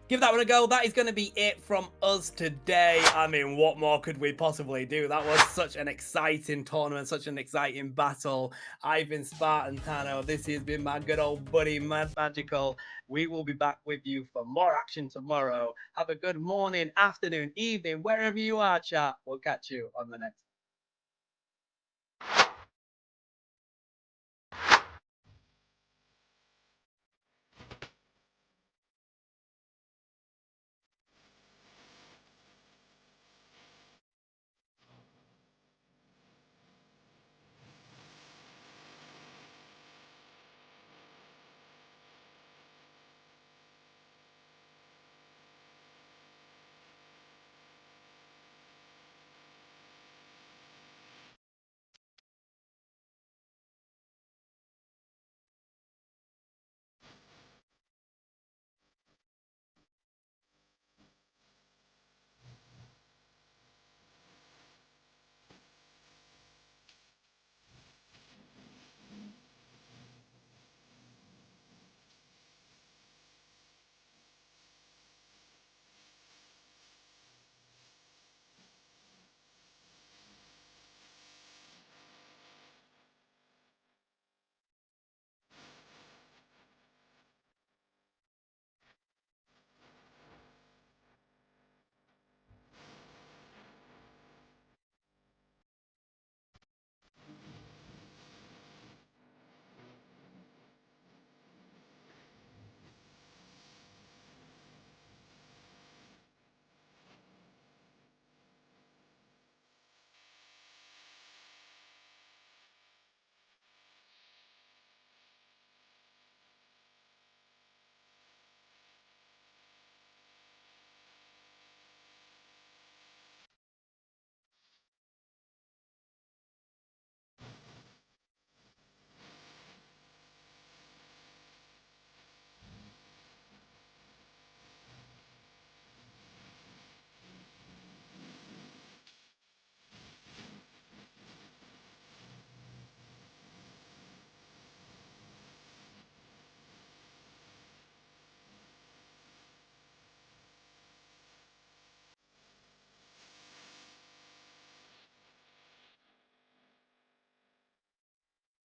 give that one a go. That is going to be it from us today. I mean, what more could we possibly do? That was such an exciting tournament, such an exciting battle. I've been Spartan Tano. This has been my good old buddy, Mad Magical. We will be back with you for more action tomorrow. Have a good morning, afternoon, evening, wherever you are, chat. We'll catch you on the next